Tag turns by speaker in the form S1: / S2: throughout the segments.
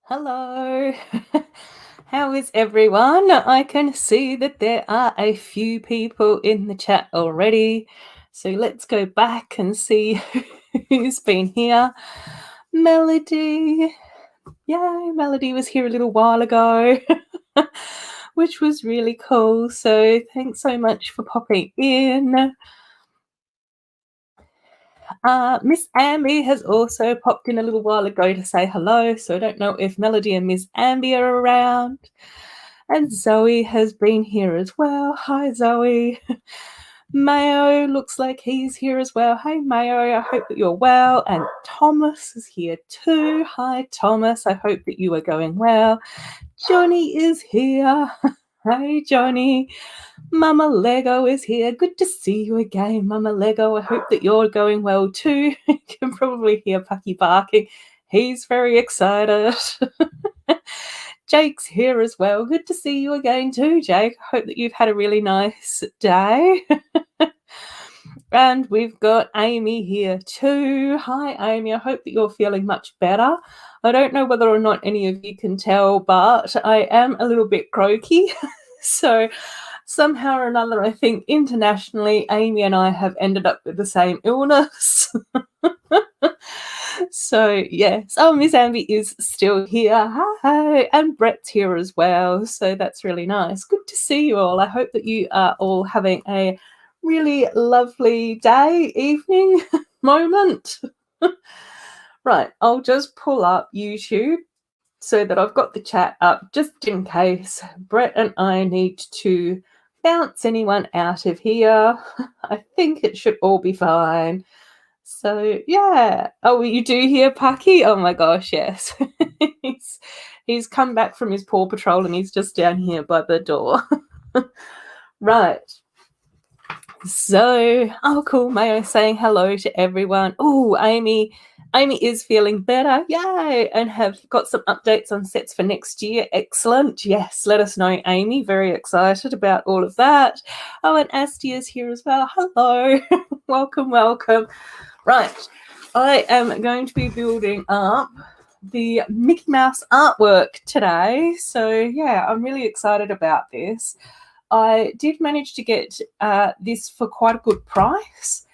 S1: Hello. How is everyone? I can see that there are a few people in the chat already. So let's go back and see who's been here. Melody. Yay, Melody was here a little while ago, which was really cool. So thanks so much for popping in. Miss Amby has also popped in a little while ago to say hello, so I don't know if Melody and Miss Amby are around. And Zoe has been here as well. Hi, Zoe. Mayo looks like he's here as well. Hey, Mayo, I hope that you're well. And Thomas is here too. Hi, Thomas. I hope that you are going well. Johnny is here. Hey, Johnny. Mama Lego is here. Good to see you again, Mama Lego. I hope that you're going well too. You can probably hear Pucky barking. He's very excited. Jake's here as well. Good to see you again too, Jake. I hope that you've had a really nice day. And we've got Amy here too. Hi, Amy. I hope that you're feeling much better. I don't know whether or not any of you can tell, but I am a little bit croaky. So somehow or another, I think internationally, Amy and I have ended up with the same illness. So, yes. Oh, Miss Amby is still here. Hi. And Brett's here as well. So that's really nice. Good to see you all. I hope that you are all having a really lovely day, evening, moment. Right. I'll just pull up YouTube so that I've got the chat up just in case Brett and I need to bounce anyone out of here. I think it should all be fine. So, yeah. Oh, you do hear Pucky? Oh, my gosh, yes. he's come back from his Paw Patrol and he's just down here by the door. Right. So, oh, cool. Mayo saying hello to everyone. Oh, Amy is feeling better. Yay. And have got some updates on sets for next year. Excellent. Yes, let us know, Amy. Very excited about all of that. Oh, and Asti is here as well. Hello. Welcome. Right. I am going to be building up the Mickey Mouse artwork today. So, yeah, I'm really excited about this. I did manage to get this for quite a good price.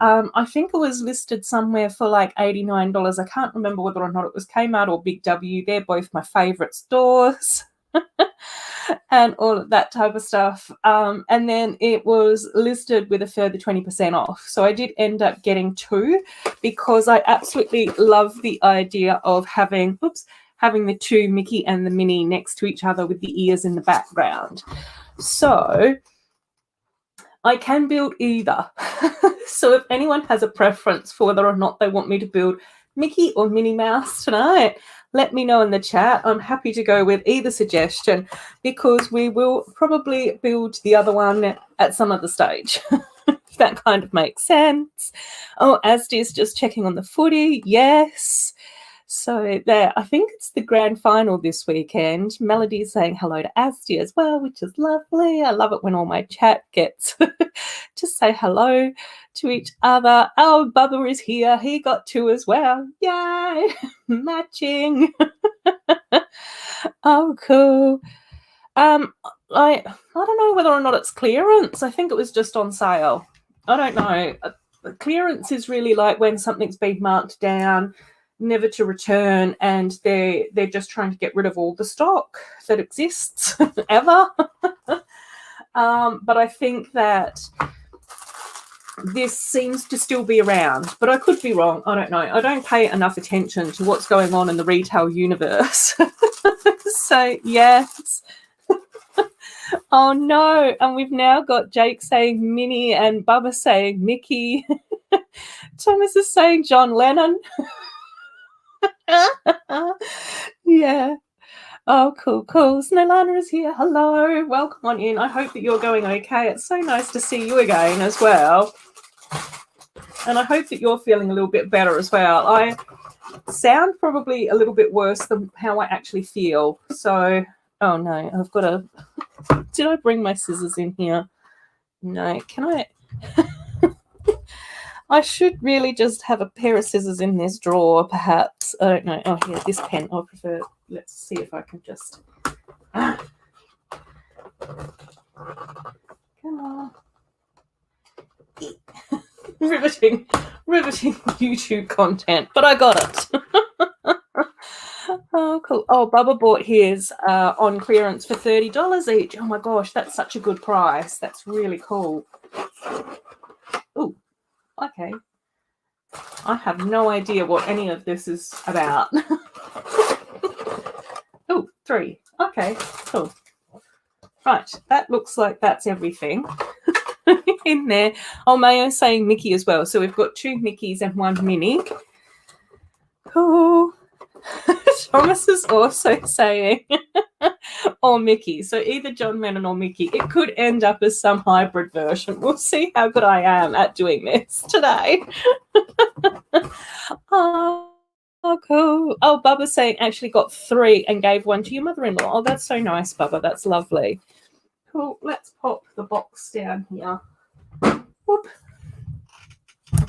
S1: I think it was listed somewhere for like $89. I can't remember whether or not it was Kmart or Big W. They're both my favourite stores. And all of that type of stuff. And then it was listed with a further 20% off. So I did end up getting two because I absolutely love the idea of having the two Mickey and the Minnie next to each other with the ears in the background. So I can build either. So if anyone has a preference for whether or not they want me to build Mickey or Minnie Mouse tonight, let me know in the chat. I'm happy to go with either suggestion because we will probably build the other one at some other stage. If that kind of makes sense. Oh, Asdi's just checking on the footy. Yes. So there, I think it's the grand final this weekend. Melody's saying hello to Asti as well, which is lovely. I love it when all my chat gets to say hello to each other. Oh, Bubba is here. He got two as well. Yay! Matching. Oh, cool. I don't know whether or not it's clearance. I think it was just on sale. I don't know. Clearance is really like when something's been marked down, never to return, and they're just trying to get rid of all the stock that exists ever. But I think that this seems to still be around, but I could be wrong. I don't know. I don't pay enough attention to what's going on in the retail universe. So, yes. Oh, no. And we've now got Jake saying Minnie and Bubba saying Mickey. Thomas is saying John Lennon. Yeah. Oh, cool. Snellana is here. Hello. Welcome on in. I hope that you're going okay. It's so nice to see you again as well. And I hope that you're feeling a little bit better as well. I sound probably a little bit worse than how I actually feel. So, oh no, I've got to... Did I bring my scissors in here? No. Can I... I should really just have a pair of scissors in this drawer, perhaps. I don't know. Oh, yeah, this pen. I prefer. Let's see if I can just. Come on. riveting YouTube content, but I got it. Oh, cool. Oh, Bubba bought his on clearance for $30 each. Oh my gosh, that's such a good price. That's really cool. Oh, okay. I have no idea what any of this is about. Oh, 3. Okay, cool. Right, that looks like that's everything in there. Oh, Mayo's saying Mickey as well. So we've got 2 Mickeys and 1 Minnie. Cool. Thomas is also saying or Mickey. So either John Lennon or Mickey. It could end up as some hybrid version. We'll see how good I am at doing this today. Oh, cool. Oh, Bubba's saying actually got 3 and gave 1 to your mother-in-law. Oh, that's so nice, Bubba. That's lovely. Cool. Let's pop the box down here. Whoop.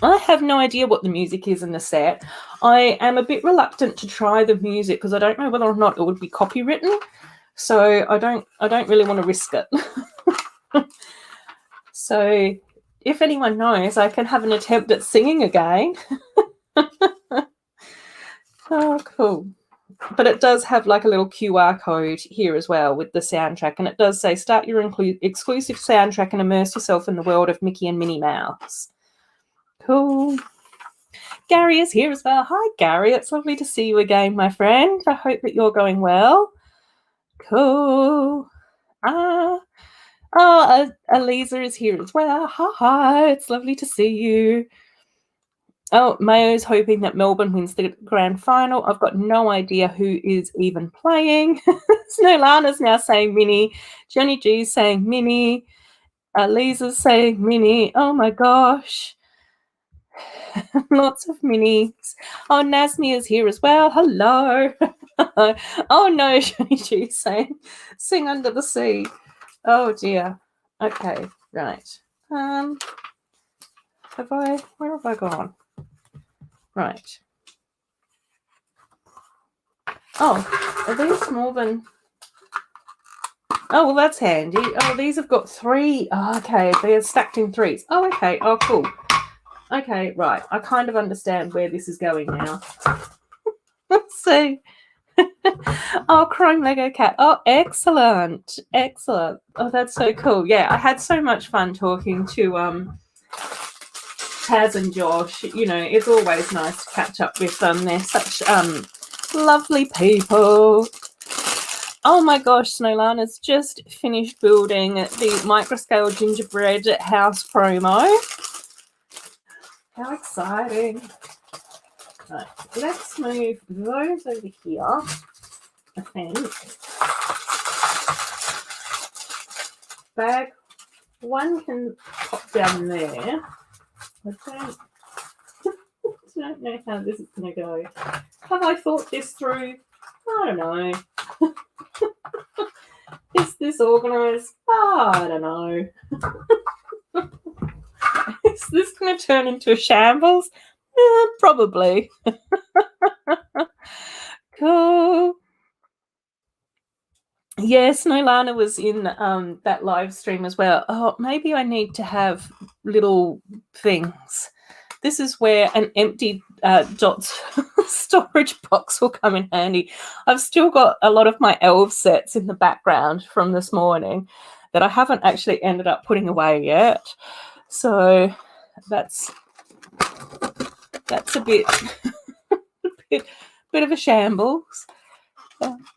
S1: I have no idea what the music is in the set. I am a bit reluctant to try the music because I don't know whether or not it would be copywritten. So I don't really want to risk it. So if anyone knows, I can have an attempt at singing again. Oh, cool. But it does have like a little QR code here as well with the soundtrack. And it does say, start your exclusive soundtrack and immerse yourself in the world of Mickey and Minnie Mouse. Cool. Gary is here as well. Hi, Gary. It's lovely to see you again, my friend. I hope that you're going well. Cool. Aliza is here as well. Hi. It's lovely to see you. Oh, Mayo's hoping that Melbourne wins the grand final. I've got no idea who is even playing. Snowlana's now saying Minnie. Johnny G's saying Minnie. Lisa's saying Minnie. Oh my gosh. Lots of minis. Oh, Nasmi is here as well. Hello. Oh no, Johnny G's saying sing under the sea. Oh dear. Okay, right. Where have I gone? Right. Oh, are these more than... Oh, well, that's handy. Oh, these have got 3. Oh, okay, they're stacked in 3s. Oh, okay. Oh, cool. Okay, right. I kind of understand where this is going now. Let's see. Oh, Chrome Lego Cat. Oh, excellent. Excellent. Oh, that's so cool. Yeah, I had so much fun talking to Taz and Josh. You know, it's always nice to catch up with them. They're such lovely people. Oh my gosh, Snowlana's just finished building the microscale gingerbread house promo. How exciting. Right, let's move those over here, I think. Bag 1 can pop down there. I don't know how this is going to go. Have I thought this through? I don't know. Is this organised? I don't know. Is this going to turn into a shambles? Probably. Cool. Yes, Nolana was in that live stream as well. Oh, maybe I need to have little things. This is where an empty Dots storage box will come in handy. I've still got a lot of my elf sets in the background from this morning that I haven't actually ended up putting away yet. So that's a bit bit of a shambles.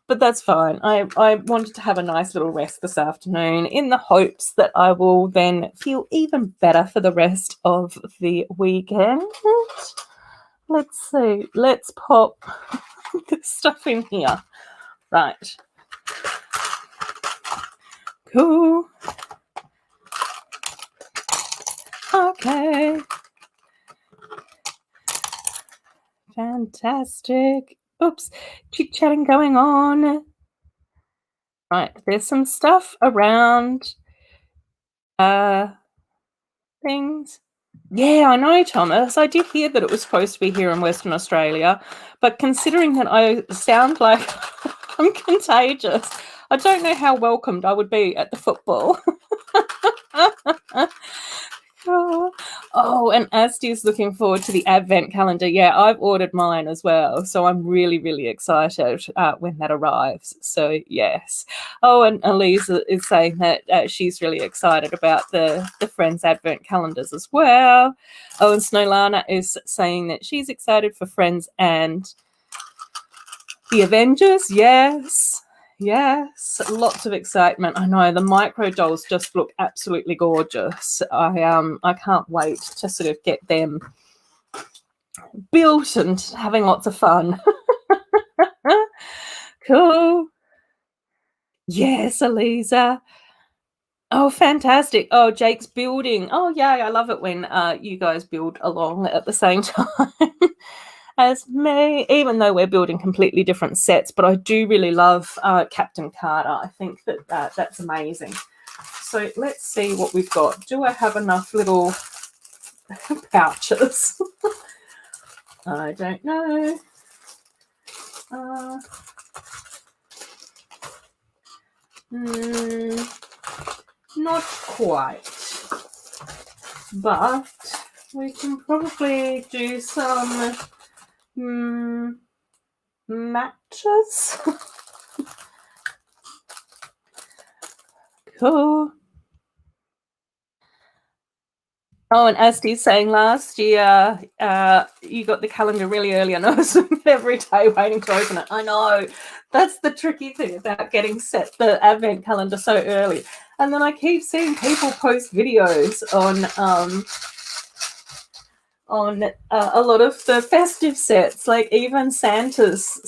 S1: But that's fine. I wanted to have a nice little rest this afternoon in the hopes that I will then feel even better for the rest of the weekend. Let's see. Let's pop this stuff in here. Right. Cool. Okay. Fantastic. Oops. Chit-chatting going on. Right. There's some stuff around things. Yeah, I know, Thomas. I did hear that it was supposed to be here in Western Australia, but considering that I sound like I'm contagious, I don't know how welcomed I would be at the football. Oh, and Asti's looking forward to the advent calendar. Yeah, I've ordered mine as well. So I'm really, really excited when that arrives. So, yes. Oh, and Elisa is saying that she's really excited about the Friends advent calendars as well. Oh, and Snowlana is saying that she's excited for Friends and the Avengers. Yes. Yes, lots of excitement. I know the micro dolls just look absolutely gorgeous. I can't wait to sort of get them built and having lots of fun. Cool. Yes, Eliza. Oh, fantastic. Oh, Jake's building. Oh, yay. I love it when you guys build along at the same time as me, even though we're building completely different sets. But I do really love Captain Carter. I think that that's amazing. So let's see what we've got. Do I have enough little pouches? I don't know. Not quite. But we can probably do some matches. Cool. Oh, and Asti's saying last year you got the calendar really early, and I was every day waiting to open it. I know. That's the tricky thing about getting set the advent calendar so early. And then I keep seeing people post videos on a lot of the festive sets, like even Santa's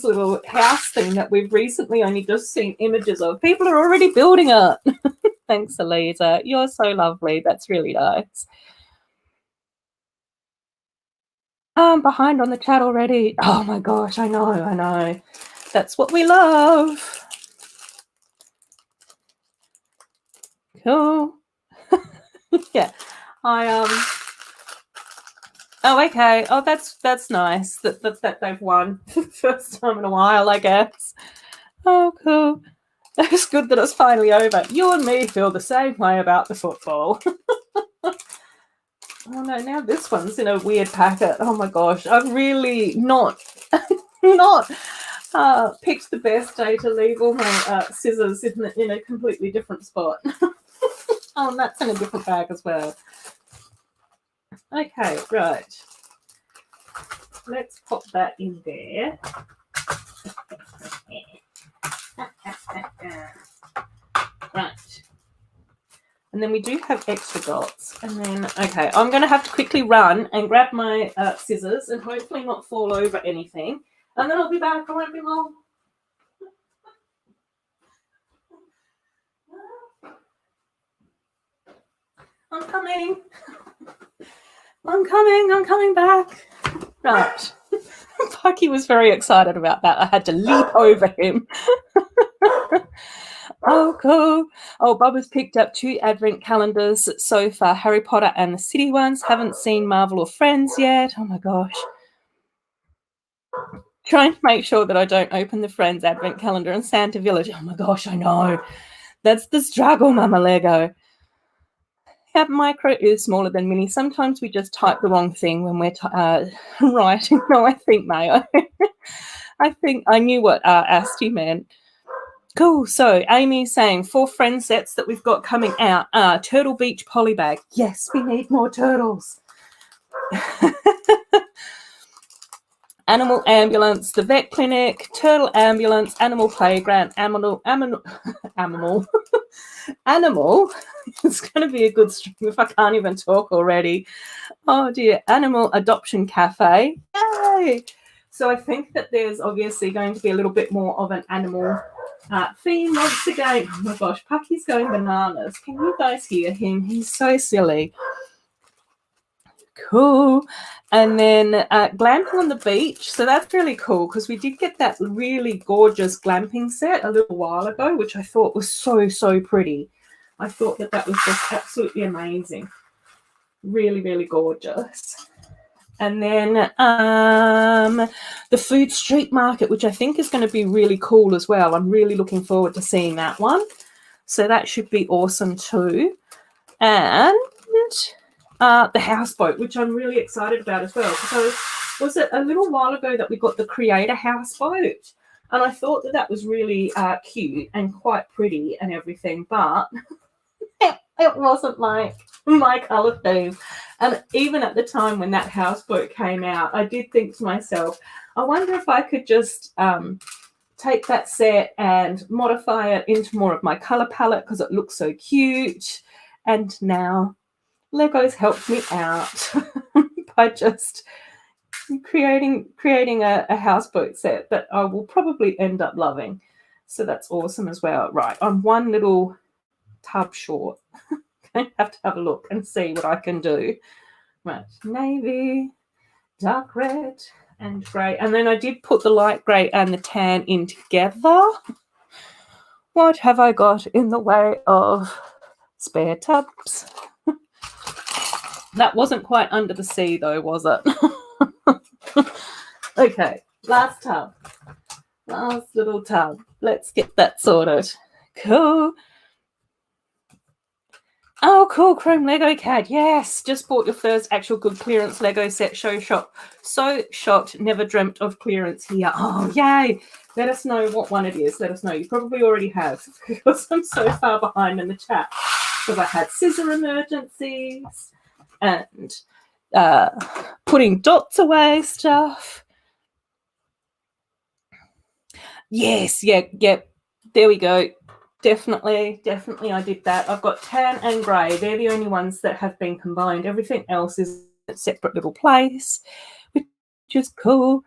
S1: little house thing that we've recently only just seen images of. People are already building it. Thanks, Eliza. You're so lovely. That's really nice. I'm behind on the chat already. Oh my gosh, I know. That's what we love. Cool. Yeah. Oh, okay. Oh, that's nice that they've won first time in a while, I guess. Oh, cool. It's good that it's finally over. You and me feel the same way about the football. Oh no, now this one's in a weird packet. Oh my gosh, I've really not picked the best day to leave all my scissors in a completely different spot. Oh, and that's in a different bag as well. Okay, right. Let's pop that in there. Right. And then we do have extra dots. And then, okay, I'm going to have to quickly run and grab my scissors and hopefully not fall over anything. And then I'll be back. I won't be long. I'm coming. I'm coming back. Right. Pucky was very excited about that. I had to leap over him. Oh, cool. Oh, Bob has picked up 2 advent calendars so far, Harry Potter and the City ones. Haven't seen Marvel or Friends yet. Oh, my gosh. Trying to make sure that I don't open the Friends advent calendar in Santa Village. Oh, my gosh, I know. That's the struggle, Mama Lego. Yeah, micro is smaller than mini. Sometimes we just type the wrong thing when we're writing. No, I think Mayo. I think I knew what Asti meant. Cool. So Amy's saying 4 friend sets that we've got coming out. Turtle Beach polybag. Yes, we need more turtles. Animal ambulance, the vet clinic, turtle ambulance, animal playground, animal. It's going to be a good stream if I can't even talk already. Oh dear. Animal adoption cafe. Yay! So I think that there's obviously going to be a little bit more of an animal theme once again. Oh my gosh, Pucky's going bananas. Can you guys hear him? He's so silly. Cool. And then glamping on the beach. So that's really cool because we did get that really gorgeous glamping set a little while ago, which I thought was so pretty. I thought that was just absolutely amazing. Really, really gorgeous. And then the food street market, which I think is going to be really cool as well. I'm really looking forward to seeing that one. So that should be awesome too. And the houseboat, which I'm really excited about as well. Because was it a little while ago that we got the creator houseboat? And I thought that that was really cute and quite pretty and everything, but it wasn't like my colour theme. And even at the time when that houseboat came out, I did think to myself, I wonder if I could just take that set and modify it into more of my colour palette because it looks so cute. And now Lego's helped me out by just creating a houseboat set that I will probably end up loving. So that's awesome as well. Right, I'm one little tub short. I have to have a look and see what I can do. Right, navy, dark red, and grey. And then I did put the light grey and the tan in together. What have I got in the way of spare tubs? That wasn't quite under the sea though, was it? Okay, last tub. Last little tub. Let's get that sorted. Cool. Oh, cool. Chrome Lego CAD. Yes. Just bought your first actual good clearance Lego set. Show shop. So shocked. Never dreamt of clearance here. Oh, yay. Let us know what one it is. Let us know. You probably already have because I'm so far behind in the chat. Because I had scissor emergencies and putting dots away stuff. Yes. Yeah. Yep. There we go. Definitely I did that. I've got tan and grey. They're the only ones that have been combined. Everything else is a separate little place, which is cool.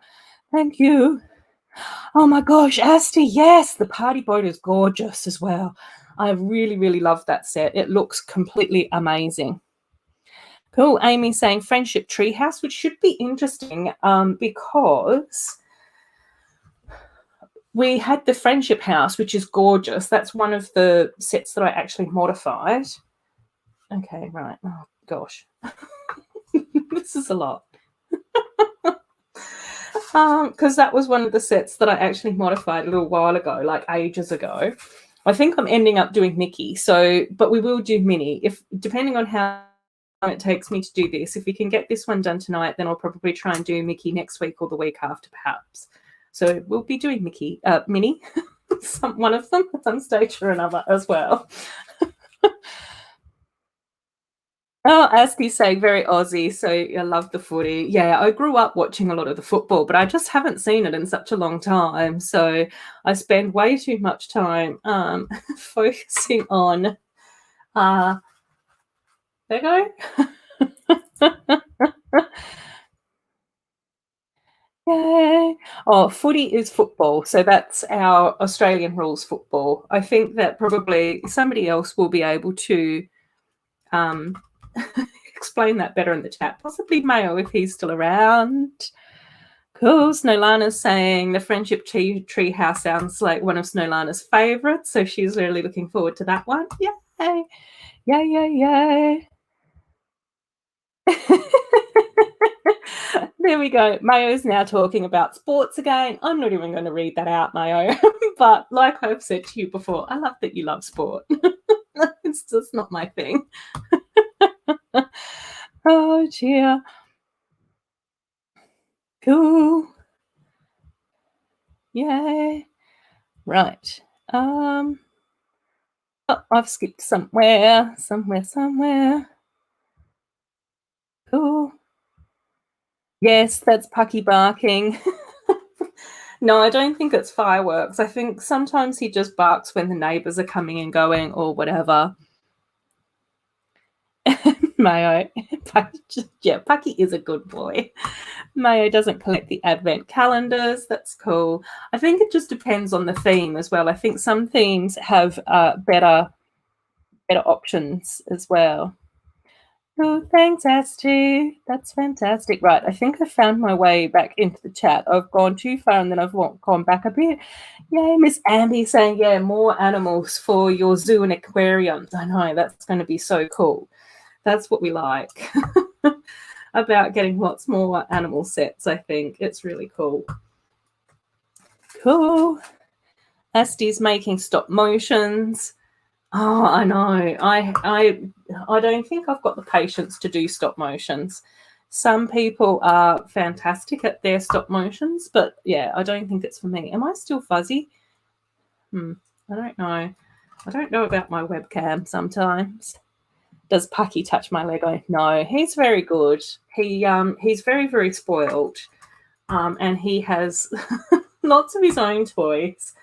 S1: Thank you. Oh my gosh, Asti, yes, the party boat is gorgeous as well. I really, really love that set. It looks completely amazing. Cool. Amy saying Friendship Treehouse, which should be interesting because we had the Friendship House, which is gorgeous. That's one of the sets that I actually modified. Okay, right. Oh, gosh. This is a lot. Because that was one of the sets that I actually modified a little while ago, like ages ago. I think I'm ending up doing Mickey. But we will do Minnie. Depending on how long it takes me to do this, if we can get this one done tonight, then I'll probably try and do Mickey next week or the week after, perhaps. So we'll be doing Minnie, one of them at some stage or another as well. Oh, Aski's saying very Aussie, so I love the footy. Yeah, I grew up watching a lot of the football, but I just haven't seen it in such a long time. So I spend way too much time focusing on Lego. Yay. Oh, footy is football. So that's our Australian rules football. I think that probably somebody else will be able to explain that better in the chat. Possibly Mayo if he's still around. Cool. Snowlana's saying the Friendship Treehouse sounds like one of Snowlana's favourites. So she's really looking forward to that one. Yay. Yay. There we go. Mayo's now talking about sports again. I'm not even going to read that out, Mayo. But like I've said to you before, I love that you love sport. It's just not my thing. Oh, dear. Cool. Yay. Right. Oh, I've skipped somewhere. Cool. Yes, that's Pucky barking. No, I don't think it's fireworks. I think sometimes he just barks when the neighbours are coming and going or whatever. Mayo. Yeah, Pucky is a good boy. Mayo doesn't collect the advent calendars. That's cool. I think it just depends on the theme as well. I think some themes have better options as well. Oh, thanks, Asti. That's fantastic. Right, I think I found my way back into the chat. I've gone too far and then I've gone back a bit. Yay, Miss Ambi saying, yeah, more animals for your zoo and aquariums. I know, that's going to be so cool. That's what we like about getting lots more animal sets, I think. It's really cool. Cool. Asti's making stop motions. Oh, I know. I don't think I've got the patience to do stop motions. Some people are fantastic at their stop motions, but yeah, I don't think it's for me. Am I still fuzzy? I don't know. I don't know about my webcam sometimes. Does Pucky touch my Lego? No, he's very good. He's very, very spoiled. And he has lots of his own toys.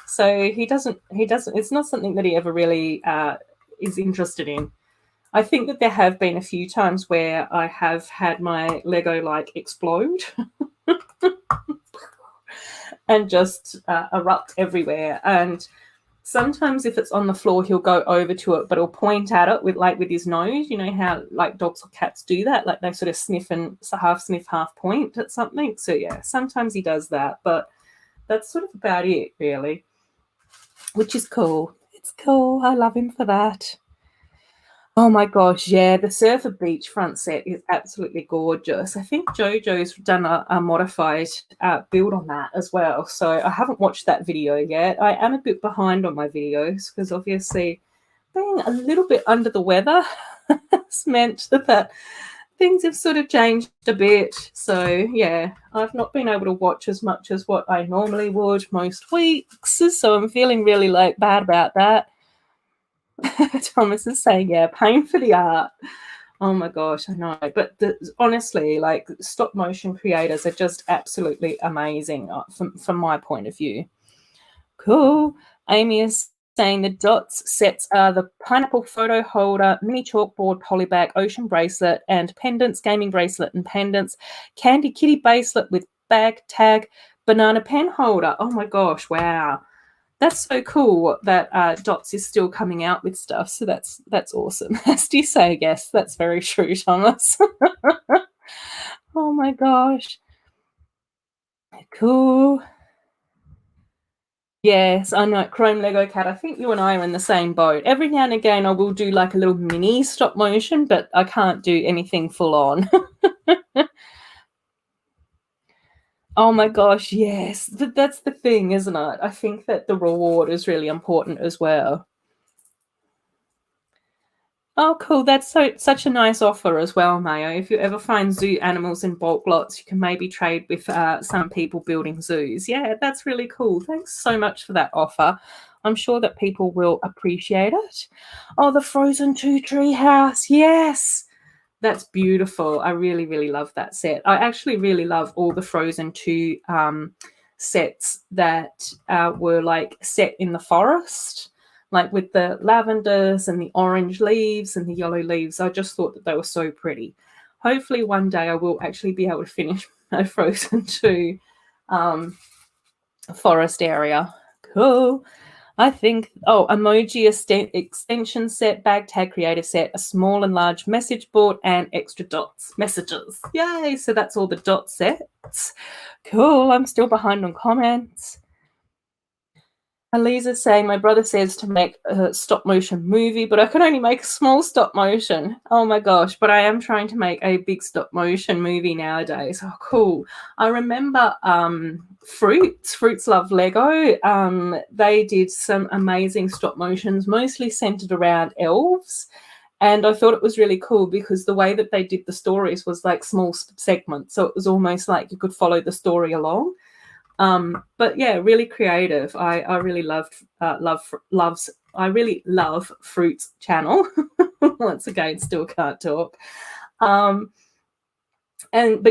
S1: So he doesn't, it's not something that he ever really is interested in. I think that there have been a few times where I have had my Lego like explode and just erupt everywhere. And sometimes if it's on the floor, he'll go over to it, but he'll point at it with his nose. You know how like dogs or cats do that? Like they sort of sniff and half sniff, half point at something. So yeah, sometimes he does that, but that's sort of about it really, which is cool. It's cool. I love him for that. Oh my gosh, yeah, the Surfer Beachfront set is absolutely gorgeous. I think Jojo's done a modified build on that as well. So I haven't watched that video yet. I am a bit behind on my videos because obviously being a little bit under the weather has meant that things have sort of changed a bit. So yeah, I've not been able to watch as much as what I normally would most weeks. So I'm feeling really like bad about that. Thomas is saying, yeah, paying for the art. Oh my gosh, I know. But honestly, like stop motion creators are just absolutely amazing from my point of view. Cool. Amy is saying the dots sets are the pineapple photo holder, mini chalkboard, polybag, ocean bracelet, and pendants, gaming bracelet and pendants, candy kitty bracelet with bag tag, banana pen holder. Oh my gosh, wow. That's so cool that Dots is still coming out with stuff. So that's awesome. As do you say, yes, that's very true, Thomas. Oh my gosh. Cool. Yes, I know. Chrome Lego Cat. I think you and I are in the same boat. Every now and again, I will do like a little mini stop motion, but I can't do anything full on. Oh my gosh, yes. That's the thing, isn't it? I think that the reward is really important as well. Oh, cool. That's such a nice offer as well, Mayo. If you ever find zoo animals in bulk lots, you can maybe trade with some people building zoos. Yeah, that's really cool. Thanks so much for that offer. I'm sure that people will appreciate it. Oh, the Frozen 2 Treehouse. Yes. That's beautiful. I really, really love that set. I actually really love all the Frozen 2 sets that were like set in the forest, like with the lavenders and the orange leaves and the yellow leaves. I just thought that they were so pretty. Hopefully one day I will actually be able to finish my Frozen 2 forest area. Cool. I think, emoji extension set, bag tag creator set, a small and large message board, and extra dots messages. Yay! So that's all the dot sets. Cool. I'm still behind on comments. Elisa's saying, my brother says to make a stop motion movie, but I can only make a small stop motion. Oh my gosh, but I am trying to make a big stop motion movie nowadays. Oh, cool. I remember Fruits Love Lego. They did some amazing stop motions, mostly centered around elves. And I thought it was really cool because the way that they did the stories was like small segments. So it was almost like you could follow the story along. But yeah, really creative. I really I really love Fruit's channel. Once again, still can't talk. But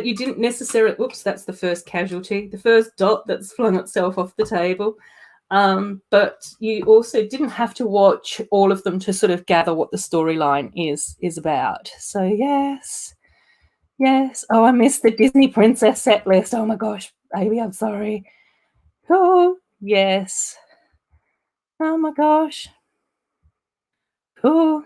S1: you didn't necessarily, oops, that's the first casualty, the first dot that's flung itself off the table. But you also didn't have to watch all of them to sort of gather what the storyline is about. So yes. Oh, I missed the Disney princess set list. Oh my gosh, baby, I'm sorry. Oh, yes. Oh my gosh. Cool.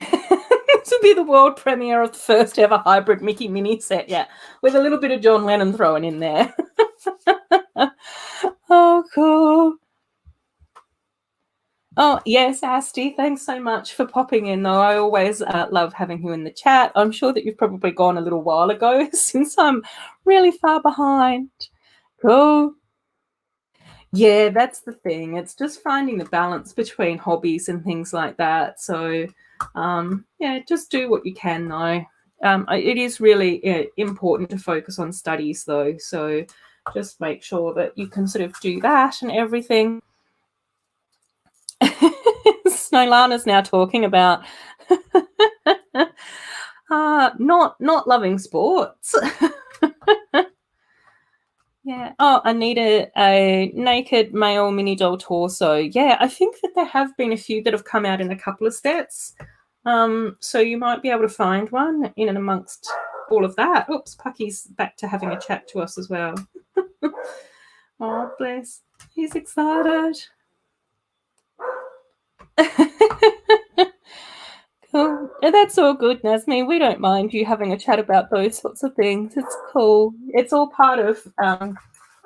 S1: This would be the world premiere of the first ever hybrid Mickey mini set, yeah, with a little bit of John Lennon thrown in there. Oh, cool. Oh, Yes, Asti, thanks so much for popping in, though. I always love having you in the chat. I'm sure that you've probably gone a little while ago since I'm really far behind. Cool. Yeah, that's the thing. It's just finding the balance between hobbies and things like that. So, yeah, just do what you can, though. It is really important to focus on studies, though. So just make sure that you can sort of do that and everything. Snowlana's now talking about not loving sports. Yeah. Oh, I need a naked male mini doll torso. Yeah, I think that there have been a few that have come out in a couple of sets. So you might be able to find one in and amongst all of that. Oops, Pucky's back to having a chat to us as well. Oh, bless. He's excited. Cool. That's all good, Nasmi. We don't mind you having a chat about those sorts of things. It's cool. It's all part of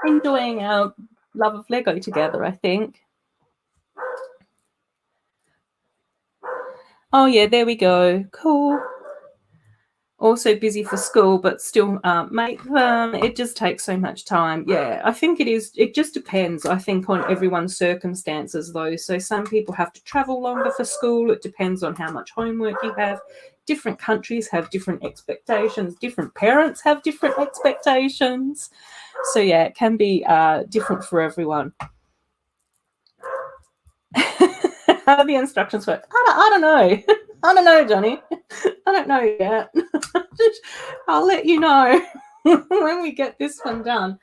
S1: enjoying our love of Lego together, I think. Oh, yeah, there we go. Cool. Also busy for school, but still make them. It just takes so much time. Yeah, I think it is. It just depends, I think, on everyone's circumstances, though. So some people have to travel longer for school. It depends on how much homework you have. Different countries have different expectations. Different parents have different expectations. So, yeah, it can be different for everyone. How do the instructions work? I don't know. I don't know, Johnny. I don't know yet. I'll let you know when we get this one done.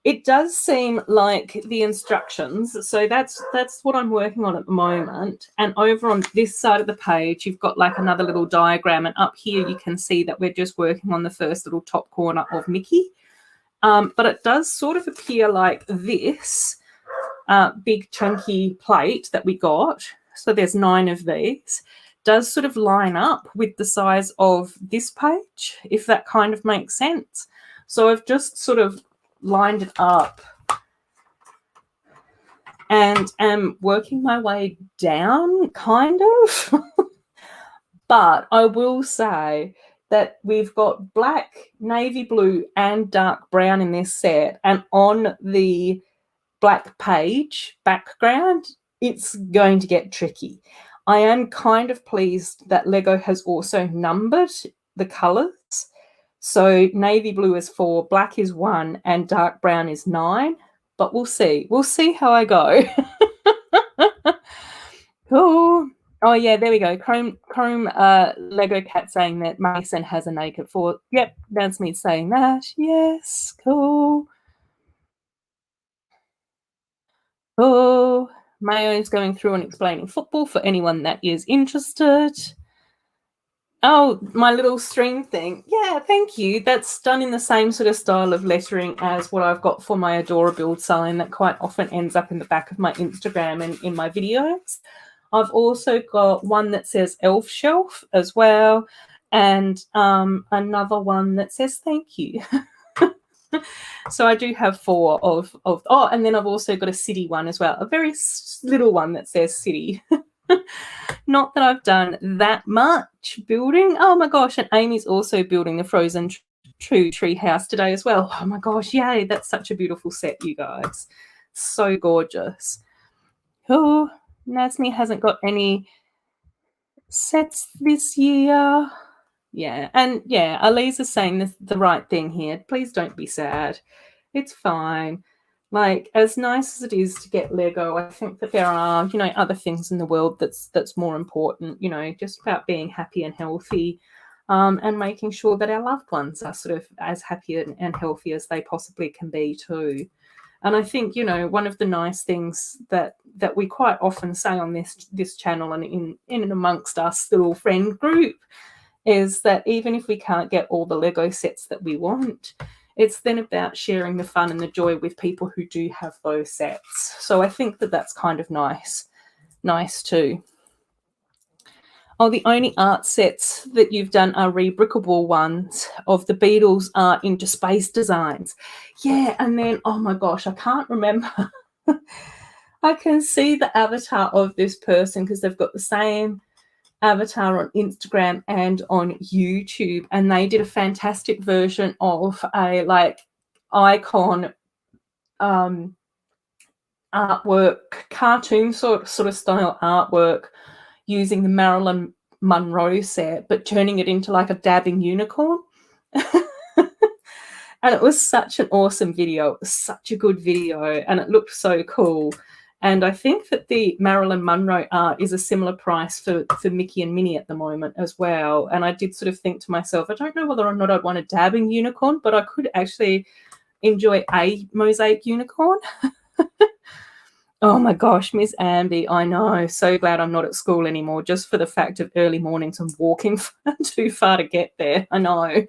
S1: It does seem like the instructions. So that's what I'm working on at the moment. And over on this side of the page, you've got like another little diagram. And up here, you can see that we're just working on the first little top corner of Mickey. But it does sort of appear like this big chunky plate that we got. So there's 9 of these. Does sort of line up with the size of this page, if that kind of makes sense. So I've just sort of lined it up and am working my way down, kind of. But I will say that we've got black, navy blue, and dark brown in this set. And on the black page background, it's going to get tricky. I am kind of pleased that Lego has also numbered the colors. So navy blue is 4, black is 1, and dark brown is 9. But we'll see. We'll see how I go. Cool. Oh, yeah, there we go. Chrome Lego Cat saying that Mason has a naked 4. Yep, that's me saying that. Yes, cool. Oh, Mayo's going through and explaining football for anyone that is interested. Oh, my little string thing. Yeah, thank you. That's done in the same sort of style of lettering as what I've got for my Adorabuild sign that quite often ends up in the back of my Instagram and in my videos. I've also got one that says Elf Shelf as well, and another one that says thank you. So I do have 4 of oh, and then I've also got a city one as well, a very little one that says city. Not that I've done that much building. Oh my gosh, and Amy's also building the Frozen Treehouse today as well. Oh my gosh, yay, that's such a beautiful set, you guys. So gorgeous. Oh, Nasmi hasn't got any sets this year. Yeah, and yeah, Aliza's saying the right thing here. Please don't be sad. It's fine. Like, as nice as it is to get Lego, I think that there are, other things in the world that's more important, just about being happy and healthy, and making sure that our loved ones are sort of as happy and healthy as they possibly can be too. And I think, one of the nice things that we quite often say on this channel and in and amongst us little friend group is that even if we can't get all the Lego sets that we want, it's then about sharing the fun and the joy with people who do have those sets. So I think that that's kind of nice too. Oh, the only art sets that you've done are rebrickable ones of the Beatles art into space designs. Yeah, and then, oh my gosh, I can't remember. I can see the avatar of this person because they've got the same avatar on Instagram and on YouTube, and they did a fantastic version of a like icon artwork, cartoon sort of style artwork using the Marilyn Monroe set, but turning it into like a dabbing unicorn. And it was such an awesome video. It was such a good video, and it looked so cool. And I think that the Marilyn Monroe art is a similar price for Mickey and Minnie at the moment as well. And I did sort of think to myself, I don't know whether or not I'd want a dabbing unicorn, but I could actually enjoy a mosaic unicorn. Oh my gosh, Miss Amby, I know. So glad I'm not at school anymore, just for the fact of early mornings and walking too far to get there. I know.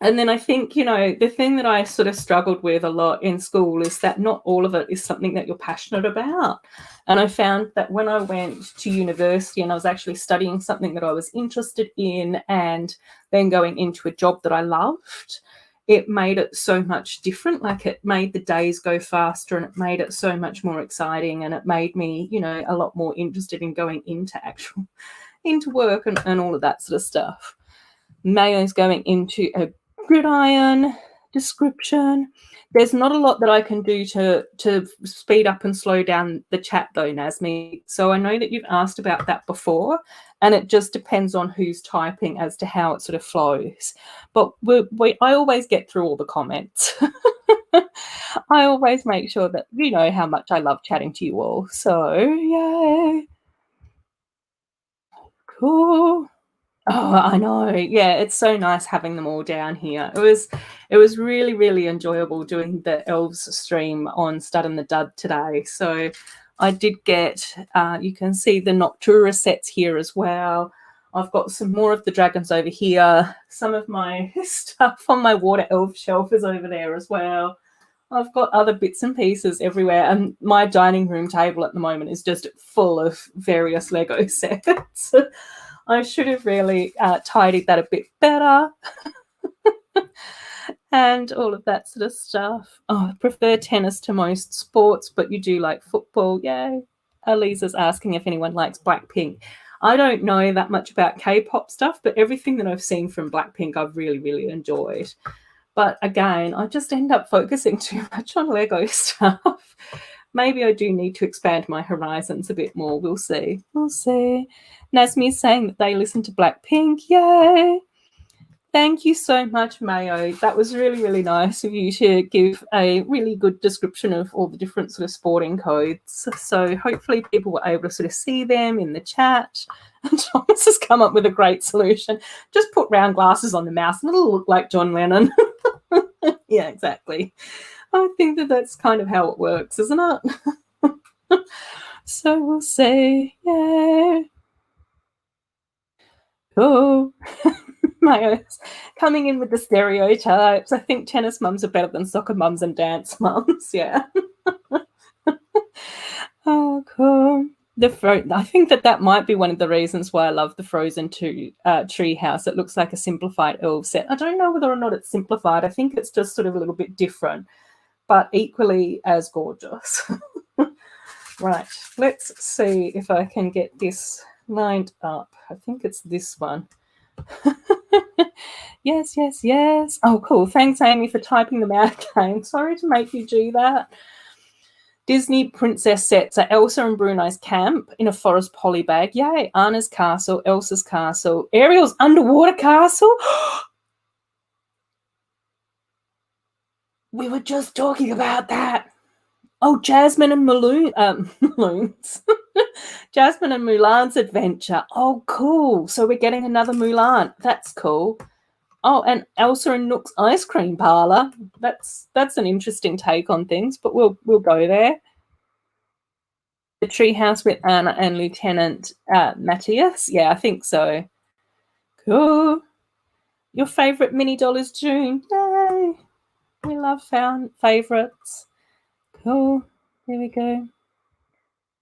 S1: And then I think, you know, the thing that I sort of struggled with a lot in school is that not all of it is something that you're passionate about. And I found that when I went to university and I was actually studying something that I was interested in and then going into a job that I loved, it made it so much different. Like, it made the days go faster, and it made it so much more exciting, and it made me, you know, a lot more interested in going into work and all of that sort of stuff. Mayo's going into a gridiron description. There's not a lot that I can do to speed up and slow down the chat though, Nasmi. So I know that you've asked about that before, and it just depends on who's typing as to how it sort of flows. But I always get through all the comments. I always make sure that you know how much I love chatting to you all. So yay. Cool. Oh, I know. Yeah, it's so nice having them all down here. It was really, really enjoyable doing the elves stream on Stud and the Dud today. So I did get, you can see the Noctura sets here as well. I've got some more of the dragons over here. Some of my stuff on my water elf shelf is over there as well. I've got other bits and pieces everywhere, and my dining room table at the moment is just full of various Lego sets. I should have really tidied that a bit better and all of that sort of stuff. Oh, I prefer tennis to most sports, but you do like football. Yay. Elisa's asking if anyone likes Blackpink. I don't know that much about K-pop stuff, but everything that I've seen from Blackpink I've really, really enjoyed. But again, I just end up focusing too much on Lego stuff. Maybe I do need to expand my horizons a bit more. We'll see. We'll see. Nasmi is saying that they listen to Blackpink. Yay. Thank you so much, Mayo. That was really, really nice of you to give a really good description of all the different sort of sporting codes. So hopefully people were able to sort of see them in the chat. And Thomas has come up with a great solution. Just put round glasses on the mouse and it'll look like John Lennon. Yeah, exactly. I think that that's kind of how it works, isn't it? So we'll see. Yay. Cool. Mayo's coming in with the stereotypes. I think tennis mums are better than soccer mums and dance mums. Yeah. Oh, cool. I think that might be one of the reasons why I love the Frozen 2 Treehouse. It looks like a simplified elf set. I don't know whether or not it's simplified. I think it's just sort of a little bit different, but equally as gorgeous. Right, let's see if I can get this lined up. I think it's this one. Yes, yes, yes. Oh, cool. Thanks, Amy, for typing them out again. Sorry to make you do that. Disney princess sets are Elsa and Bruno's camp in a forest polybag. Yay. Anna's castle, Elsa's castle, Ariel's underwater castle. We were just talking about that. Oh, Jasmine and Mulan's Jasmine and Mulan's adventure. Oh, cool. So we're getting another Mulan. That's cool. Oh, and Elsa and Nook's ice cream parlor. That's an interesting take on things, but we'll go there. The treehouse with Anna and Lieutenant Matthias. Yeah, I think so. Cool. Your favorite mini doll is June. Yay. We love found favorites. Cool. There we go.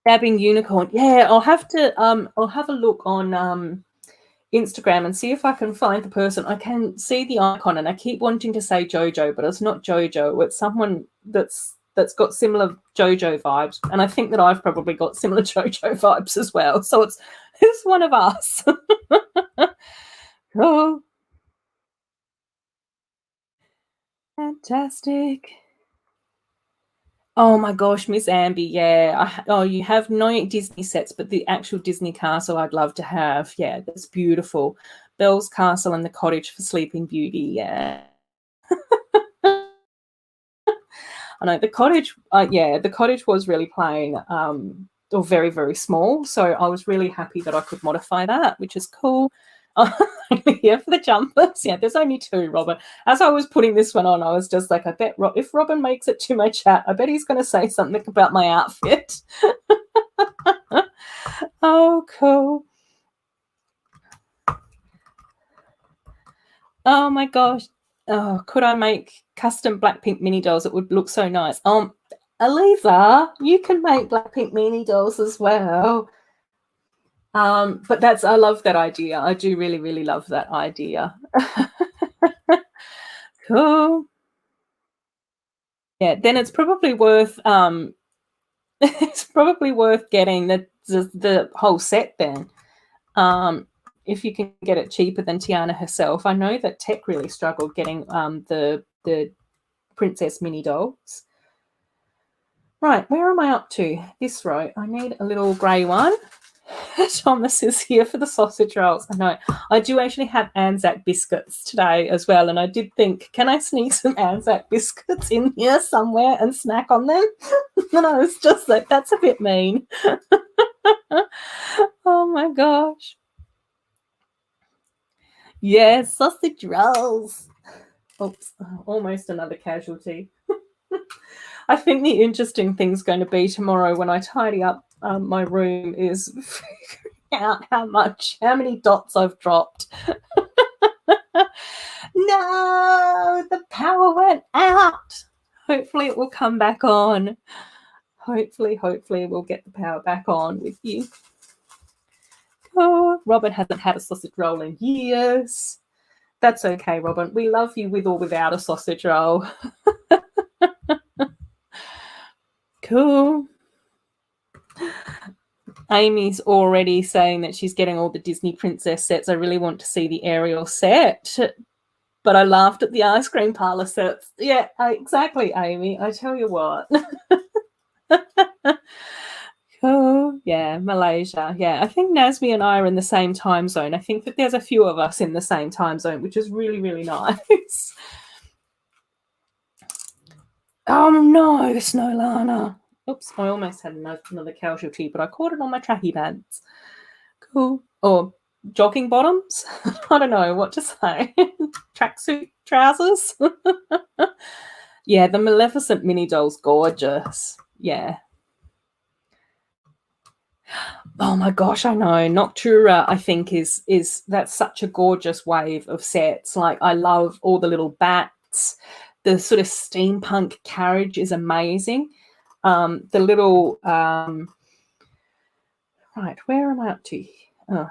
S1: Dabbing unicorn. Yeah, I'll have a look on Instagram and see if I can find the person. I can see the icon and I keep wanting to say Jojo, but it's not Jojo. It's someone that's that's got similar JoJo vibes, and I think that I've probably got similar JoJo vibes as well. So it's one of us. Oh, fantastic. Oh my gosh, Miss Amby, yeah. Oh, you have no Disney sets, but the actual Disney castle I'd love to have. Yeah, that's beautiful. Belle's Castle and the cottage for Sleeping Beauty. Yeah. I know the cottage, yeah, the cottage was really plain, or very, very small. So I was really happy that I could modify that, which is cool. Yeah, for the jumpers. Yeah, there's only two, Robin. As I was putting this one on, I was just like, I bet if Robin makes it to my chat, I bet he's going to say something about my outfit. Oh, cool. Oh my gosh. Oh, could I make custom Blackpink mini dolls? It would look so nice. Aliza, you can make Blackpink mini dolls as well. But I love that idea. I do really, really love that idea. Cool. Yeah, then it's probably worth it's probably worth getting the whole set then. If you can get it cheaper than Tiana herself. I know that Tech really struggled getting the princess mini dolls. Right, where am I up to? This row. I need a little grey one. Thomas is here for the sausage rolls. I know. I do actually have Anzac biscuits today as well, and I did think, can I sneak some Anzac biscuits in here somewhere and snack on them? And I was just like, that's a bit mean. Oh my gosh. Yes, sausage rolls. Oops, almost another casualty. I think the interesting thing's going to be tomorrow when I tidy up my room is figuring out how many dots I've dropped. No, the power went out. Hopefully it will come back on. Hopefully we'll get the power back on with you. Oh, Robin hasn't had a sausage roll in years. That's okay, Robin. We love you with or without a sausage roll. Cool. Amy's already saying that she's getting all the Disney princess sets. I really want to see the Ariel set. But I laughed at the ice cream parlor sets. Yeah, exactly, Amy. I tell you what. Oh, yeah, Malaysia. Yeah, I think Nazmi and I are in the same time zone. I think that there's a few of us in the same time zone, which is really, really nice. Oh, no, the Snow Lana. Oops, I almost had another casualty, but I caught it on my tracky pants. Cool. Or jogging bottoms? I don't know what to say. Tracksuit trousers? Yeah, the Maleficent mini doll's gorgeous. Yeah. Oh my gosh, I know. Noctura, I think, is that's such a gorgeous wave of sets. Like, I love all the little bats. The sort of steampunk carriage is amazing. The little right, where am I up to? Oh.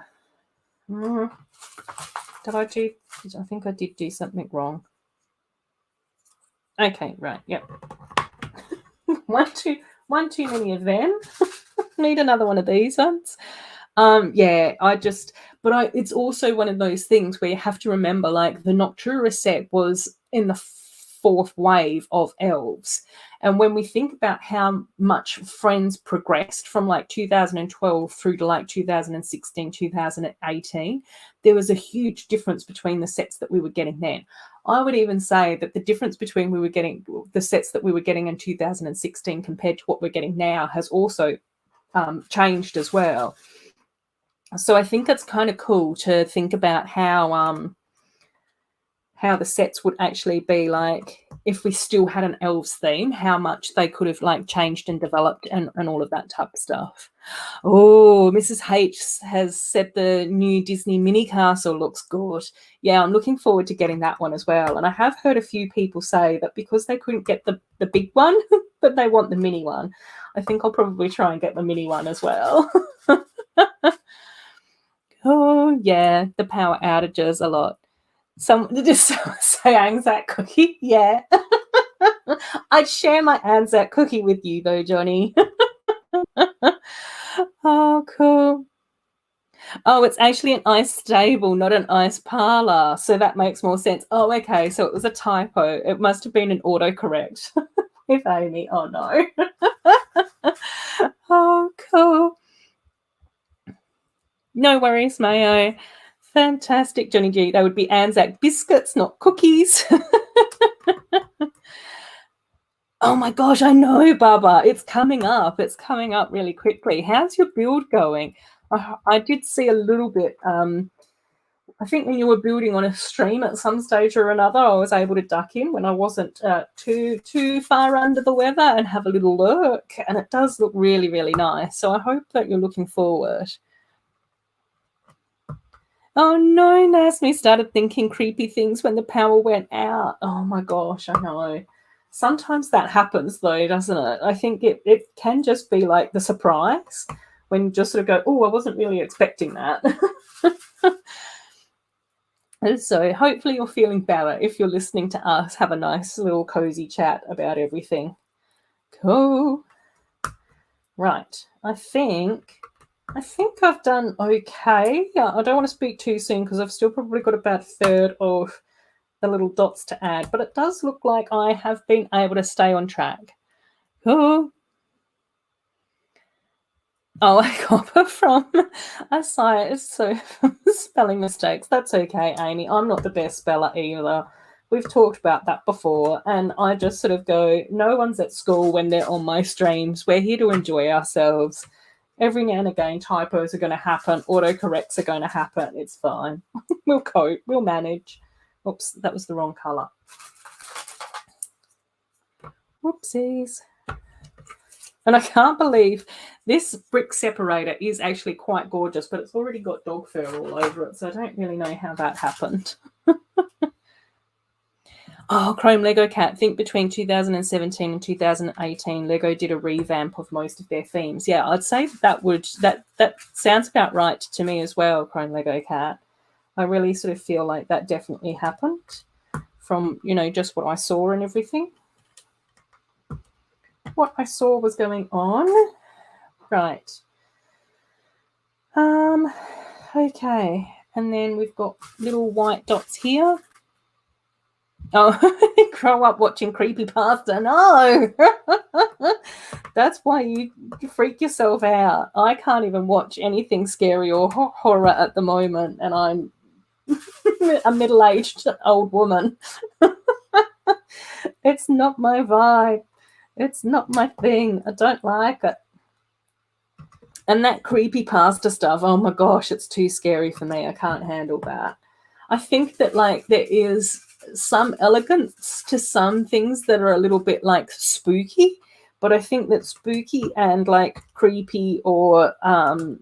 S1: I think I did do something wrong. Okay, right, yep. one too many of them. Need another one of these ones. Yeah, it's also one of those things where you have to remember, like, the Noctura set was in the fourth wave of elves, and when we think about how much Friends progressed from like 2012 through to like 2016, 2018, there was a huge difference between the sets that we were getting then. I would even say that the difference between the sets that we were getting in 2016 compared to what we're getting now has also changed as well. So I think it's kind of cool to think about how the sets would actually be like if we still had an elves theme, how much they could have like changed and developed and all of that type of stuff. Oh, Mrs. H has said the new Disney mini castle looks good. Yeah, I'm looking forward to getting that one as well. And I have heard a few people say that because they couldn't get the big one, that they want the mini one. I think I'll probably try and get the mini one as well. Oh, yeah, the power outages a lot. Someone just say Anzac cookie. Yeah. I'd share my Anzac cookie with you though, Johnny. Oh, cool. Oh, it's actually an ice stable, not an ice parlor. So that makes more sense. Oh, okay. So it was a typo. It must have been an autocorrect with Amy. Oh, no. Oh, cool. No worries, Mayo. Fantastic, Johnny G. They would be Anzac biscuits, not cookies. Oh my gosh, I know, Baba. It's coming up. It's coming up really quickly. How's your build going? I did see a little bit. I think when you were building on a stream at some stage or another, I was able to duck in when I wasn't too far under the weather and have a little look. And it does look really, really nice. So I hope that you're looking forward. Oh no, Nasmi started thinking creepy things when the power went out. Oh my gosh, I know. Sometimes that happens though, doesn't it? I think it can just be like the surprise when you just sort of go, oh, I wasn't really expecting that. So hopefully you're feeling better. If you're listening to us have a nice little cozy chat about everything. Cool. Right. I think I've done okay. Yeah, I don't want to speak too soon because I've still probably got about a third of the little dots to add, but it does look like I have been able to stay on track. Cool. Oh, I copper from Asaya. So spelling mistakes. That's okay, Amy. I'm not the best speller either. We've talked about that before, and I just sort of go, no one's at school when they're on my streams. We're here to enjoy ourselves. Every now and again, typos are going to happen. Autocorrects are going to happen. It's fine. We'll cope. We'll manage. Oops, that was the wrong colour. Whoopsies. And I can't believe this brick separator is actually quite gorgeous, but it's already got dog fur all over it, so I don't really know how that happened. Oh, Chrome Lego Cat. Think between 2017 and 2018, Lego did a revamp of most of their themes. Yeah, I'd say that sounds about right to me as well, Chrome Lego Cat. I really sort of feel like that definitely happened from, just what I saw and everything. What I saw was going on. Right. Okay. And then we've got little white dots here. Oh, grow up watching Creepypasta. No! That's why you freak yourself out. I can't even watch anything scary or horror at the moment, and I'm a middle-aged old woman. It's not my vibe. It's not my thing. I don't like it. And that creepypasta stuff, oh my gosh, it's too scary for me. I can't handle that. I think that there is some elegance to some things that are a little bit spooky, but I think that spooky and creepy or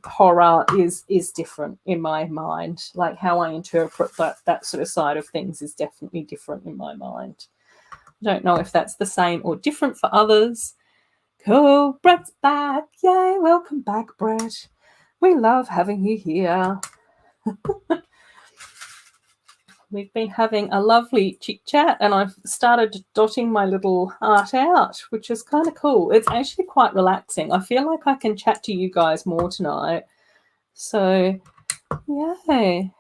S1: horror is different in my mind. Like how I interpret that sort of side of things is definitely different in my mind. I don't know if that's the same or different for others. Cool, Brett's back. Yay, welcome back, Brett. We love having you here. We've been having a lovely chit-chat, and I've started dotting my little heart out, which is kind of cool. It's actually quite relaxing. I feel like I can chat to you guys more tonight. So, yay.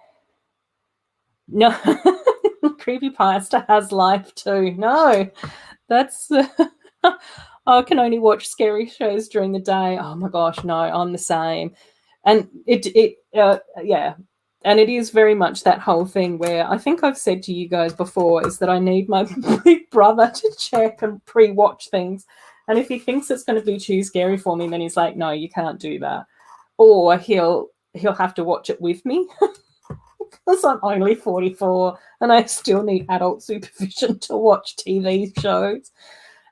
S1: No, Creepypasta has life too. No, that's... I can only watch scary shows during the day. Oh my gosh, no, I'm the same. And yeah. And it is very much that whole thing where I think I've said to you guys before is that I need my big brother to check and pre-watch things. And if he thinks it's going to be too scary for me, then he's like, no, you can't do that. Or he'll have to watch it with me because I'm only 44 and I still need adult supervision to watch TV shows.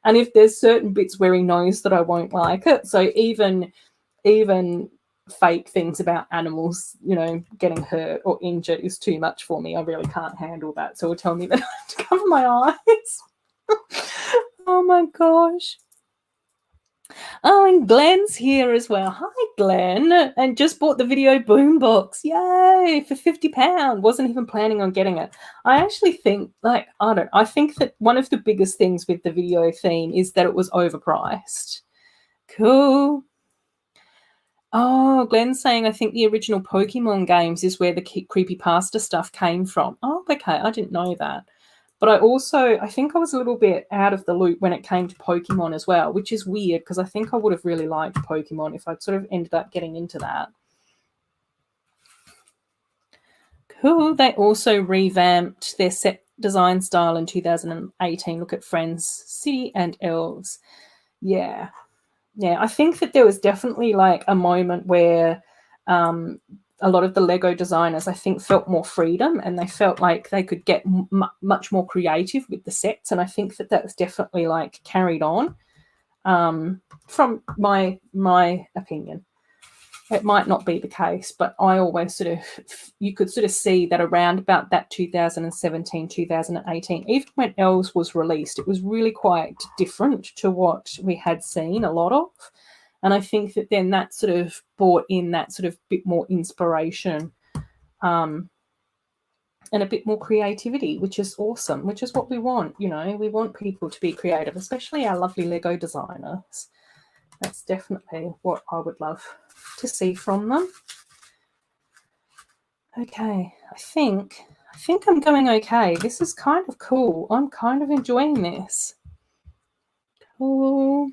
S1: And if there's certain bits where he knows that I won't like it, so even fake things about animals, getting hurt or injured is too much for me. I really can't handle that. So he'll tell me that I have to cover my eyes. Oh my gosh. Oh, and Glenn's here as well. Hi, Glenn. And just bought the video boombox. Yay, for £50. Wasn't even planning on getting it. I actually think, like, I think that one of the biggest things with the video theme is that it was overpriced. Cool. Oh, Glenn's saying, I think the original Pokemon games is where the creepypasta stuff came from. Oh, okay. I didn't know that. But I think I was a little bit out of the loop when it came to Pokemon as well, which is weird because I think I would have really liked Pokemon if I'd sort of ended up getting into that. Cool. They also revamped their set design style in 2018. Look at Friends, City and Elves. Yeah. Yeah, I think that there was definitely like a moment where a lot of the Lego designers, I think, felt more freedom and they felt like they could get much more creative with the sets. And I think that was definitely like carried on from my opinion. It might not be the case, but I always you could sort of see that around about that 2017, 2018, even when Elves was released, it was really quite different to what we had seen a lot of. And I think that then that sort of brought in that sort of bit more inspiration and a bit more creativity, which is awesome, which is what we want. You know, we want people to be creative, especially our lovely Lego designers. That's definitely what I would love to see from them. Okay, I think I'm going okay. This is kind of cool. I'm kind of enjoying this. Cool.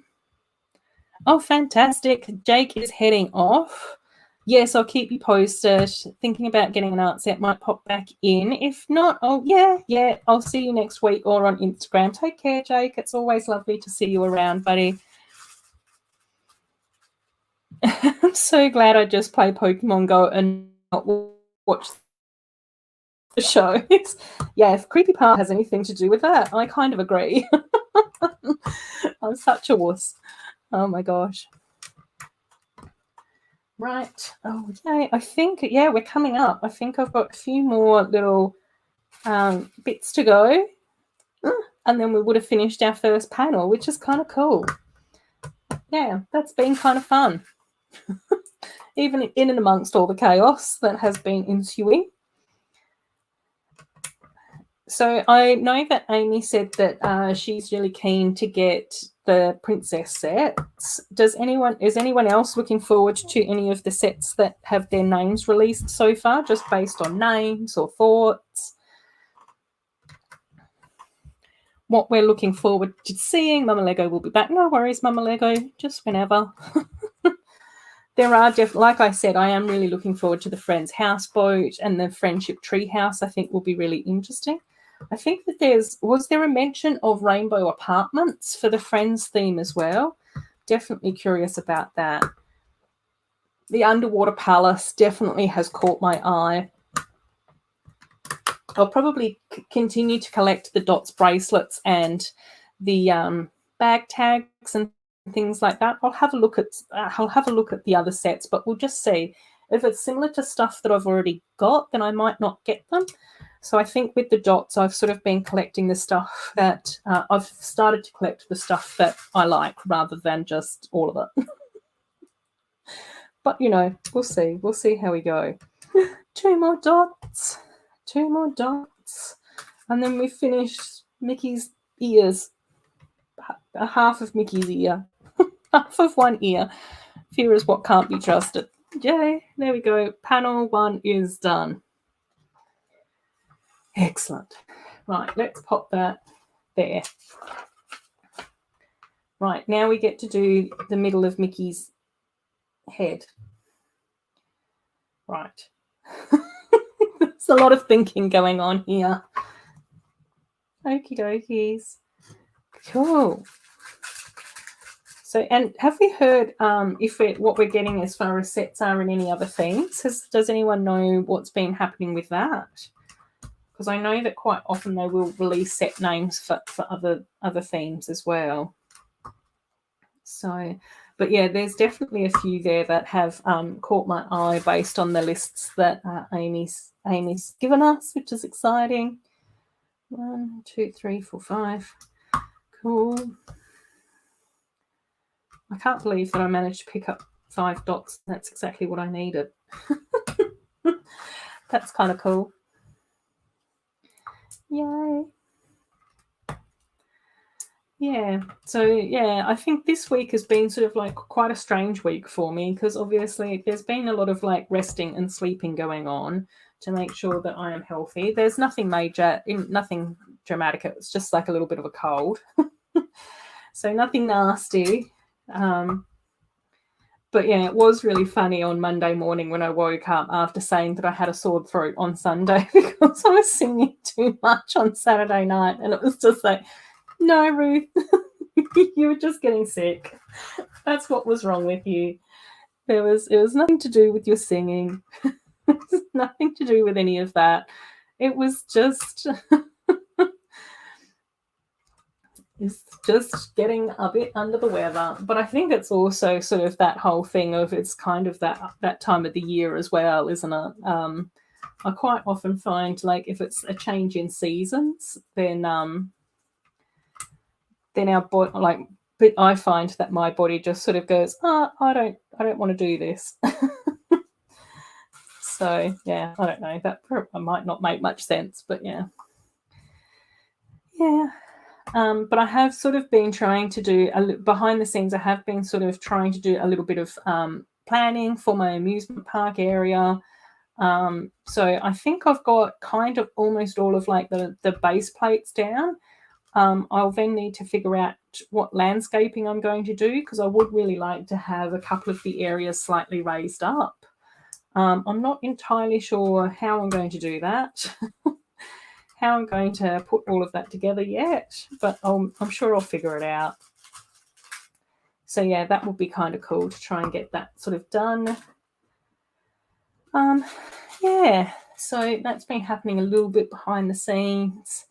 S1: Oh, fantastic. Jake is heading off. Yes, I'll keep you posted. Thinking about getting an art set, might pop back in. If not, yeah, I'll see you next week or on Instagram. Take care, Jake. It's always lovely to see you around, buddy. I'm so glad I just play Pokemon Go and not watch the shows. Yeah, if Creepypasta has anything to do with that, I kind of agree. I'm such a wuss. Oh my gosh. Right. Oh, yay. I think, yeah, we're coming up. I think I've got a few more little bits to go. And then we would have finished our first panel, which is kind of cool. Yeah, that's been kind of fun. Even in and amongst all the chaos that has been ensuing. So I know that Amy said that she's really keen to get the princess sets. Is anyone else looking forward to any of the sets that have their names released so far, just based on names or thoughts? What we're looking forward to seeing. Mama Lego will be back. No worries, Mama Lego, just whenever. There are like I said, I am really looking forward to the Friends Houseboat and the Friendship Treehouse. I think will be really interesting. I think that was there a mention of Rainbow Apartments for the Friends theme as well? Definitely curious about that. The Underwater Palace definitely has caught my eye. I'll probably continue to collect the Dots bracelets and the bag tags and things like that. I'll have a look at the other sets, but we'll just see. If it's similar to stuff that I've already got, then I might not get them. So I think with the dots, I've sort of been collecting the stuff that I've started to collect the stuff that I like rather than just all of it. But, you know, we'll see. We'll see how we go. Two more dots. And then we finished Mickey's ears. Half of Mickey's ear. Half of one ear. Fear is what can't be trusted. Yay, there we go. Panel 1 is done. Excellent. Right, let's pop that there. Right, now we get to do the middle of Mickey's head. Right. There's a lot of thinking going on here. Okie dokies. Cool. So, and have we heard what we're getting as far as sets are in any other themes? Does anyone know what's been happening with that? Because I know that quite often they will release set names for other themes as well. So, but yeah, there's definitely a few there that have caught my eye based on the lists that Amy's given us, which is exciting. 1, 2, 3, 4, 5. Cool. I can't believe that I managed to pick up 5 dots. That's exactly what I needed. That's kind of cool. Yay. Yeah. So, yeah, I think this week has been sort of like quite a strange week for me because obviously there's been a lot of like resting and sleeping going on to make sure that I am healthy. There's nothing major, nothing dramatic. It's just like a little bit of a cold. So nothing nasty. But yeah, it was really funny on Monday morning when I woke up after saying that I had a sore throat on Sunday because I was singing too much on Saturday night. And it was just like, no, Ruth, you were just getting sick. That's what was wrong with you. It was nothing to do with your singing. It was nothing to do with any of that. It was just is just getting a bit under the weather. But I think it's also sort of that whole thing of it's kind of that time of the year as well, isn't it? I quite often find like if it's a change in seasons, then our body but I find that my body just sort of goes, I don't want to do this. So yeah, I don't know. That might not make much sense, but yeah. But I have sort of been trying to do behind the scenes. I have been sort of trying to do a little bit of planning for my amusement park area. So I think I've got kind of almost all of like the base plates down. I'll then need to figure out what landscaping I'm going to do because I would really like to have a couple of the areas slightly raised up. I'm not entirely sure how I'm going to do that. How I'm going to put all of that together yet, but I'm sure I'll figure it out. So yeah, that would be kind of cool to try and get that sort of done. Yeah, so that's been happening a little bit behind the scenes.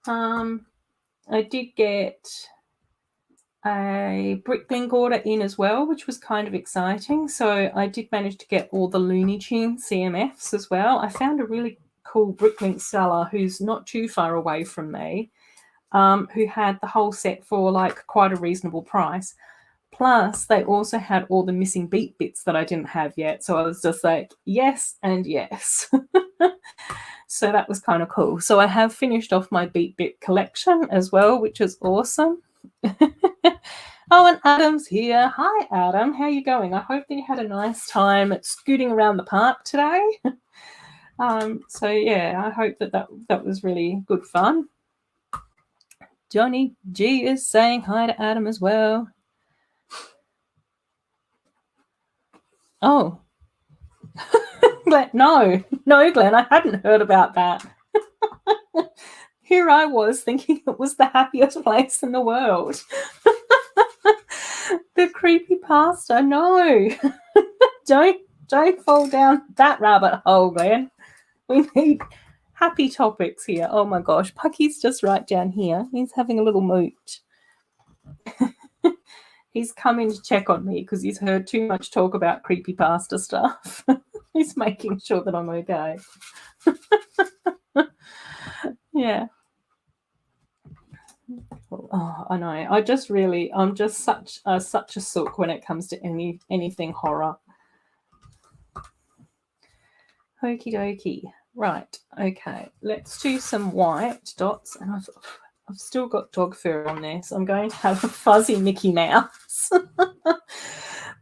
S1: I did get a bricklink order in as well, which was kind of exciting. So I did manage to get all the Looney Tunes CMFs as well. I found a really cool bricklink seller who's not too far away from me, who had the whole set for like quite a reasonable price. Plus, they also had all the missing beat bits that I didn't have yet. So I was just like, yes and yes. So that was kind of cool. So I have finished off my beat bit collection as well, which is awesome. Oh, and Adam's here. Hi, Adam. How are you going? I hope that you had a nice time scooting around the park today. So yeah, I hope that was really good fun. Johnny G is saying hi to Adam as well. Oh. No, Glenn, I hadn't heard about that. Here I was thinking it was the happiest place in the world. The creepypasta, no. Don't fall down that rabbit hole, Glenn. We need happy topics here. Oh my gosh, Pucky's just right down here. He's having a little moot. He's come in to check on me because he's heard too much talk about creepypasta stuff. He's making sure that I'm okay. Yeah. Oh, I know. I'm just such a sook when it comes to anything horror. Okie dokie. Right. Okay. Let's do some white dots, and I've still got dog fur on this. I'm going to have a fuzzy Mickey Mouse.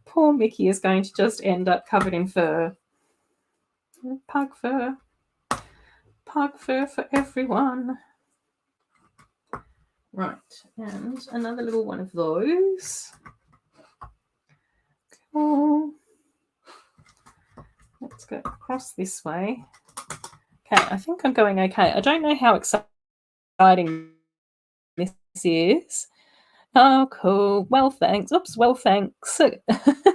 S1: Poor Mickey is going to just end up covered in fur. Pug fur. Pug fur for everyone. Right, and another little one of those. Cool. Let's go across this way. Okay, I think I'm going okay. I don't know how exciting this is. Oh, cool. Well, thanks. Oops, well, thanks.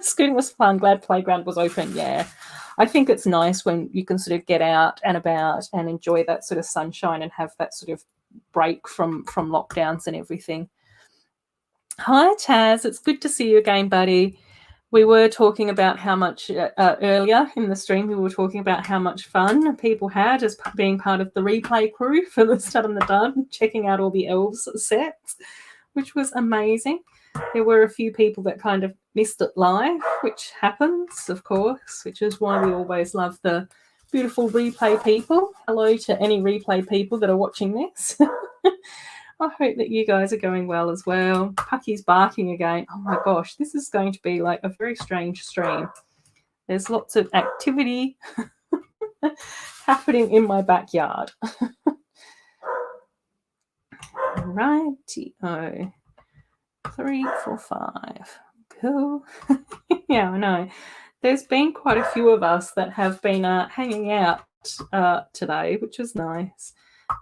S1: Scooting was fun. Glad playground was open. Yeah. I think it's nice when you can sort of get out and about and enjoy that sort of sunshine and have that sort of break from lockdowns and everything. Hi, Taz. It's good to see you again, buddy. We were talking about how much earlier in the stream, we were talking about how much fun people had as being part of the replay crew for the Stud and the Dud, checking out all the elves sets. which was amazing. There were a few people that kind of missed it live, which happens, of course, which is why we always love the beautiful replay people. Hello to any replay people that are watching this. I hope that you guys are going well as well. Pucky's barking again. Oh my gosh, this is going to be like a very strange stream. There's lots of activity happening in my backyard. Righty-o. 3, 4, 5. Cool. Yeah, I know. There's been quite a few of us that have been hanging out today, which is nice.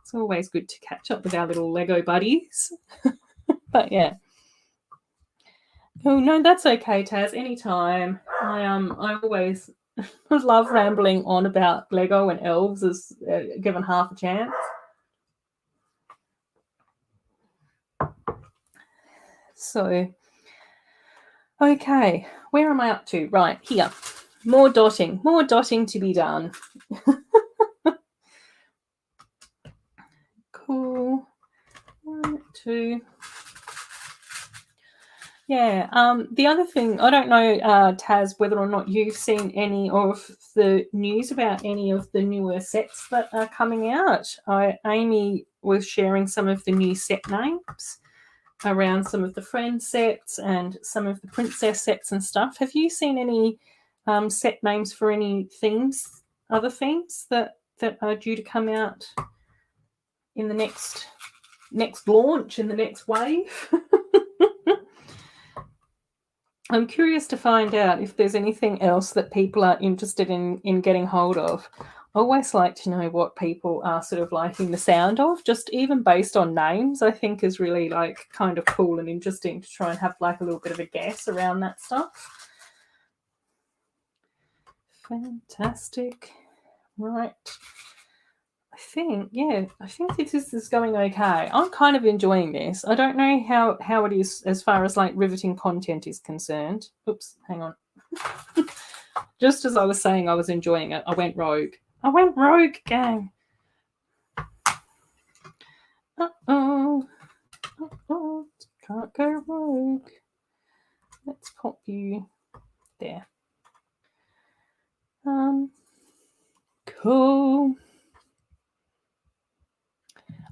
S1: It's always good to catch up with our little Lego buddies. But yeah. Oh no, that's okay, Taz. Anytime. I always love rambling on about Lego and elves as given half a chance. So, okay, where am I up to? Right, here. More dotting to be done. Cool. 1, 2. Yeah, the other thing, I don't know, Taz, whether or not you've seen any of the news about any of the newer sets that are coming out. Amy was sharing some of the new set names around some of the Friends sets and some of the Princess sets and stuff. Have you seen any set names for any themes, other themes that are due to come out in the next launch, in the next wave? I'm curious to find out if there's anything else that people are interested in getting hold of. I always like to know what people are sort of liking the sound of, just even based on names, I think is really like kind of cool and interesting to try and have like a little bit of a guess around that stuff. Fantastic. Right. I think this is going okay. I'm kind of enjoying this. I don't know how it is as far as like riveting content is concerned. Oops, hang on. Just as I was saying I was enjoying it, I went rogue. Gang. Uh-oh. Can't go rogue. Let's pop you there. Cool.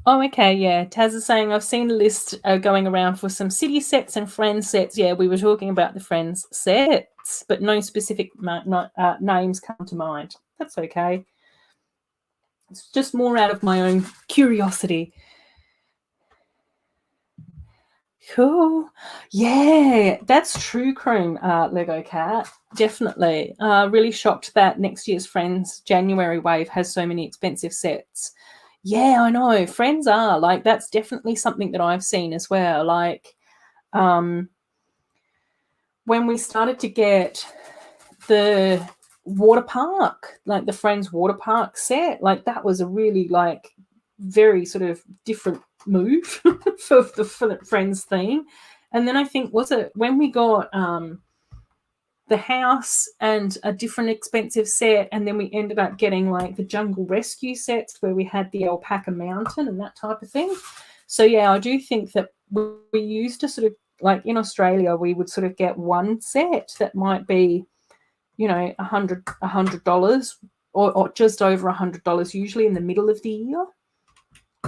S1: Oh, okay, yeah. Taz is saying, I've seen a list going around for some city sets and Friends sets. Yeah, we were talking about the Friends sets, but no specific names come to mind. That's okay. It's just more out of my own curiosity. Cool. Yeah, that's true, Cream, Lego Cat. Definitely. Really shocked that next year's Friends January wave has so many expensive sets. Yeah, I know. Friends are like, that's definitely something that I've seen as well. Like, when we started to get the water park, like the Friends water park set, like that was a really like very sort of different move for the Friends theme. And then I think, was it when we got the house and a different expensive set, and then we ended up getting like the jungle rescue sets where we had the alpaca mountain and that type of thing. So yeah, I do think that we used to sort of like in Australia we would sort of get one set that might be, you know, $100 or just over $100, usually in the middle of the year,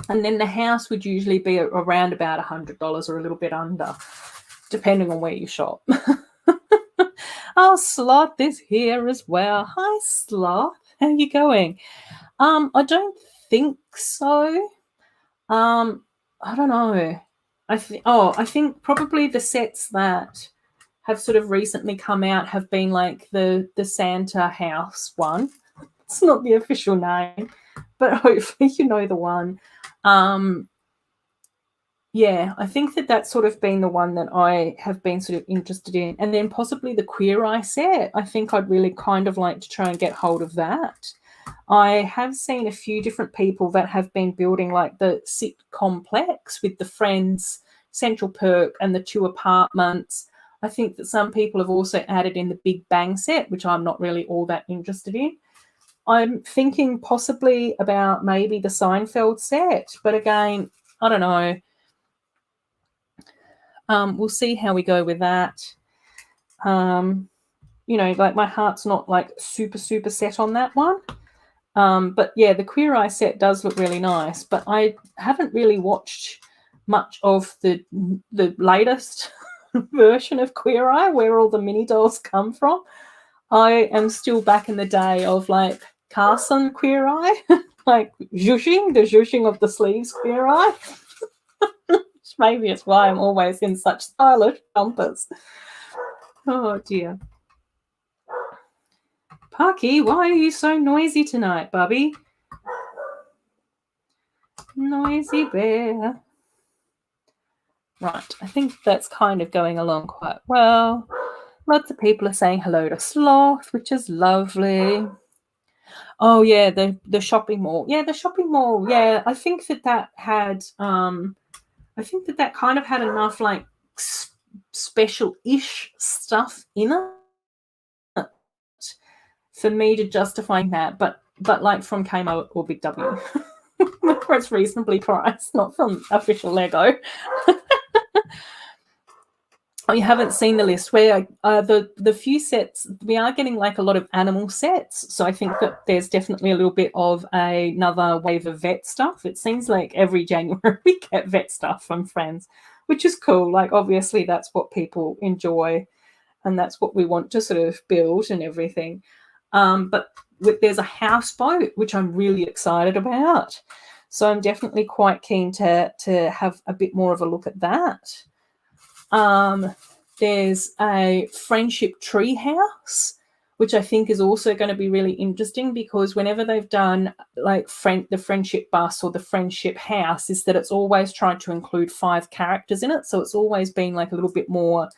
S1: and then the house would usually be around about $100 or a little bit under, depending on where you shop. Oh, Sloth is here as well. Hi, Sloth. How are you going? I don't think so. I don't know. I think probably the sets that have sort of recently come out have been like the Santa house one. It's not the official name, but hopefully you know the one. Yeah, I think that's sort of been the one that I have been sort of interested in. And then possibly the Queer Eye set. I think I'd really kind of like to try and get hold of that. I have seen a few different people that have been building like the sit complex with the Friends Central Perk and the 2 apartments. I think that some people have also added in the Big Bang set, which I'm not really all that interested in. I'm thinking possibly about maybe the Seinfeld set, but again, I don't know. We'll see how we go with that. You know, like my heart's not like super set on that one. But yeah, the Queer Eye set does look really nice, but I haven't really watched much of the latest version of Queer Eye, where all the mini dolls come from. I am still back in the day of like Carson Queer Eye, like the zhooshing of the sleeves Queer Eye. Maybe it's why I'm always in such stylish jumpers. Oh dear. Pucky, why are you so noisy tonight, Bubby? Noisy bear. Right, I think that's kind of going along quite well. Lots of people are saying hello to Sloth, which is lovely. Oh yeah, the shopping mall. Yeah, the shopping mall. Yeah, I think that had I think that kind of had enough like special-ish stuff in it for me to justify that, but like from Kmart or Big W, where it's reasonably priced, not from official Lego. Oh, you haven't seen the list where the few sets, we are getting like a lot of animal sets. So I think that there's definitely a little bit of another wave of vet stuff. It seems like every January we get vet stuff from friends, which is cool. Like obviously that's what people enjoy and that's what we want to sort of build and everything. But there's a houseboat, which I'm really excited about. So I'm definitely quite keen to have a bit more of a look at that. There's a friendship treehouse, which I think is also going to be really interesting because whenever they've done like the friendship bus or the friendship house, is that it's always tried to include 5 characters in it. So it's always been like a little bit more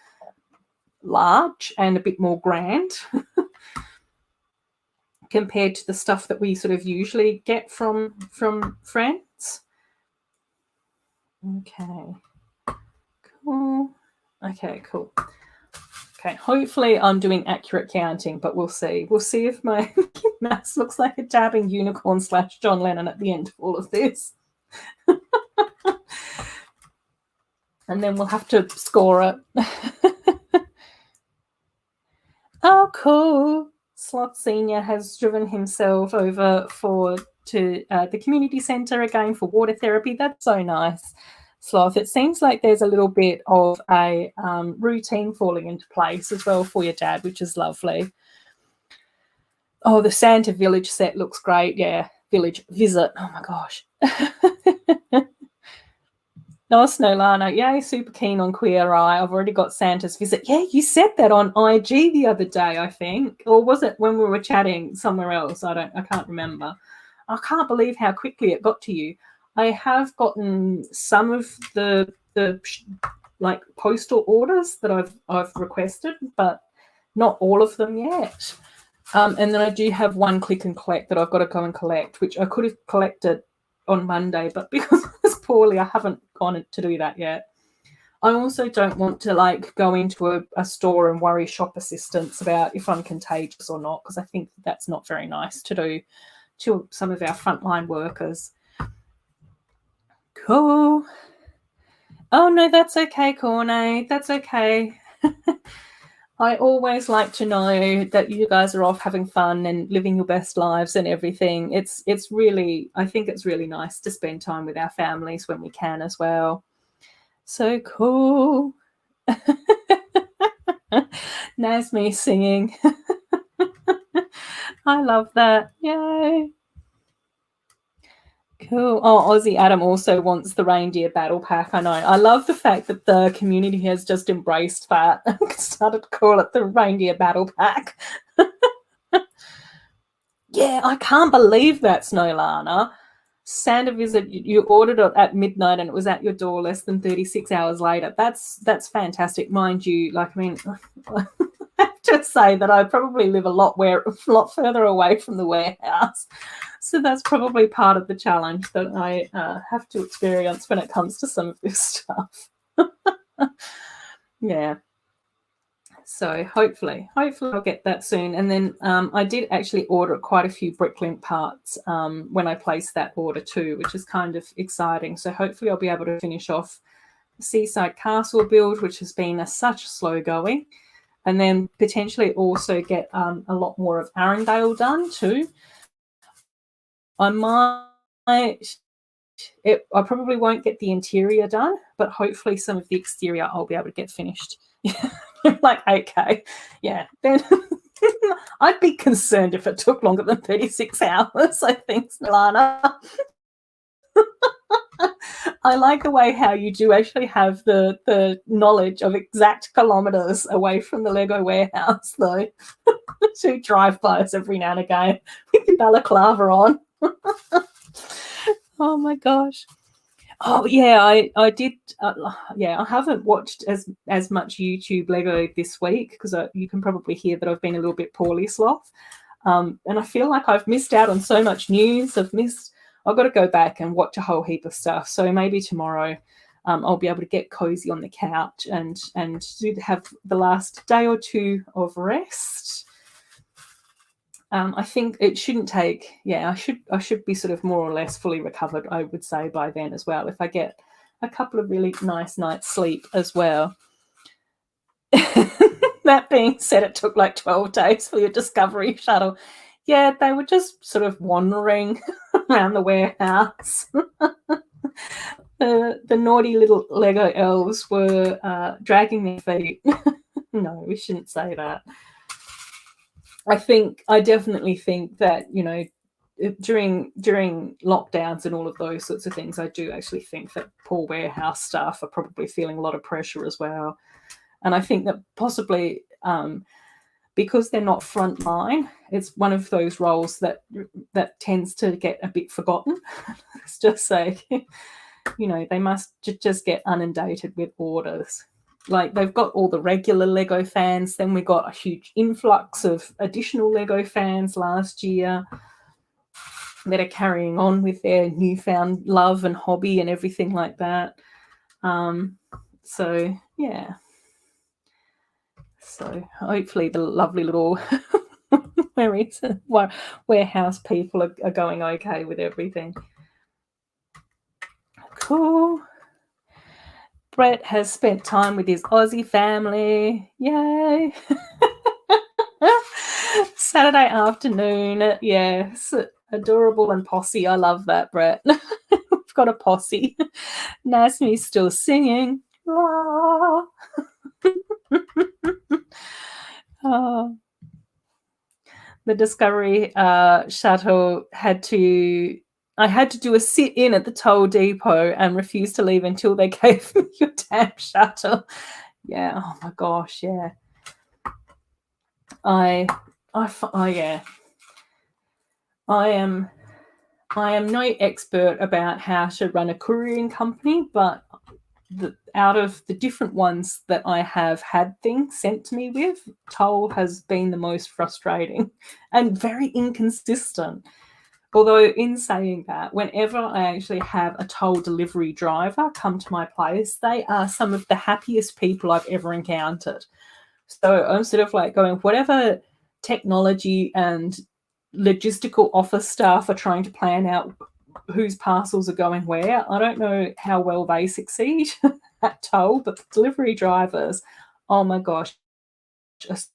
S1: large and a bit more grand compared to the stuff that we sort of usually get from friends. Okay, cool. Okay, cool. Okay, hopefully I'm doing accurate counting, but we'll see. We'll see if my mouse looks like a dabbing unicorn / John Lennon at the end of all of this. And then we'll have to score it. Oh, cool. Sloth Senior has driven himself over to the community centre again for water therapy. That's so nice. Sloth, it seems like there's a little bit of a routine falling into place as well for your dad, which is lovely. Oh, the Santa Village set looks great. Yeah, Village Visit. Oh, my gosh. No, Snowlana. Yay, super keen on Queer Eye. I've already got Santa's Visit. Yeah, you said that on IG the other day, I think. Or was it when we were chatting somewhere else? I can't remember. I can't believe how quickly it got to you. I have gotten some of the like postal orders that I've requested, but not all of them yet. And then I do have one click and collect that I've got to go and collect, which I could have collected on Monday, but because I was poorly, I haven't gone to do that yet. I also don't want to like go into a store and worry shop assistants about if I'm contagious or not, because I think that's not very nice to do to some of our frontline workers. Cool. Oh, no, that's okay, Corne. That's okay. I always like to know that you guys are off having fun and living your best lives and everything. It's really, I think it's really nice to spend time with our families when we can as well. So cool. There's me singing. I love that. Yay. Cool. Oh, Aussie Adam also wants the reindeer battle pack. I know. I love the fact that the community has just embraced that and started to call it the reindeer battle pack. Yeah, I can't believe that, Snowlana. Santa Visit, you ordered it at midnight and it was at your door less than 36 hours later. That's fantastic. Mind you, like, I mean, I have to say that I probably live a lot further away from the warehouse. So that's probably part of the challenge that I have to experience when it comes to some of this stuff. Yeah. So hopefully I'll get that soon. And then I did actually order quite a few Bricklink parts when I placed that order too, which is kind of exciting. So hopefully I'll be able to finish off Seaside Castle build, which has been such slow going, and then potentially also get a lot more of Arundel done too. I probably won't get the interior done, but hopefully some of the exterior I'll be able to get finished. Like, okay, yeah, then I'd be concerned if it took longer than 36 hours, I think, Lana. I like the way how you do actually have the knowledge of exact kilometres away from the Lego warehouse, though. To drive-bys every now and again with your balaclava on. Oh my gosh. Oh yeah, I did. I haven't watched as much YouTube Lego this week because you can probably hear that I've been a little bit poorly sloth, and I feel like I've missed out on so much news. I've got to go back and watch a whole heap of stuff. So maybe tomorrow, I'll be able to get cozy on the couch and have the last day or two of rest. I think it shouldn't take. Yeah, I should be sort of more or less fully recovered, I would say, by then as well. If I get a couple of really nice nights sleep as well. That being said, it took like 12 days for your Discovery shuttle. Yeah, they were just sort of wandering around the warehouse. The naughty little Lego elves were dragging their feet. No, we shouldn't say that. I definitely think that, during lockdowns and all of those sorts of things, I do actually think that poor warehouse staff are probably feeling a lot of pressure as well. And I think that possibly because they're not frontline, it's one of those roles that tends to get a bit forgotten. Let's just say, they must just get inundated with orders. Like, they've got all the regular Lego fans, then we got a huge influx of additional Lego fans last year that are carrying on with their newfound love and hobby and everything like that. So yeah. So hopefully the lovely little warehouse people are going okay with everything. Cool. Brett has spent time with his Aussie family. Yay. Saturday afternoon. Yes. Adorable and posse. I love that, Brett. We've got a posse. Nasmi's still singing. Oh. Oh. The Discovery shuttle I had to do a sit-in at the toll depot and refuse to leave until they gave me your damn shuttle. Yeah, oh my gosh, yeah. Yeah. I am no expert about how to run a couriering company, but out of the different ones that I have had things sent to me with, toll has been the most frustrating and very inconsistent. Although, in saying that, whenever I actually have a toll delivery driver come to my place, they are some of the happiest people I've ever encountered. So I'm sort of like going, whatever technology and logistical office staff are trying to plan out whose parcels are going where, I don't know how well they succeed at toll, but the delivery drivers, oh my gosh, just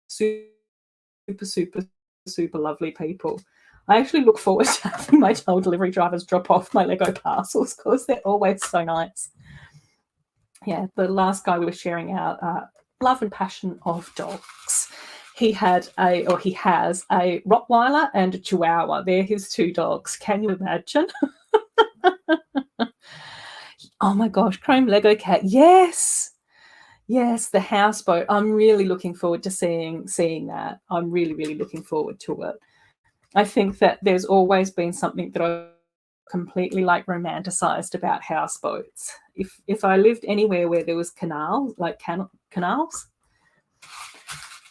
S1: super, super, super lovely people. I actually look forward to having my toll delivery drivers drop off my Lego parcels because they're always so nice. Yeah, the last guy we were sharing our love and passion of dogs. He has a Rottweiler and a Chihuahua. They're his two dogs. Can you imagine? Oh my gosh, Chrome Lego Cat. Yes, the houseboat. I'm really looking forward to seeing that. I'm really, really looking forward to it. I think that there's always been something that I've completely romanticized about houseboats. If I lived anywhere where there was canals,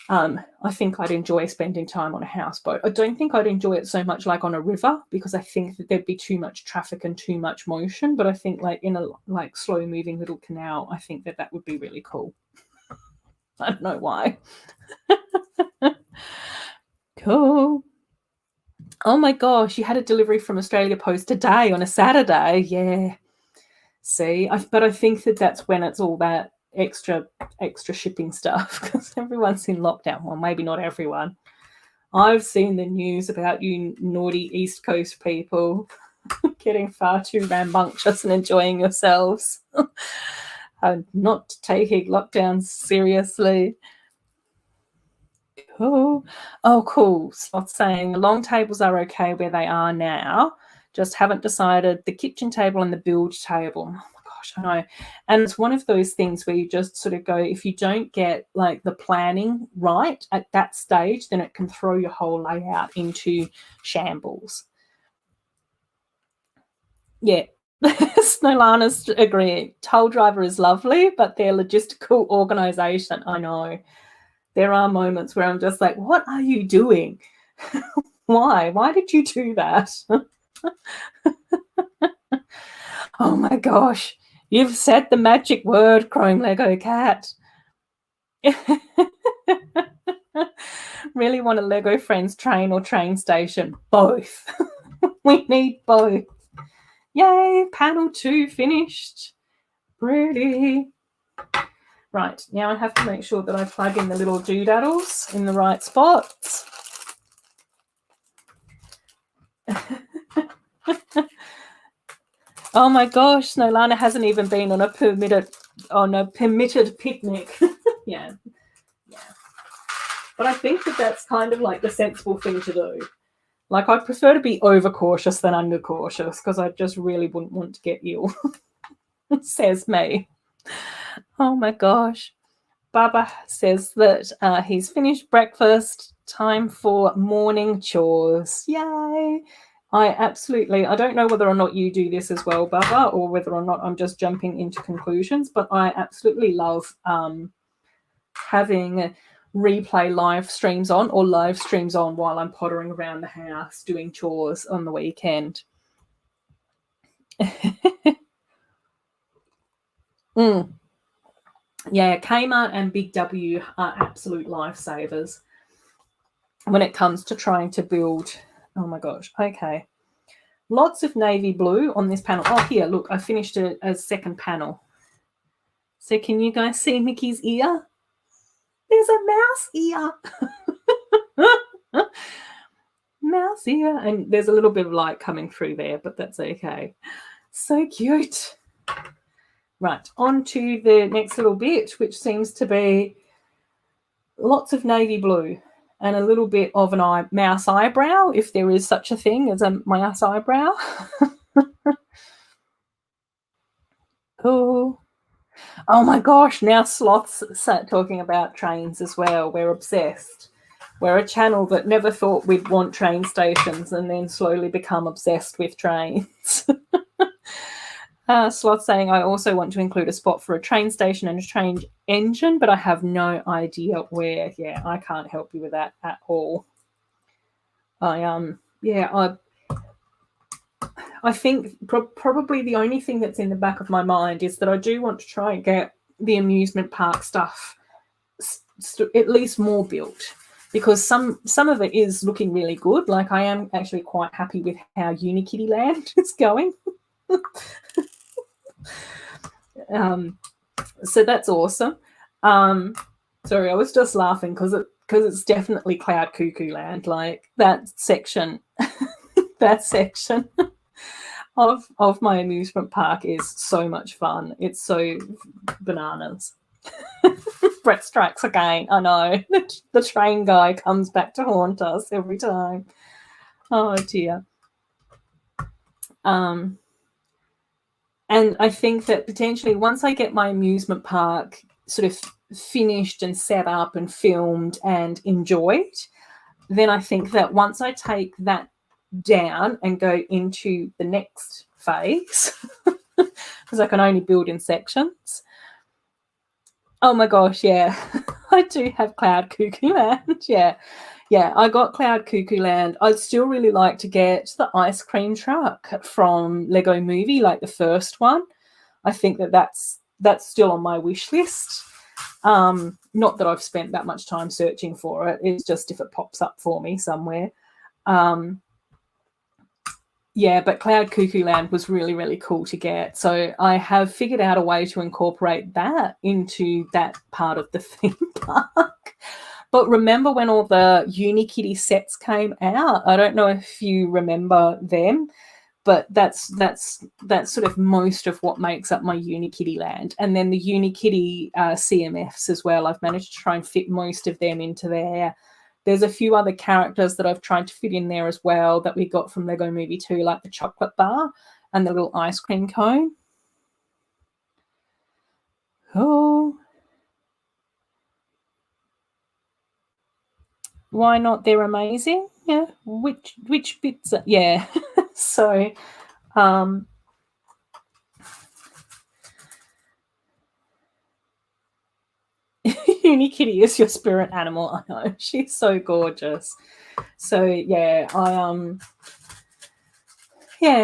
S1: I think I'd enjoy spending time on a houseboat. I don't think I'd enjoy it so much like on a river because I think that there'd be too much traffic and too much motion. But I think in a slow moving little canal, I think that would be really cool. I don't know why. Cool. Oh my gosh, you had a delivery from Australia Post today on a Saturday. Yeah. See, but I think that that's when it's all that extra shipping stuff because everyone's in lockdown. Well, maybe not everyone. I've seen the news about you naughty East Coast people getting far too rambunctious and enjoying yourselves and not taking lockdowns seriously. Oh, cool. Spot saying the long tables are okay where they are now. Just haven't decided the kitchen table and the build table. Oh my gosh, I know. And it's one of those things where you just sort of go, if you don't get like the planning right at that stage, then it can throw your whole layout into shambles. Yeah. Snowlana's agreeing. Toll Driver is lovely, but their logistical organisation, I know. There are moments where I'm just like, what are you doing? Why? Why did you do that? Oh my gosh. You've said the magic word, Chrome Lego Cat. Really want a Lego Friends train or train station? Both. We need both. Yay, panel 2 finished. Pretty. Right, now I have to make sure that I plug in the little doodaddles in the right spots. Oh my gosh, Snowlana hasn't even been on a permitted picnic. Yeah. But I think that that's kind of like the sensible thing to do. Like, I prefer to be overcautious than undercautious because I just really wouldn't want to get ill. Says me. Oh my gosh. Baba says that he's finished breakfast. Time for morning chores. Yay. I don't know whether or not you do this as well, Baba, or whether or not I'm just jumping into conclusions, but I absolutely love having replay live streams on or live streams on while I'm pottering around the house doing chores on the weekend. Yeah, Kmart and Big W are absolute lifesavers when it comes to trying to build. Oh my gosh. Okay. Lots of navy blue on this panel. Oh, here, look, I finished a second panel. So can you guys see Mickey's ear? There's a mouse ear. Mouse ear. And there's a little bit of light coming through there, but that's okay. So cute. Right, on to the next little bit, which seems to be lots of navy blue and a little bit of an mouse eyebrow, if there is such a thing as a mouse eyebrow. Cool. Oh my gosh, now Sloths start talking about trains as well. We're obsessed. We're a channel that never thought we'd want train stations and then slowly become obsessed with trains. Sloth saying, I also want to include a spot for a train station and a train engine, but I have no idea where. Yeah, I can't help you with that at all. I think probably the only thing that's in the back of my mind is that I do want to try and get the amusement park stuff at least more built, because some of it is looking really good. Like, I am actually quite happy with how Unikitty Land is going. So that's awesome. Sorry, I was just laughing because it's definitely Cloud Cuckoo Land. Like, that section of my amusement park is so much fun. It's so bananas. Brett strikes again. I know. The train guy comes back to haunt us every time. Oh dear. And I think that potentially once I get my amusement park sort of finished and set up and filmed and enjoyed, then I think that once I take that down and go into the next phase, because I can only build in sections. Oh my gosh, yeah. I do have Cloud Cuckoo Land. Yeah, I got Cloud Cuckoo Land. I'd still really like to get the ice cream truck from Lego Movie, like the first one. I think that's still on my wish list. Not that I've spent that much time searching for it. It's just if it pops up for me somewhere. Yeah, but Cloud Cuckoo Land was really, really cool to get. So I have figured out a way to incorporate that into that part of the theme park. But remember when all the Unikitty sets came out? I don't know if you remember them, but that's sort of most of what makes up my Unikitty land. And then the Unikitty CMFs as well. I've managed to try and fit most of them into there. There's a few other characters that I've tried to fit in there as well that we got from Lego Movie 2, like the chocolate bar and the little ice cream cone. Oh, why not? They're amazing. Yeah. Which bits? Yeah. So, Unikitty is your spirit animal. I know, she's so gorgeous. So yeah,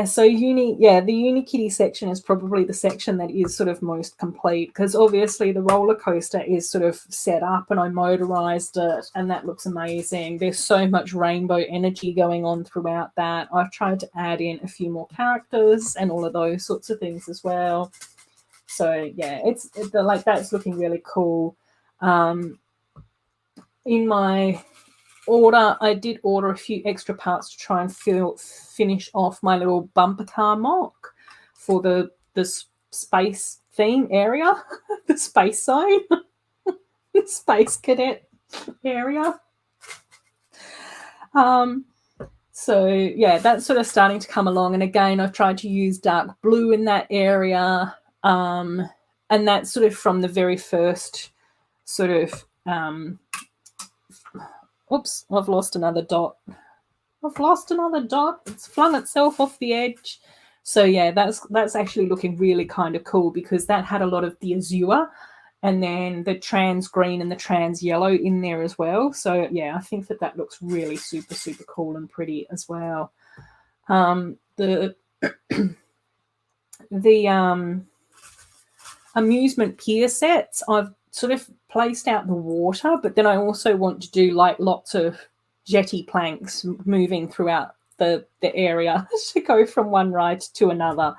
S1: so the Unikitty section is probably the section that is sort of most complete, because obviously the roller coaster is sort of set up and I motorized it and that looks amazing. There's so much rainbow energy going on throughout that. I've tried to add in a few more characters and all of those sorts of things as well. So yeah, it's like that's looking really cool. In my order, I did order a few extra parts to try and finish off my little bumper car mock for the space theme area, the space zone, the space cadet area. So yeah, that's sort of starting to come along. And again, I've tried to use dark blue in that area. And that's sort of from the very first sort of oops, I've lost another dot. It's flung itself off the edge. So yeah, that's actually looking really kind of cool, because that had a lot of the azure and then the trans green and the trans yellow in there as well. So yeah, I think that looks really super, super cool and pretty as well. The amusement pier sets, I've sort of placed out the water, but then I also want to do like lots of jetty planks moving throughout the area to go from one ride to another.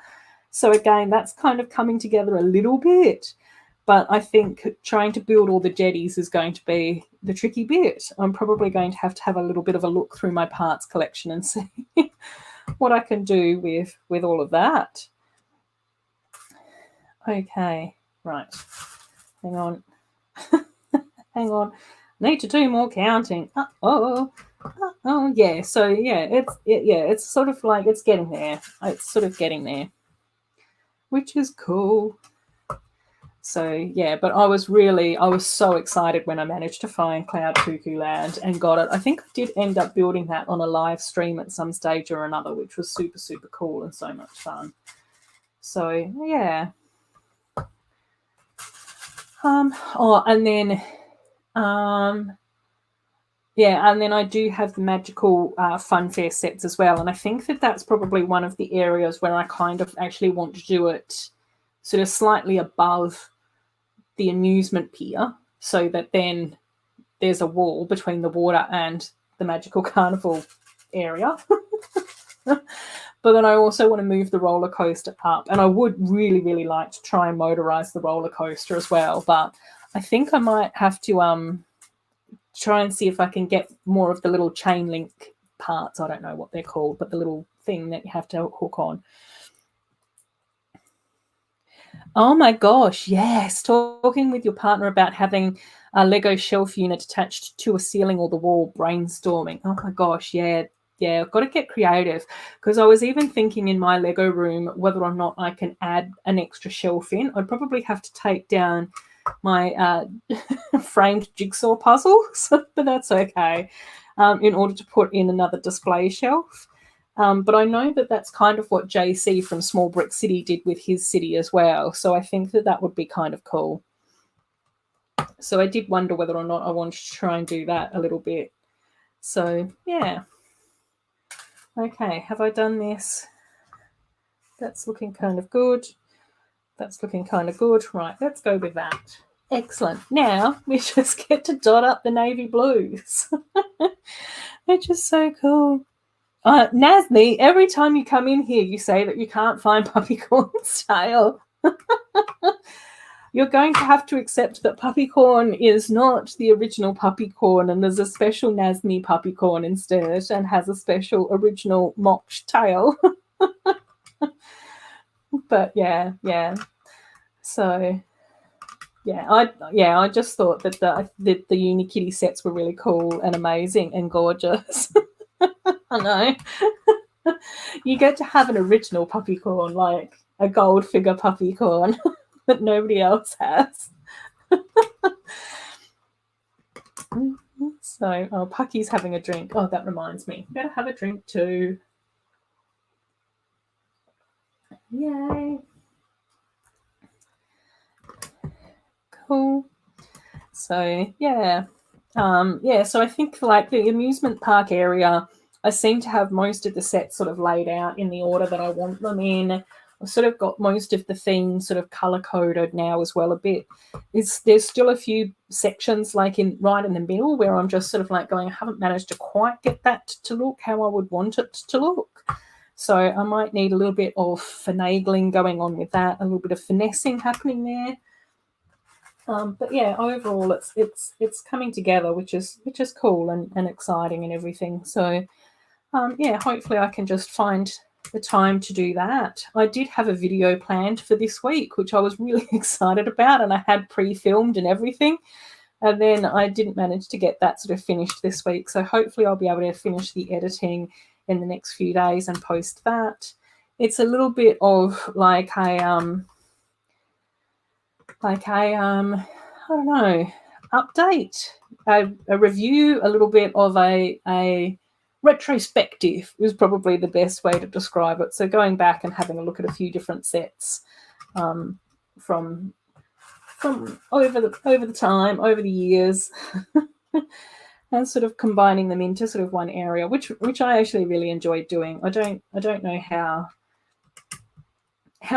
S1: So again, that's kind of coming together a little bit, but I think trying to build all the jetties is going to be the tricky bit. I'm probably going to have a little bit of a look through my parts collection and see what I can do with all of that. Okay, right. Hang on. Hang on. Need to do more counting. Oh, yeah. So yeah, it's sort of like it's getting there. It's sort of getting there, which is cool. So yeah, but I was so excited when I managed to find Cloud Cuckoo Land and got it. I think I did end up building that on a live stream at some stage or another, which was super, super cool and so much fun. So yeah. And then and then I do have the magical funfair sets as well, and I think that's probably one of the areas where I kind of actually want to do it sort of slightly above the amusement pier, so that then there's a wall between the water and the magical carnival area. But then I also want to move the roller coaster up, and I would really, really like to try and motorize the roller coaster as well. But I think I might have to try and see if I can get more of the little chain link parts. I don't know what they're called, but the little thing that you have to hook on. Oh my gosh, yes. Talking with your partner about having a Lego shelf unit attached to a ceiling or the wall, brainstorming. Oh my gosh, yeah. Yeah, I've got to get creative, because I was even thinking in my Lego room whether or not I can add an extra shelf in. I'd probably have to take down my framed jigsaw puzzles, but that's okay, in order to put in another display shelf. But I know that's kind of what JC from Small Brick City did with his city as well. So I think that would be kind of cool. So I did wonder whether or not I wanted to try and do that a little bit. So yeah. Okay, have I done this? That's looking kind of good. That's looking kind of good. Right, let's go with that. Excellent. Now we just get to dot up the navy blues, which is so cool. Nasni, every time you come in here, you say that you can't find Puppycorn's tail. You're going to have to accept that Puppycorn is not the original Puppycorn, and there's a special Nasni Puppycorn instead, and has a special original mocked tail. But yeah. So I just thought that the Unikitty sets were really cool and amazing and gorgeous. I know. You get to have an original Puppycorn, like a gold figure Puppycorn that nobody else has. So, Pucky's having a drink. Oh, that reminds me. Better have a drink too. Yay. Cool. So, yeah. So I think like the amusement park area, I seem to have most of the sets sort of laid out in the order that I want them in. I've sort of got most of the themes sort of color coded now as well a bit. There's still a few sections like right in the middle where I'm just sort of like going, I haven't managed to quite get that to look how I would want it to look. So I might need a little bit of finagling going on with that, a little bit of finessing happening there. But yeah, overall, it's coming together, which is cool and exciting and everything. So hopefully I can just find the time to do that. I did have a video planned for this week, which I was really excited about, and I had pre-filmed and everything. And then I didn't manage to get that sort of finished this week. So hopefully I'll be able to finish the editing in the next few days and post that. It's a little bit of like a I don't know, update, a review, a little bit of a retrospective is probably the best way to describe it. So going back and having a look at a few different sets from over the time, over the years, and sort of combining them into sort of one area, which I actually really enjoyed doing. I don't know how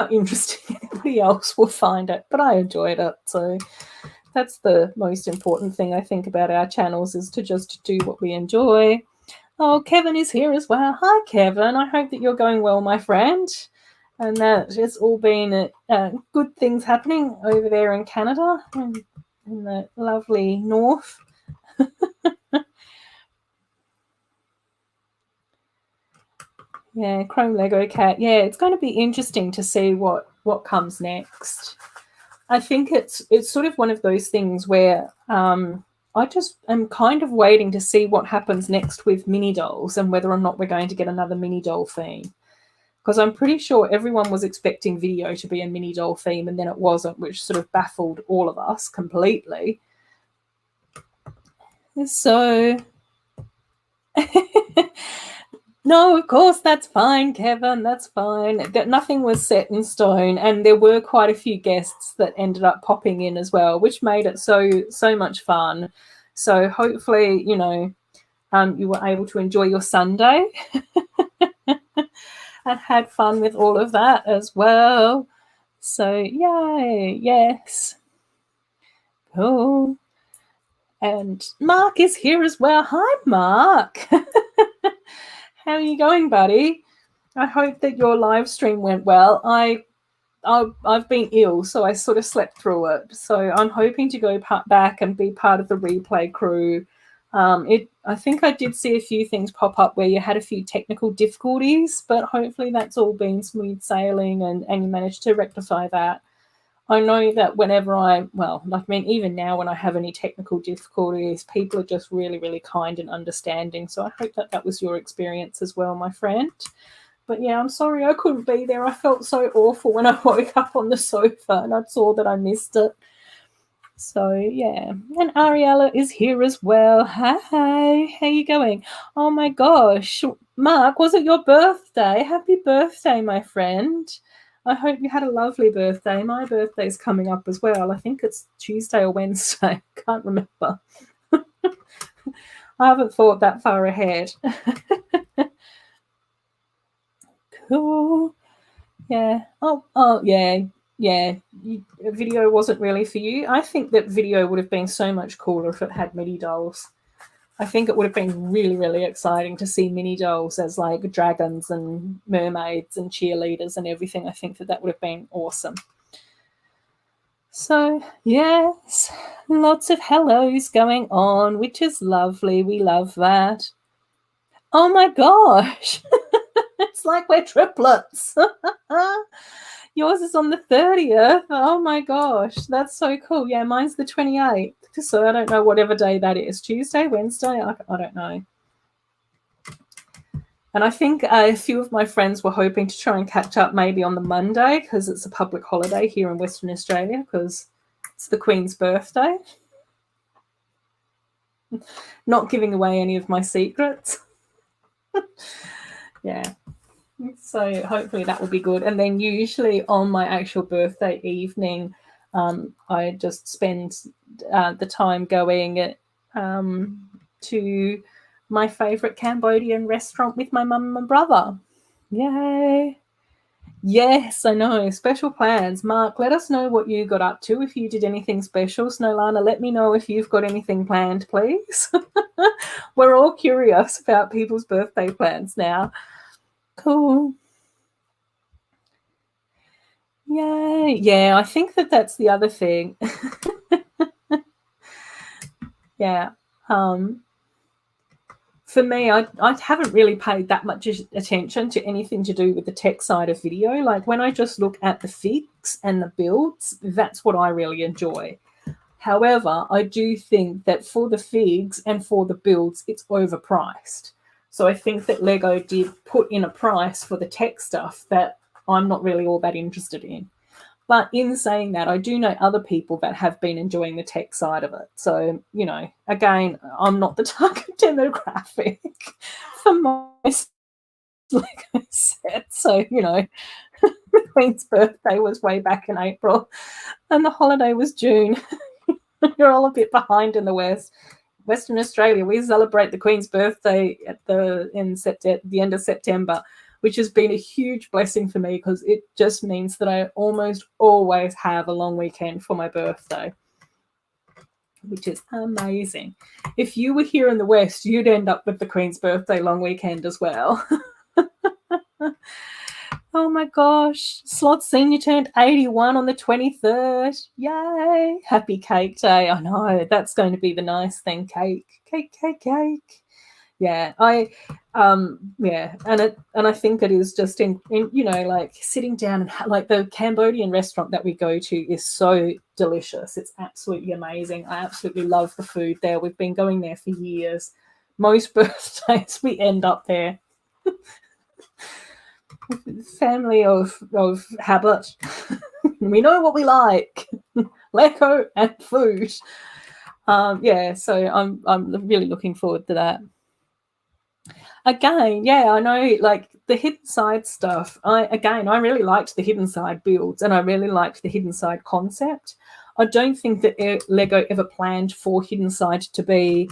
S1: interesting anybody else will find it, but I enjoyed it. So that's the most important thing I think about our channels, is to just do what we enjoy. Oh, Kevin is here as well. Hi, Kevin. I hope that you're going well, my friend, and that it's all been good things happening over there in Canada and in the lovely north. Yeah, Chrome Lego Cat. Yeah, it's going to be interesting to see what comes next. I think it's sort of one of those things where I just am kind of waiting to see what happens next with mini dolls and whether or not we're going to get another mini doll theme. Because I'm pretty sure everyone was expecting video to be a mini doll theme, and then it wasn't, which sort of baffled all of us completely. So... No, of course, that's fine, Kevin. That's fine. Nothing was set in stone, and there were quite a few guests that ended up popping in as well, which made it so much fun. So hopefully, you were able to enjoy your Sunday and had fun with all of that as well. So yay, yes. Cool. And Mark is here as well. Hi, Mark. How are you going, buddy? I hope that your live stream went well. I've been ill, so I sort of slept through it. So I'm hoping to go back and be part of the replay crew. I think I did see a few things pop up where you had a few technical difficulties, but hopefully that's all been smooth sailing and you managed to rectify that. I know that whenever even now when I have any technical difficulties, people are just really, really kind and understanding. So I hope that was your experience as well, my friend. But yeah, I'm sorry I couldn't be there. I felt so awful when I woke up on the sofa and I saw that I missed it. So yeah, and Ariella is here as well. Hi, how you going? Oh my gosh, Mark, was it your birthday? Happy birthday, my friend. I hope you had a lovely birthday. My birthday's coming up as well. I think it's Tuesday or Wednesday. Can't remember. I haven't thought that far ahead. Cool. Yeah. Oh, yeah. Video wasn't really for you. I think that video would have been so much cooler if it had mini dolls. I think it would have been really, really exciting to see mini dolls as like dragons and mermaids and cheerleaders and everything. I think that would have been awesome. So, yes, lots of hellos going on, which is lovely. We love that. Oh my gosh. It's like we're triplets. Yours is on the 30th. Oh my gosh. That's so cool. Yeah, mine's the 28th. So I don't know whatever day that is. Tuesday, Wednesday? I don't know. And I think a few of my friends were hoping to try and catch up maybe on the Monday because it's a public holiday here in Western Australia because it's the Queen's birthday. Not giving away any of my secrets. Yeah. So hopefully that will be good. And then usually on my actual birthday evening, I just spend the time going to my favourite Cambodian restaurant with my mum and my brother. Yay. Yes, I know. Special plans. Mark, let us know what you got up to. If you did anything special. Snowlana, let me know if you've got anything planned, please. We're all curious about people's birthday plans now. Cool. Yay. Yeah, I think that's the other thing. Yeah. For me, I haven't really paid that much attention to anything to do with the tech side of video. Like when I just look at the figs and the builds, that's what I really enjoy. However, I do think that for the figs and for the builds, it's overpriced. So I think that Lego did put in a price for the tech stuff that I'm not really all that interested in. But in saying that, I do know other people that have been enjoying the tech side of it. So, you know, again, I'm not the target demographic for most Lego set. So, you know, the Queen's birthday was way back in April and the holiday was June. You're all a bit behind in the West. Western Australia, we celebrate the Queen's birthday at the end of September, which has been a huge blessing for me because it just means that I almost always have a long weekend for my birthday, which is amazing. If you were here in the West, you'd end up with the Queen's birthday long weekend as well. Oh my gosh, Slot Senior turned 81 on the 23rd. Yay! Happy cake day. I know, that's going to be the nice thing. Cake. Yeah, and I think it is just in you know, like sitting down and like the Cambodian restaurant that we go to is so delicious. It's absolutely amazing. I absolutely love the food there. We've been going there for years. Most birthdays we end up there. Family of habit. We know what we like. Lego and food. Yeah, so I'm really looking forward to that. Again, yeah, I know, like the hidden side stuff. I really liked the hidden side builds and I really liked the hidden side concept. I don't think that Lego ever planned for hidden side to be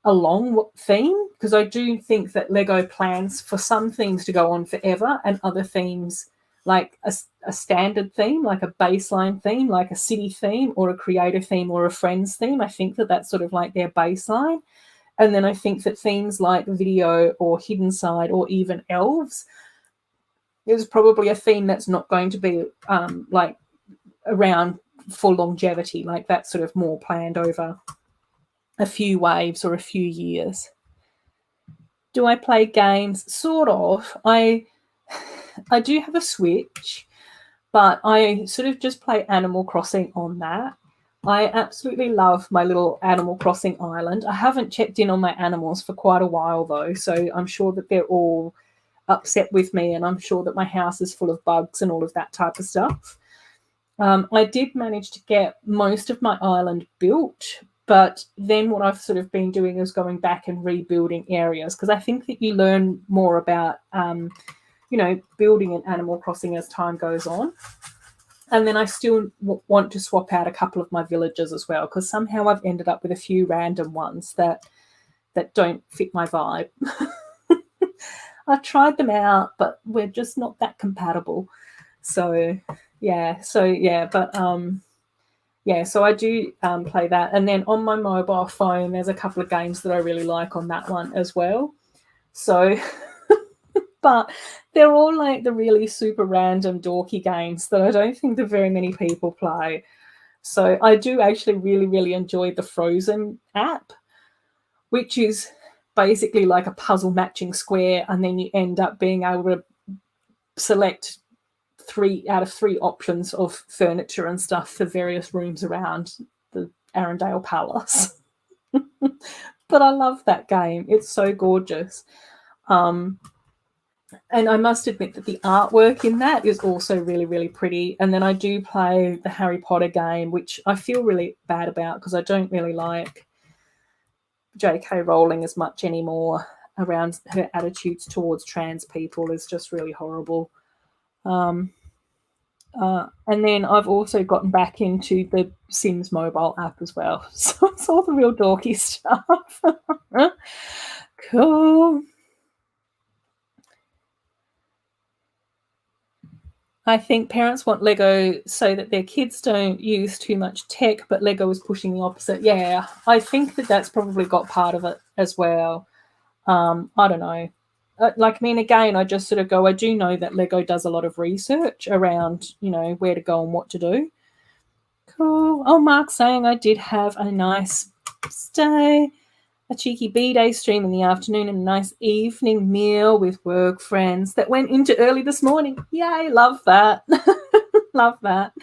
S1: a long theme because I do think that Lego plans for some themes to go on forever and other themes like a standard theme, like a baseline theme, like a city theme or a creator theme or a friends theme. I think that that's sort of like their baseline. And then I think that themes like video or hidden side or even elves is probably a theme that's not going to be like around for longevity. Like that's sort of more planned over a few waves or a few years. Do I play games? Sort of. I do have a Switch, but I sort of just play Animal Crossing on that. I absolutely love my little Animal Crossing island. I haven't checked in on my animals for quite a while, though, so I'm sure that they're all upset with me, and I'm sure that my house is full of bugs and all of that type of stuff. I did manage to get most of my island built, but then what I've sort of been doing is going back and rebuilding areas because I think that you learn more about, you know, building an Animal Crossing as time goes on. And then I still want to swap out a couple of my villages as well because somehow I've ended up with a few random ones that don't fit my vibe. I've tried them out, but we're just not that compatible. So yeah, but Yeah, so I do play that. And then on my mobile phone, there's a couple of games that I really like on that one as well. So, but they're all like the really super random dorky games that I don't think that very many people play. So I do actually really, really enjoy the Frozen app, which is basically like a puzzle matching square, and then you end up being able to select 3 out of 3 options of furniture and stuff for various rooms around the Arendelle Palace. But I love that game. It's so gorgeous. And I must admit that the artwork in that is also really, really pretty. And then I do play the Harry Potter game, which I feel really bad about because I don't really like J.K. Rowling as much anymore. Around her attitudes towards trans people is just really horrible. And then I've also gotten back into the Sims mobile app as well. So it's all the real dorky stuff. Cool. I think parents want Lego so that their kids don't use too much tech, but Lego is pushing the opposite. Yeah, I think that that's probably got part of it as well. I don't know. Like, I mean, again, I just sort of go, I do know that Lego does a lot of research around, where to go and what to do. Cool. Oh, Mark's saying I did have a nice stay, a cheeky B-Day stream in the afternoon and a nice evening meal with work friends that went into early this morning. Yay, love that. Love that.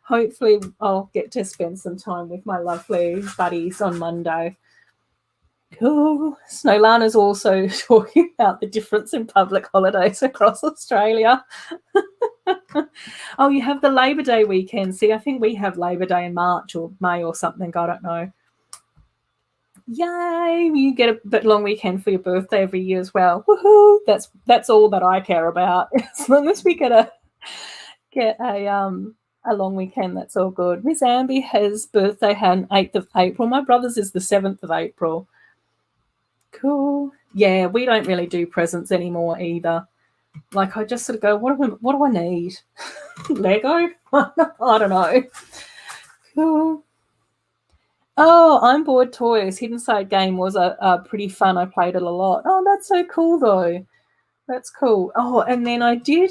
S1: Hopefully I'll get to spend some time with my lovely buddies on Monday. Cool. Snowlana's also talking about the difference in public holidays across Australia. Oh, you have the Labor Day weekend. See, I think we have Labor Day in March or May or something. I don't know. Yay! You get a bit long weekend for your birthday every year as well. Woohoo! That's all that I care about. As long as we get a long weekend, that's all good. Miss Amby has birthday on 8th of April. My brother's is the 7th of April. Cool. Yeah, we don't really do presents anymore either. Like, I just sort of go, what do I need? Lego? I don't know. Cool. Oh, I'm Bored Toys. Hidden Side game was a pretty fun. I played it a lot. Oh, that's so cool, though. That's cool. Oh, and then I did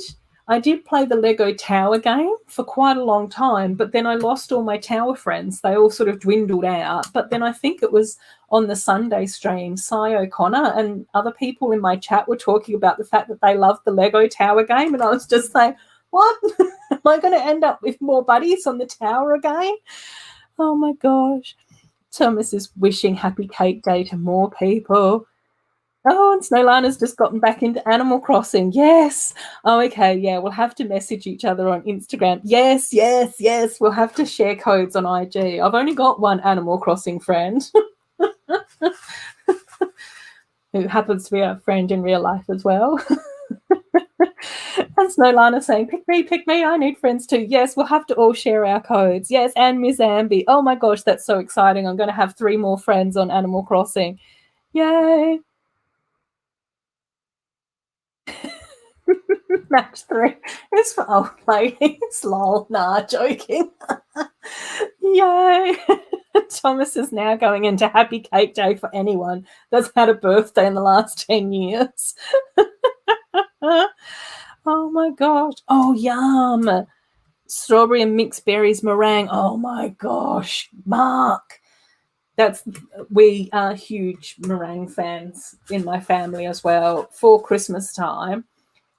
S1: play the Lego Tower game for quite a long time, but then I lost all my tower friends. They all sort of dwindled out. But then I think it was on the Sunday stream, Cy O'Connor and other people in my chat were talking about the fact that they loved the Lego Tower game, and I was just like, what? Am I going to end up with more buddies on the tower again? Oh, my gosh. Thomas is wishing Happy Cake Day to more people. Oh, and Snowlana's just gotten back into Animal Crossing. Yes. Oh, okay. Yeah, we'll have to message each other on Instagram. Yes, yes, yes. We'll have to share codes on IG. I've only got one Animal Crossing friend who happens to be a friend in real life as well. And Snowlana saying, pick me, I need friends too. Yes, we'll have to all share our codes. Yes, and Miss Amby. Oh my gosh, that's so exciting. I'm going to have 3 more friends on Animal Crossing. Yay. Match 3 is for old ladies. Lol. Nah, joking. Yay. Thomas is now going into Happy Cake Day for anyone that's had a birthday in the last 10 years. Oh my gosh. Oh, yum. Strawberry and mixed berries meringue. Oh my gosh. Mark. We are huge meringue fans in my family as well. For Christmas time,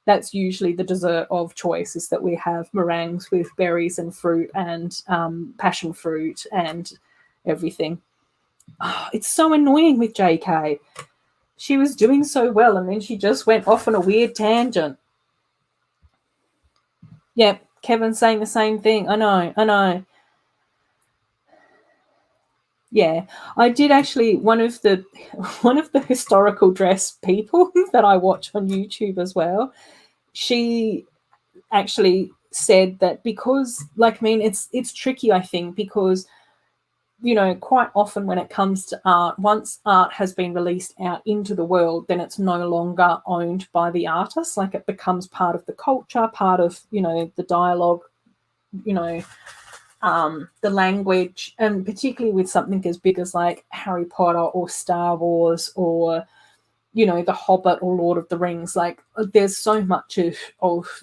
S1: that's usually the dessert of choice, is that we have meringues with berries and fruit and passion fruit and everything. Oh, it's so annoying with JK. She was doing so well and then she just went off on a weird tangent. Yeah, Kevin's saying the same thing. I know. Yeah, I did actually, one of the historical dress people that I watch on YouTube as well, she actually said that because, like, I mean, it's tricky, I think, because, quite often when it comes to art, once art has been released out into the world, then it's no longer owned by the artist. Like, it becomes part of the culture, part of, the dialogue, the language, and particularly with something as big as like Harry Potter or Star Wars or, you know, The Hobbit or Lord of the Rings. Like there's so much of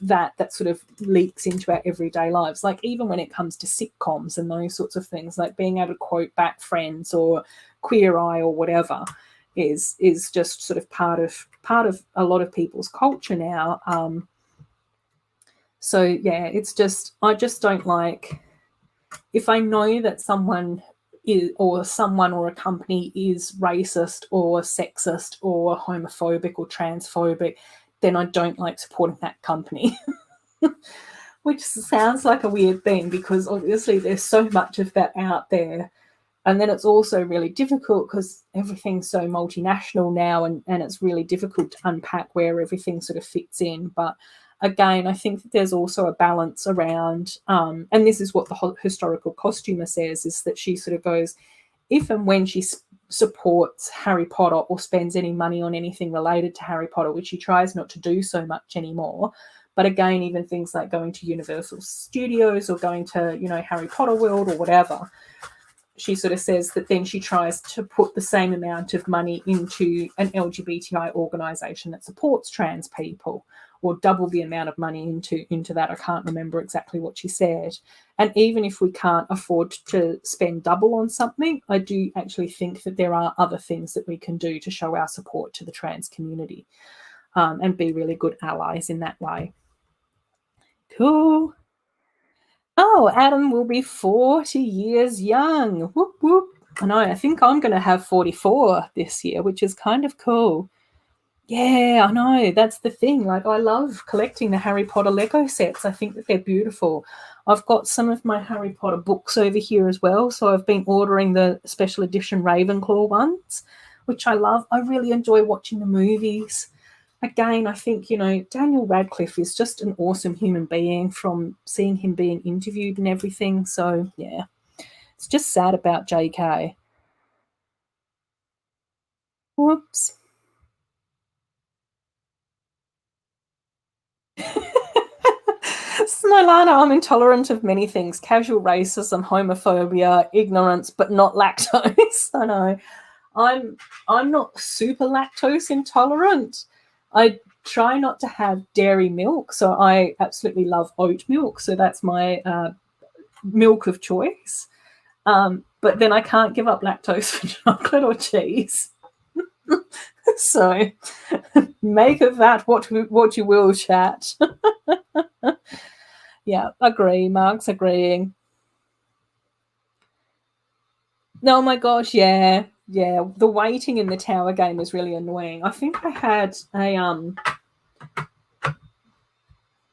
S1: that sort of leaks into our everyday lives. Like even when it comes to sitcoms and those sorts of things, like being able to quote back Friends or Queer Eye or whatever is just sort of part of a lot of people's culture now. So yeah, it's just, I just don't like, if I know that someone is, or someone or a company is racist or sexist or homophobic or transphobic, then I don't like supporting that company. Which sounds like a weird thing because obviously there's so much of that out there. And then it's also really difficult because everything's so multinational now, and it's really difficult to unpack where everything sort of fits in. But again, I think that there's also a balance around, and this is what the historical costumer says, is that she sort of goes, if and when she supports Harry Potter or spends any money on anything related to Harry Potter, which she tries not to do so much anymore. But again, even things like going to Universal Studios or going to, you know, Harry Potter World or whatever, she sort of says that then she tries to put the same amount of money into an LGBTI organisation that supports trans people, or double the amount of money into that. I can't remember exactly what she said. And even if we can't afford to spend double on something, I do actually think that there are other things that we can do to show our support to the trans community, and be really good allies in that way. Cool. Oh, Adam will be 40 years young. Whoop, whoop. I know, I think I'm going to have 44 this year, which is kind of cool. Yeah, I know. That's the thing. Like, I love collecting the Harry Potter Lego sets. I think that they're beautiful. I've got some of my Harry Potter books over here as well. So I've been ordering the special edition Ravenclaw ones, which I love. I really enjoy watching the movies. Again, I think, you know, Daniel Radcliffe is just an awesome human being from seeing him being interviewed and everything. So, yeah, it's just sad about JK. Whoops. Snowlana, I'm intolerant of many things: casual racism, homophobia, ignorance, but not lactose. I know. I'm not super lactose intolerant. I try not to have dairy milk, so I absolutely love oat milk. So that's my milk of choice. But then I can't give up lactose for chocolate or cheese. So make of that what you will, chat. Yeah, agree. Mark's agreeing. Oh my gosh, yeah. Yeah, the waiting in the tower game was really annoying. I think I had a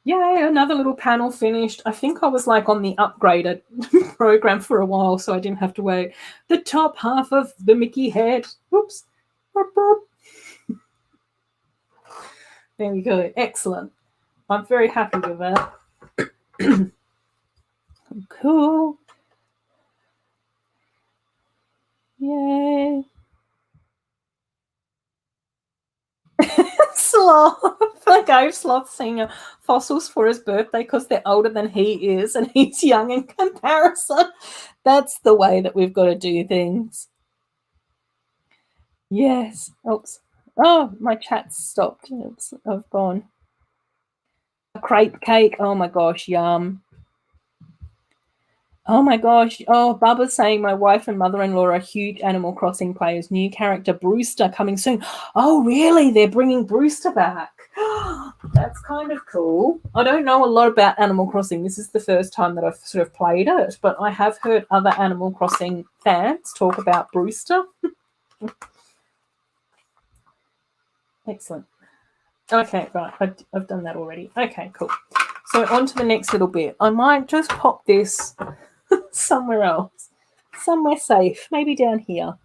S1: yeah, another little panel finished. I think I was like on the upgraded program for a while, so I didn't have to wait. The top half of the Mickey head. Whoops. There we go. Excellent. I'm very happy with that. Cool. Yay. Sloth. The gave Sloth Senior fossils for his birthday because they're older than he is and he's young in comparison. That's the way that we've got to do things. Yes. Oops. Oh, my chat's stopped. Oops, I've gone. A crepe cake. Oh my gosh, yum. Oh my gosh. Oh, Bubba's saying my wife and mother-in-law are huge Animal Crossing players. New character Brewster coming soon. Oh, really? They're bringing Brewster back. That's kind of cool. I don't know a lot about Animal Crossing. This is the first time that I've sort of played it, but I have heard other Animal Crossing fans talk about Brewster. Excellent. Okay, right. I've done that already. Okay, cool. So on to the next little bit. I might just pop this somewhere else, somewhere safe, maybe down here.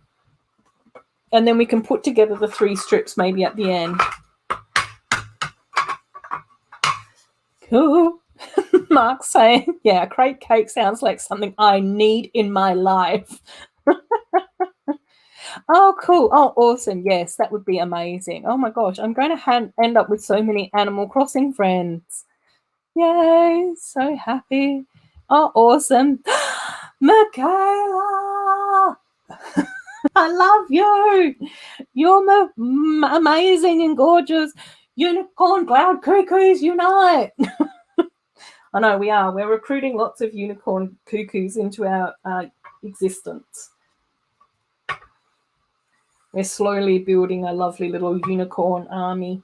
S1: And then we can put together the 3 strips maybe at the end. Cool. Mark's saying, yeah, crepe cake sounds like something I need in my life. Oh, cool. Oh, awesome. Yes, that would be amazing. Oh my gosh, I'm going to end up with so many Animal Crossing friends. Yay, so happy. Oh, awesome. Michaela, I love you. You're amazing and gorgeous. Unicorn cloud cuckoos unite. I know we are. We're recruiting lots of unicorn cuckoos into our existence. We're slowly building a lovely little unicorn army.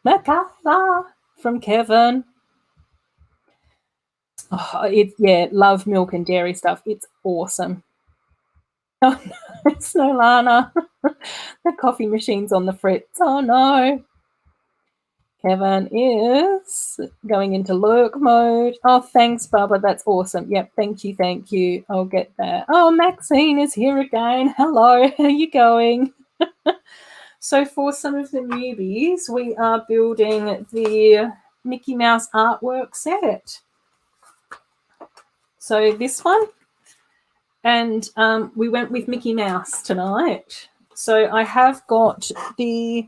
S1: Michaela from Kevin. Oh, love milk and dairy stuff. It's awesome. Oh, no, it's no Lana. The coffee machine's on the fritz. Oh, no. Kevin is going into lurk mode. Oh, thanks, Barbara. That's awesome. Yep, thank you, thank you. I'll get that. Oh, Maxine is here again. Hello, how are you going? So for some of the newbies, we are building the Mickey Mouse artwork set. So this one, and we went with Mickey Mouse tonight. So I have got the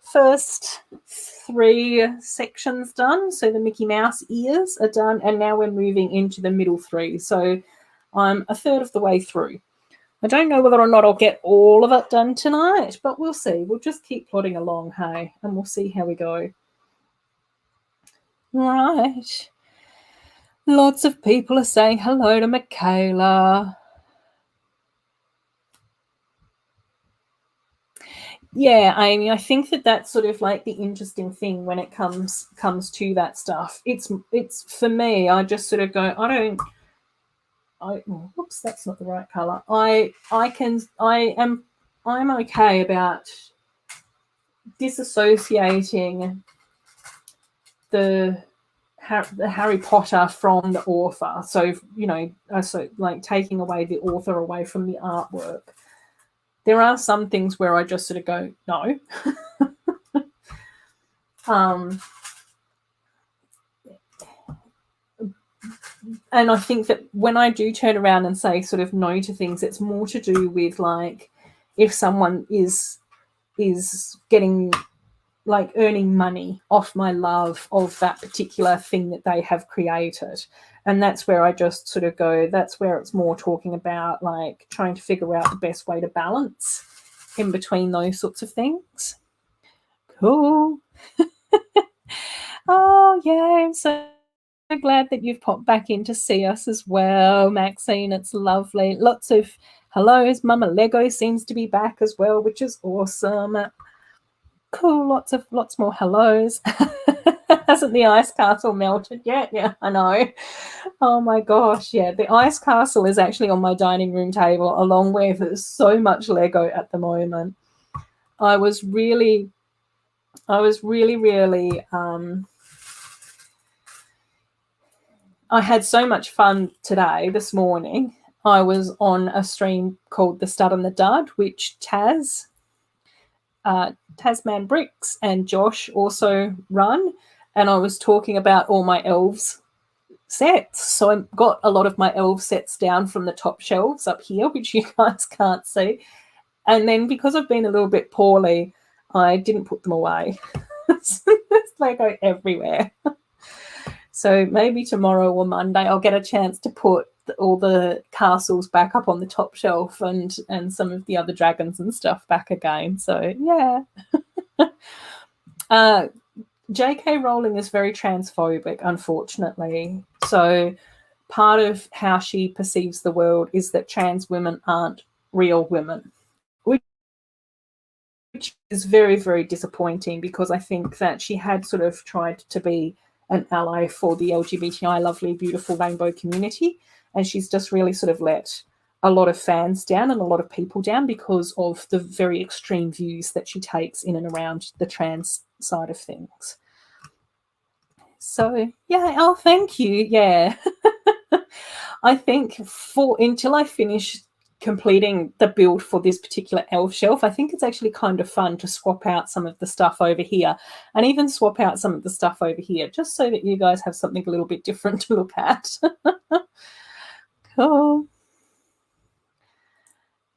S1: first 3 sections done. So the Mickey Mouse ears are done, and now we're moving into the middle 3. So I'm a third of the way through. I don't know whether or not I'll get all of it done tonight, but we'll see. We'll just keep plodding along, hey, and we'll see how we go. Right. Lots of people are saying hello to Michaela. Yeah, Amy, I think that's sort of like the interesting thing when it comes to that stuff. It's for me, I just sort of go, whoops, that's not the right color. I'm okay about disassociating the Harry Potter from the author. So, so like taking away the author away from the artwork. There are some things where I just sort of go, no. And I think that when I do turn around and say sort of no to things, it's more to do with like if someone is getting like earning money off my love of that particular thing that they have created. And that's where I just sort of go, that's where it's more talking about like trying to figure out the best way to balance in between those sorts of things. Cool. Oh, yeah, I'm so glad that you've popped back in to see us as well, Maxine. It's lovely. Lots of hellos. Mama Lego seems to be back as well, which is awesome. Cool. Lots more hellos. Hasn't the ice castle melted yet? Yeah, I know. Oh my gosh, yeah. The ice castle is actually on my dining room table along with so much Lego at the moment. I was really I had so much fun today, this morning. I was on a stream called The Stud and the Dud, which Tasman Bricks and Josh also run, and I was talking about all my elves sets. So I've got a lot of my elf sets down from the top shelves up here, which you guys can't see. And then because I've been a little bit poorly, I didn't put them away. There's Lego everywhere. So maybe tomorrow or Monday I'll get a chance to put all the castles back up on the top shelf and some of the other dragons and stuff back again. So, yeah. J.K. Rowling is very transphobic, unfortunately. So part of how she perceives the world is that trans women aren't real women, which is very, very disappointing because I think that she had sort of tried to be an ally for the LGBTI lovely, beautiful rainbow community. And she's just really sort of let a lot of fans down and a lot of people down because of the very extreme views that she takes in and around the trans side of things. So, yeah, oh, thank you. Yeah. I think until I finish completing the build for this particular elf shelf, I think it's actually kind of fun to swap out some of the stuff over here and even swap out some of the stuff over here just so that you guys have something a little bit different to look at. Cool.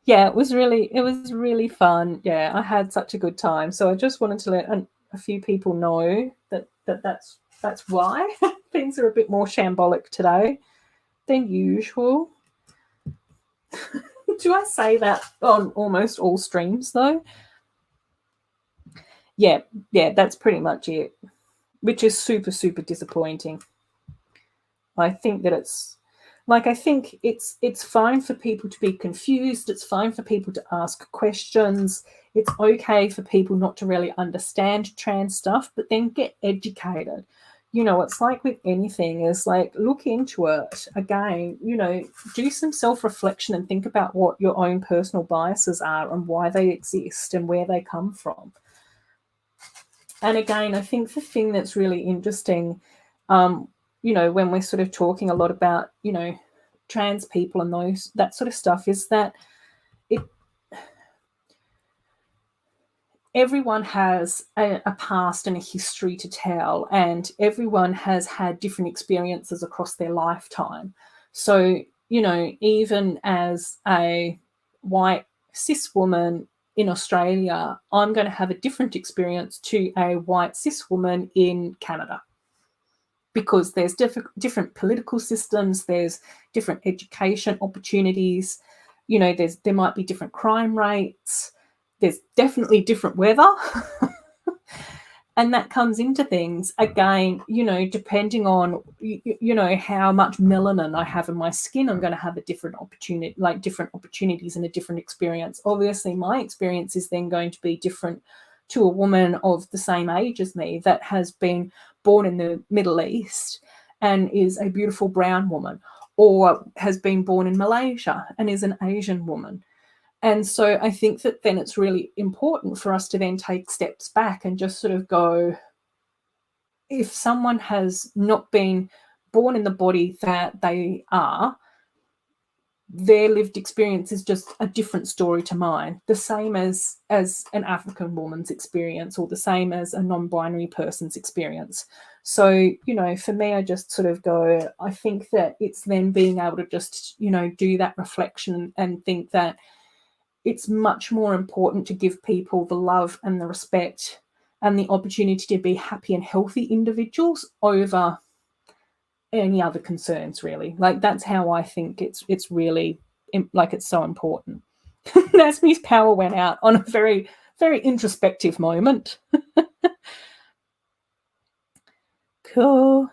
S1: Yeah, it was really fun. Yeah, I had such a good time. So I just wanted to let a few people know that's why things are a bit more shambolic today. than usual. Do I say that on almost all streams though? Yeah, that's pretty much it, which is super, super disappointing. I think that I think it's fine for people to be confused. It's fine for people to ask questions. It's okay for people not to really understand trans stuff, but then get educated. It's like with anything, is like look into it again, do some self-reflection and think about what your own personal biases are and why they exist and where they come from. And again, I think the thing that's really interesting, when we're sort of talking a lot about, trans people and that sort of stuff, is that everyone has a past and a history to tell, and everyone has had different experiences across their lifetime. So, even as a white cis woman in Australia, I'm going to have a different experience to a white cis woman in Canada, because there's different political systems, there's different education opportunities, there might be different crime rates, there's definitely different weather. And that comes into things again, depending on, how much melanin I have in my skin, I'm going to have a different opportunity, like different opportunities and a different experience. Obviously, my experience is then going to be different to a woman of the same age as me that has been born in the Middle East and is a beautiful brown woman, or has been born in Malaysia and is an Asian woman. And so I think that then it's really important for us to then take steps back and just sort of go, if someone has not been born in the body that they are, their lived experience is just a different story to mine, the same as an African woman's experience, or the same as a non-binary person's experience. So, for me, I just sort of go, I think that it's then being able to just, do that reflection and think that it's much more important to give people the love and the respect and the opportunity to be happy and healthy individuals over any other concerns, really. Like, that's how I think it's really, like, it's so important. Nasmi's power went out on a very, very introspective moment. Cool.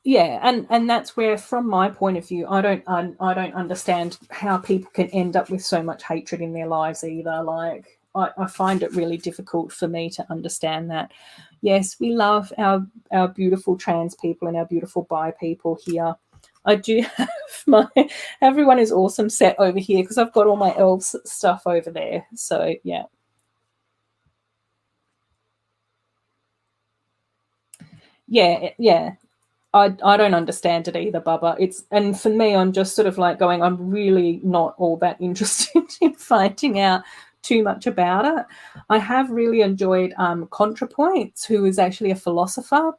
S1: Yeah, and that's where, from my point of view, I don't understand how people can end up with so much hatred in their lives either. Like, I find it really difficult for me to understand that. Yes, we love our beautiful trans people and our beautiful bi people here. I do have my everyone is awesome set over here because I've got all my elves stuff over there. So yeah. Yeah. I don't understand it either, Bubba. And for me, I'm just sort of like going, I'm really not all that interested in finding out too much about it. I have really enjoyed ContraPoints, who is actually a philosopher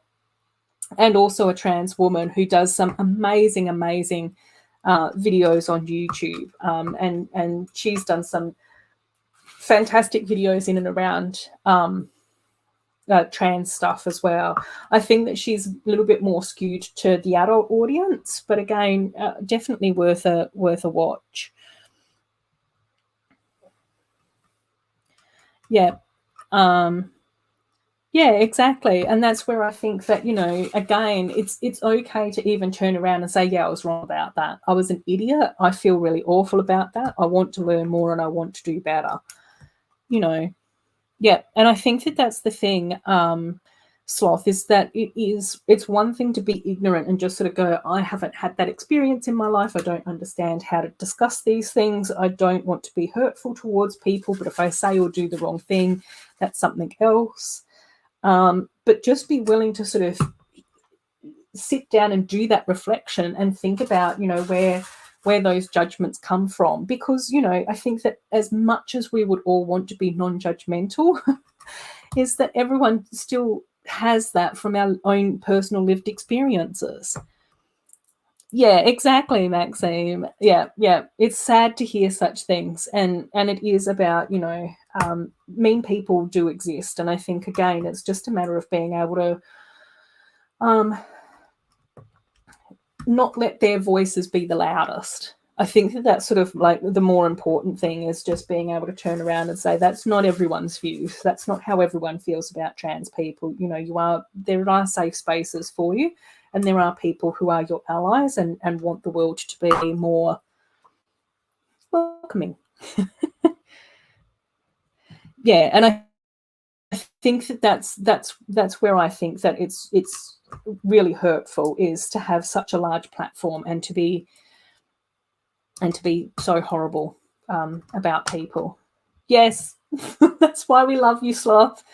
S1: and also a trans woman who does some amazing videos on YouTube. And she's done some fantastic videos in and around trans stuff as well. I think that she's a little bit more skewed to the adult audience, but again, definitely worth a watch. Yeah. Yeah, exactly. And that's where I think that, again, it's okay to even turn around and say, yeah, I was wrong about that. I was an idiot. I feel really awful about that. I want to learn more and I want to do better. Yeah. And I think that that's the thing, Sloth, is that it's one thing to be ignorant and just sort of go, I haven't had that experience in my life. I don't understand how to discuss these things. I don't want to be hurtful towards people, but if I say or do the wrong thing, that's something else. But just be willing to sort of sit down and do that reflection and think about, where those judgments come from. Because, I think that as much as we would all want to be non-judgmental, is that everyone still has that from our own personal lived experiences. Yeah, exactly, Maxime. Yeah. It's sad to hear such things, and it is about, mean people do exist. And I think, again, it's just a matter of being able to not let their voices be the loudest. I think that that's sort of like the more important thing, is just being able to turn around and say, that's not everyone's views. That's not how everyone feels about trans people. You know, there are safe spaces for you, and there are people who are your allies and want the world to be more welcoming. Yeah, and I think that that's where I think that it's really hurtful, is to have such a large platform and to be so horrible about people. Yes, that's why we love you, Sloth.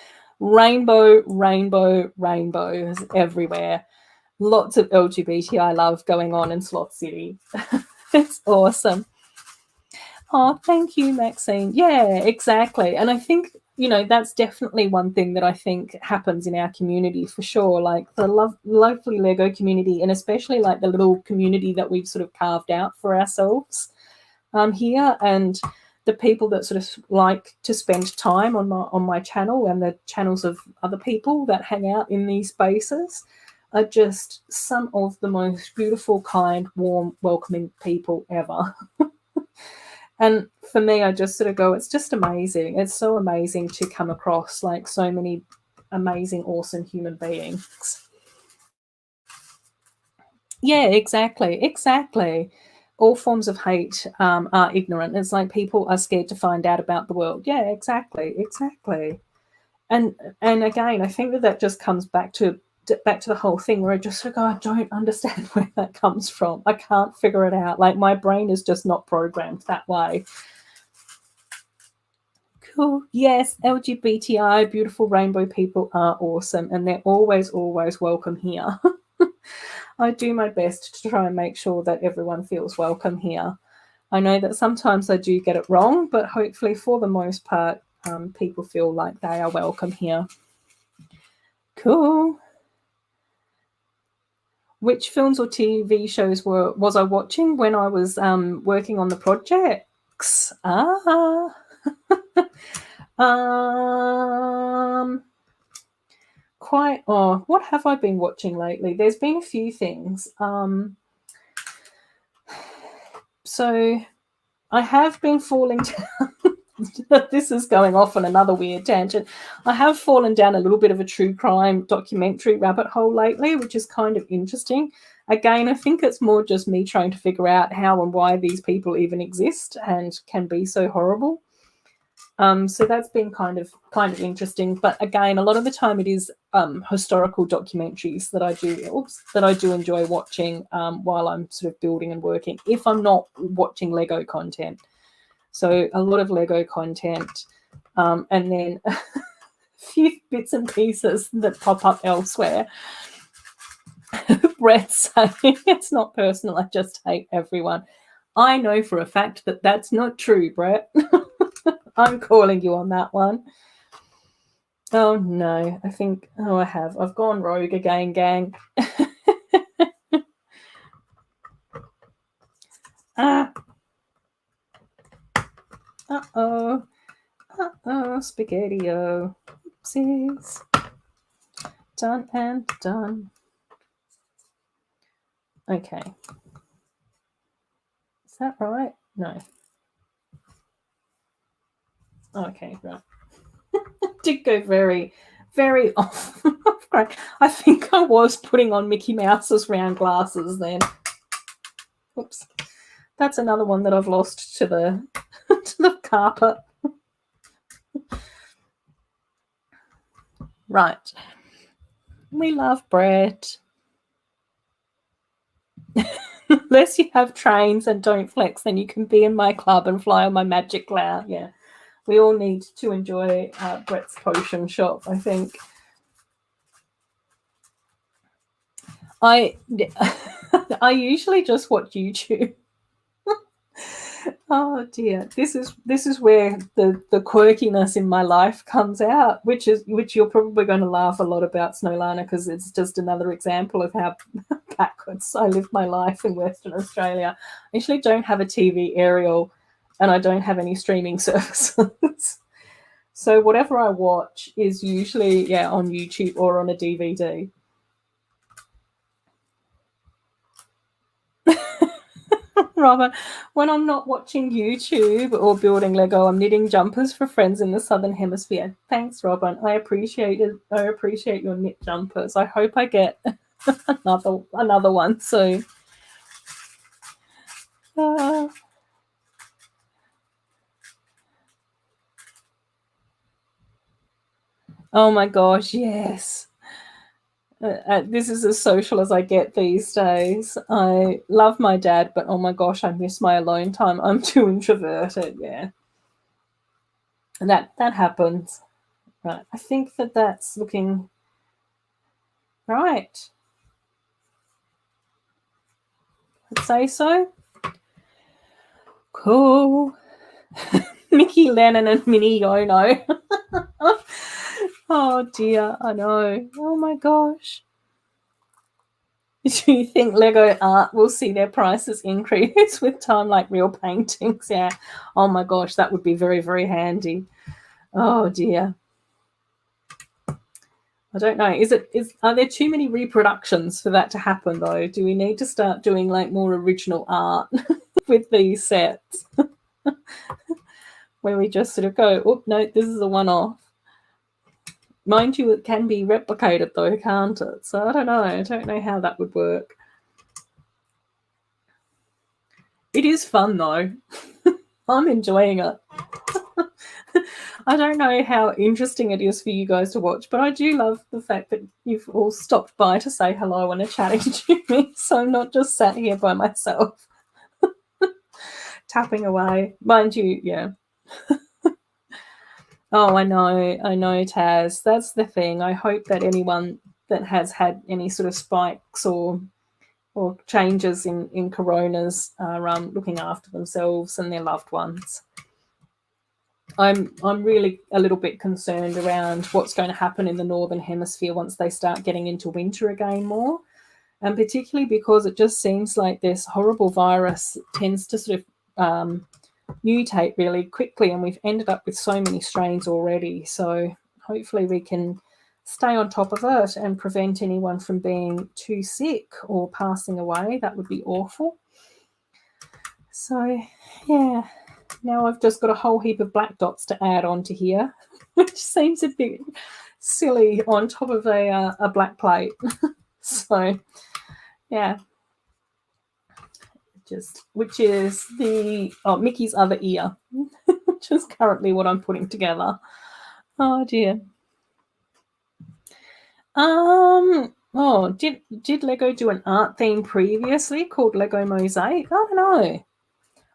S1: Rainbow, rainbow, rainbows everywhere. Lots of LGBTI love going on in Sloth City. It's awesome. Oh, thank you, Maxine. Yeah, exactly. And I think, you know, that's definitely one thing that I think happens in our community for sure. Like the lovely Lego community, and especially like the little community that we've sort of carved out for ourselves here, and the people that sort of like to spend time on my channel and the channels of other people that hang out in these spaces are just some of the most beautiful, kind, warm, welcoming people ever. And for me, I just sort of go, it's just amazing. It's so amazing to come across like so many amazing, awesome human beings. Yeah, exactly. All forms of hate are ignorant. It's like people are scared to find out about the world. Yeah, exactly. And again, I think that just comes back to the whole thing where I just sort of go, I don't understand where that comes from. I can't figure it out. Like my brain is just not programmed that way. Cool. Yes, LGBTI, beautiful rainbow people are awesome, and they're always, always welcome here. I do my best to try and make sure that everyone feels welcome here. I know that sometimes I do get it wrong, but hopefully for the most part, people feel like they are welcome here. Cool. Which films or TV shows was I watching when I was working on the projects? What have I been watching lately? There's been a few things. So I have been falling down. This is going off on another weird tangent. I have fallen down a little bit of a true crime documentary rabbit hole lately, which is kind of interesting. Again, I think it's more just me trying to figure out how and why these people even exist and can be so horrible. So that's been kind of interesting. But again, a lot of the time it is historical documentaries that I do enjoy watching while I'm sort of building and working, if I'm not watching Lego content. So a lot of Lego content, and then a few bits and pieces that pop up elsewhere. Brett saying, it's not personal, I just hate everyone. I know for a fact that that's not true, Brett. I'm calling you on that one. Oh, no. I've gone rogue again, gang. Uh-oh, spaghetti-o. Oopsies. Done and done. Okay. Is that right? No. Okay, right. Did go very, very off. I think I was putting on Mickey Mouse's round glasses then. Oops. That's another one that I've lost to the to the carpet. Right. We love Brett. Unless you have trains and don't flex, then you can be in my club and fly on my magic cloud. Yeah. We all need to enjoy Brett's potion shop, I think. I usually just watch YouTube. Oh dear, this is where the quirkiness in my life comes out, which you're probably going to laugh a lot about, Snowlana, because it's just another example of how backwards I live my life in Western Australia. I actually don't have a TV aerial, and I don't have any streaming services. So whatever I watch is usually, on YouTube or on a DVD. Robert, when I'm not watching YouTube or building Lego, I'm knitting jumpers for friends in the Southern Hemisphere. Thanks, Robin. I appreciate it. I appreciate your knit jumpers. I hope I get another one soon. Oh my gosh, yes. This is as social as I get these days. I love my dad, but oh my gosh, I miss my alone time. I'm too introverted. Yeah, and that happens. Right. I think that's looking right. I'd say so. Cool. Mickey Lennon and Minnie Yono. Oh dear, I know. Oh my gosh. Do you think Lego art will see their prices increase with time like real paintings? Yeah. Oh my gosh, that would be very, very handy. Oh dear. I don't know. Are there too many reproductions for that to happen though? Do we need to start doing like more original art with these sets? Where we just sort of go, oh no, this is a one-off. Mind you, it can be replicated though, can't it? So I don't know. I don't know how that would work. It is fun though. I'm enjoying it. I don't know how interesting it is for you guys to watch, but I do love the fact that you've all stopped by to say hello and are chatting to me. So I'm not just sat here by myself, tapping away. Mind you, yeah. Oh, I know, Taz. That's the thing. I hope that anyone that has had any sort of spikes or changes in coronas are looking after themselves and their loved ones. I'm really a little bit concerned around what's going to happen in the Northern Hemisphere once they start getting into winter again more, and particularly because it just seems like this horrible virus tends to sort of mutate really quickly, and we've ended up with so many strains already. So hopefully we can stay on top of it and prevent anyone from being too sick or passing away. That would be awful. So yeah, now I've just got a whole heap of black dots to add onto here, which seems a bit silly on top of a black plate. So yeah, which is Mickey's other ear, which is currently what I'm putting together. Oh dear. Did Lego do an art theme previously called Lego Mosaic? I don't know.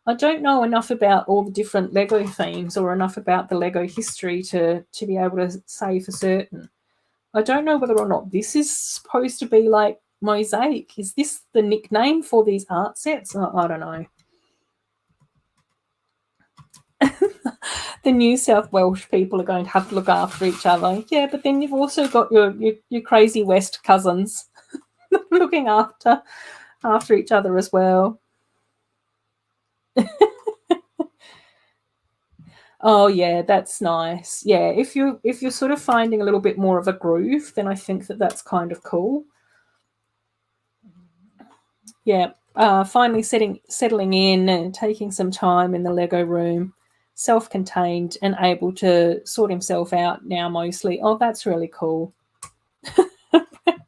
S1: I don't know enough about all the different Lego themes or enough about the Lego history to be able to say for certain. I don't know whether or not this is supposed to be like Mosaic. Is this the nickname for these art sets? I don't know. The New South Welsh people are going to have to look after each other. Yeah, but then you've also got your crazy West cousins looking after each other as well. Oh yeah, that's nice. Yeah, if you're sort of finding a little bit more of a groove, then I think that's kind of cool. Yeah, finally settling in and taking some time in the Lego room, self-contained and able to sort himself out now mostly. Oh, that's really cool.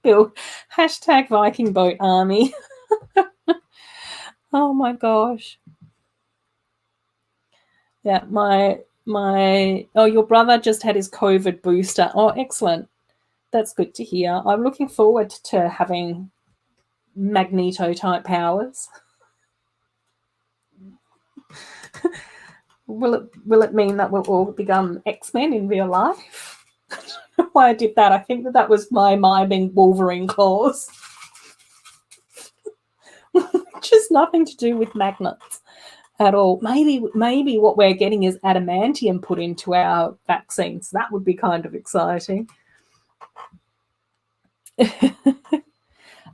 S1: Bill, hashtag Viking Boat Army. Oh my gosh. Yeah, your brother just had his COVID booster. Oh, excellent. That's good to hear. I'm looking forward to having Magneto type powers. Will it mean that we'll all become X-Men in real life? Why I did that. I think that was my miming Wolverine claws. Which has nothing to do with magnets at all. Maybe what we're getting is adamantium put into our vaccines. That would be kind of exciting.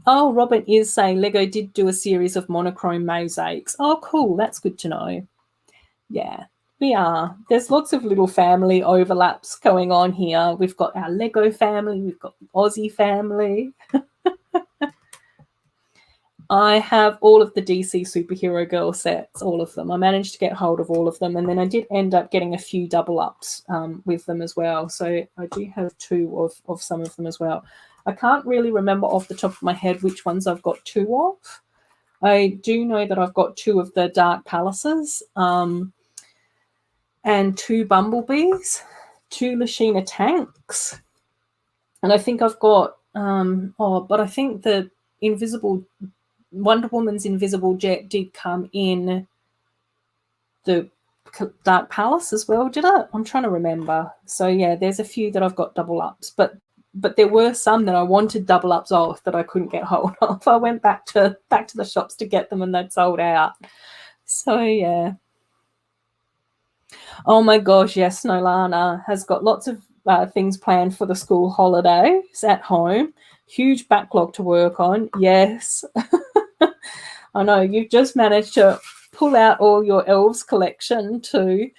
S1: Oh, Robin is saying Lego did do a series of monochrome mosaics. Oh, cool. That's good to know. Yeah. We are. There's lots of little family overlaps going on here. We've got our Lego family. We've got the Aussie family. I have all of the DC Superhero Girl sets, all of them. I managed to get hold of all of them, and then I did end up getting a few double ups with them as well. So I do have 2 of some of them as well. I can't really remember off the top of my head which ones I've got 2 of. I do know that I've got 2 of the Dark Palaces and 2 Bumblebees, 2 Machina tanks, and I think I've got but I think the Wonder Woman's invisible jet did come in the Dark Palace as well, did it? I'm trying to remember. So yeah, there's a few that I've got double ups, but there were some that I wanted double ups of that I couldn't get hold of. I went back to the shops to get them, and they'd sold out. So yeah. Oh my gosh, yes, Nolana has got lots of things planned for the school holidays at home. Huge backlog to work on. Yes. I know, you've just managed to pull out all your elves collection too.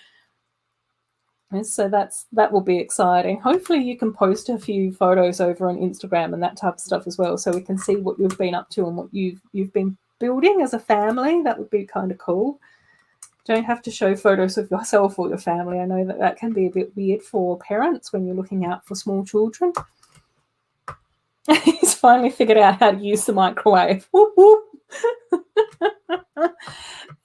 S1: And so that will be exciting. Hopefully you can post a few photos over on Instagram and that type of stuff as well, so we can see what you've been up to and what you've been building as a family. That would be kind of cool. Don't have to show photos of yourself or your family. I know that can be a bit weird for parents when you're looking out for small children. He's finally figured out how to use the microwave. Whoop, whoop.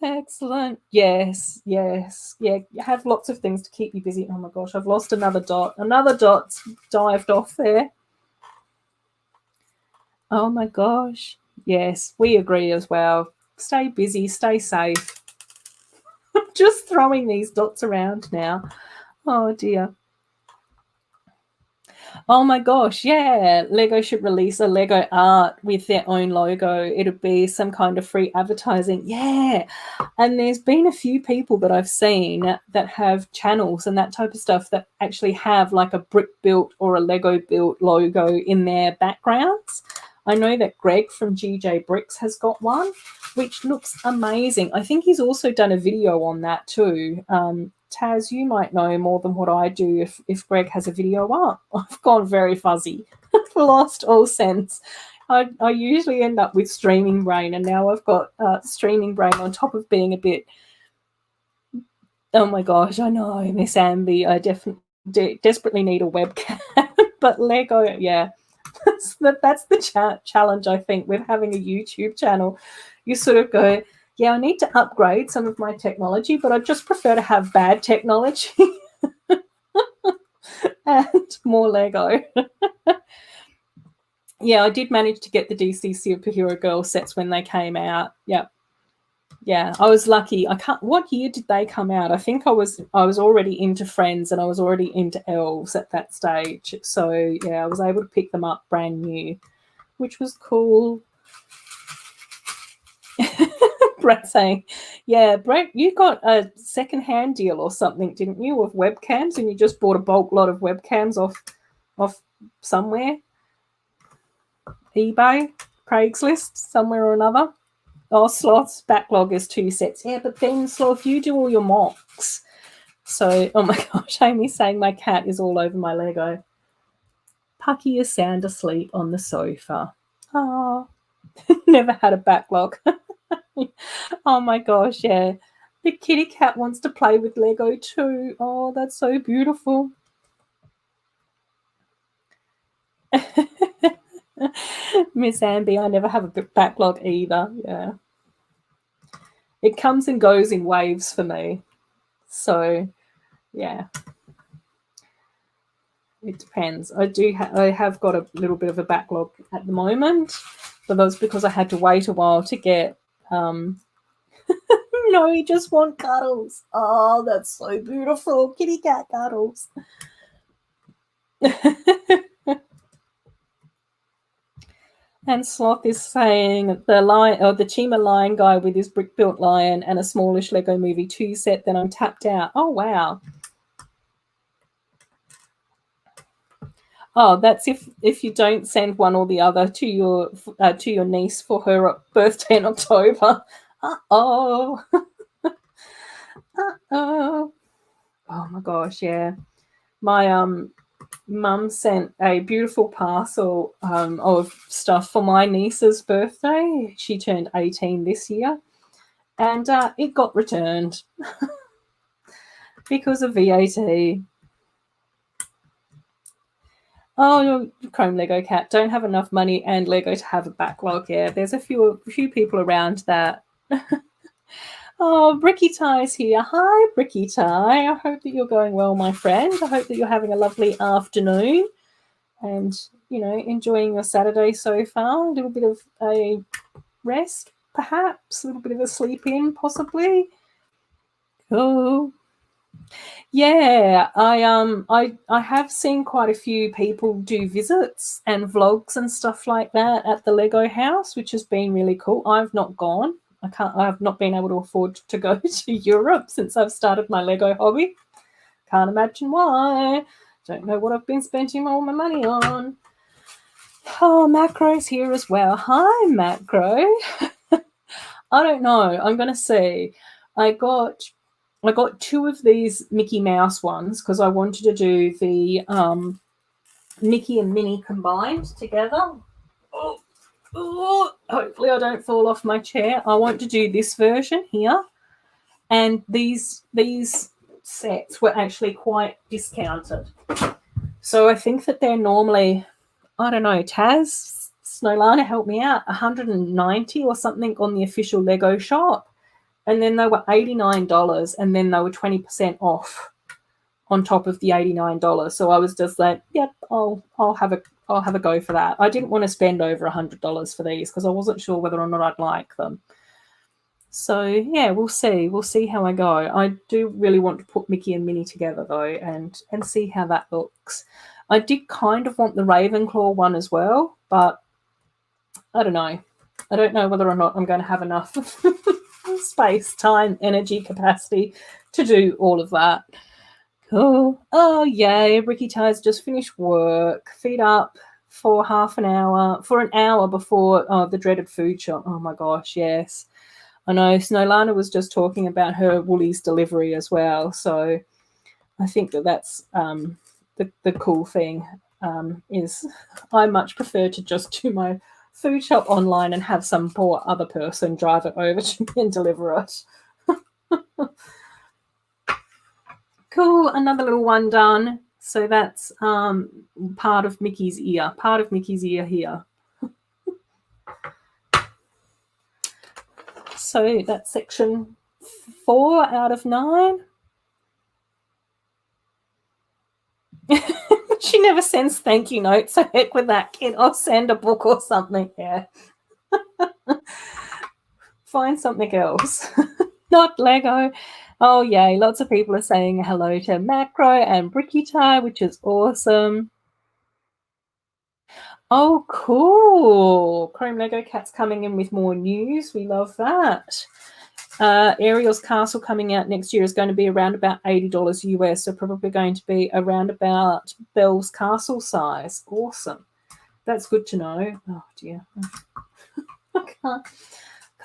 S1: Excellent. Yes. Yeah, you have lots of things to keep you busy. Oh my gosh, I've lost another dot. Another dot's dived off there. Oh my gosh. Yes, we agree as well. Stay busy, stay safe. I'm just throwing these dots around now. Oh dear. Oh my gosh, yeah. Lego should release a Lego art with their own logo. It'd be some kind of free advertising. Yeah. And there's been a few people that I've seen that have channels and that type of stuff that actually have like a brick built or a Lego built logo in their backgrounds. I know that Greg from GJ Bricks has got one, which looks amazing. I think he's also done a video on that too. Taz, you might know more than what I do if Greg has a video up. I've gone very fuzzy. I've lost all sense. I usually end up with streaming brain, and now I've got streaming brain on top of being a bit... Oh my gosh, I know, Miss Amby. I desperately need a webcam. But Lego, yeah. That's the challenge, I think, with having a YouTube channel. You sort of go, yeah, I need to upgrade some of my technology, but I just prefer to have bad technology and more Lego. Yeah, I did manage to get the DC Superhero Girl sets when they came out. Yeah. Yeah, I was lucky. What year did they come out? I think I was already into Friends and I was already into Elves at that stage. So yeah, I was able to pick them up brand new, which was cool. Brett saying, yeah, Brett, you got a second-hand deal or something, didn't you, of webcams, and you just bought a bulk lot of webcams off somewhere? eBay, Craigslist, somewhere or another. Oh, Sloth's backlog is 2 sets. Yeah, but then, Sloth, you do all your mocks. So, oh my gosh, Amy's saying my cat is all over my Lego. Pucky is sound asleep on the sofa. Oh, never had a backlog. Oh my gosh, yeah. The kitty cat wants to play with Lego too. Oh, that's so beautiful. Miss Amby, I never have a backlog either. Yeah. It comes and goes in waves for me. So, yeah. It depends. I have got a little bit of a backlog at the moment, but that's because I had to wait a while to get no, you just want cuddles. Oh, that's so beautiful. Kitty cat cuddles. And Sloth is saying the Chima lion guy with his brick built lion and a smallish Lego Movie 2 set, then I'm tapped out. Oh wow. Oh, that's if you don't send one or the other to your niece for her birthday in October. Uh-oh. Uh-oh. Oh my gosh, yeah. My mum sent a beautiful parcel of stuff for my niece's birthday. She turned 18 this year, and it got returned because of VAT. Oh, Chrome Lego Cat, don't have enough money and Lego to have a backlog. Yeah, there's a few people around that. Oh, Bricky Tie's here. Hi, Bricky Tie. I hope that you're going well, my friend. I hope that you're having a lovely afternoon and, you know, enjoying your Saturday so far. A little bit of a rest, perhaps. A little bit of a sleep in, possibly. Oh, yeah. I have seen quite a few people do visits and vlogs and stuff like that at the Lego house, which has been really cool. I've not gone. I've not been able to afford to go to Europe since I've started my Lego hobby. Can't imagine why. Don't know what I've been spending all my money on. Oh, Macro's here as well. Hi, Macro. I don't know. I'm gonna see. I got two of these Mickey Mouse ones because I wanted to do the Mickey and Minnie combined together. Oh, hopefully I don't fall off my chair. I want to do this version here. And these sets were actually quite discounted. So I think that they're normally, I don't know, Taz, Snowlana, help me out, 190 or something on the official Lego shop. And then they were $89 and then they were 20% off on top of the $89. So I was just like, yep, I'll have a go for that. I didn't want to spend over $100 for these because I wasn't sure whether or not I'd like them. So yeah, we'll see. We'll see how I go. I do really want to put Mickey and Minnie together though, and see how that looks. I did kind of want the Ravenclaw one as well, but I don't know. I don't know whether or not I'm going to have enough space, time, energy, capacity to do all of that. Cool. Oh, yay. Ricky Tie's just finished work. Feet up for an hour before the dreaded food shop. Oh, my gosh, yes. I know Snowlana was just talking about her Woolies delivery as well. So I think that's the cool thing is I much prefer to just do my food shop online and have some poor other person drive it over to me and deliver it. Cool, another little one done. So that's part of Mickey's ear. Part of Mickey's ear here. So that's section 4 out of 9. She never sends thank you notes, so heck with that, kid. I'll send a book or something. Yeah. Find something else. Not Lego. Oh, yay. Lots of people are saying hello to Macro and Bricky Tie, which is awesome. Oh, cool. Chrome Lego Cat's coming in with more news. We love that. Ariel's Castle coming out next year is going to be around about $80 US, so probably going to be around about Belle's Castle size. Awesome. That's good to know. Oh, dear. I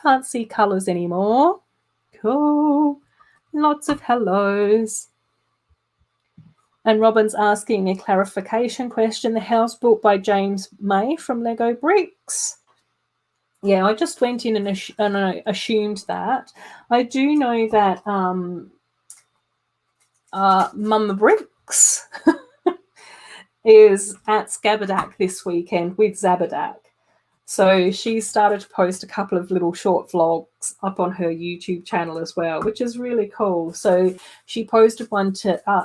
S1: can't see colours anymore. Cool. Lots of hellos. And Robin's asking a clarification question. The house built by James May from Lego Bricks. Yeah, I just went in and assumed that. I do know that Mama Bricks is at Scaberdack this weekend with Zaberdack. So she started to post a couple of little short vlogs up on her YouTube channel as well, which is really cool. So she posted one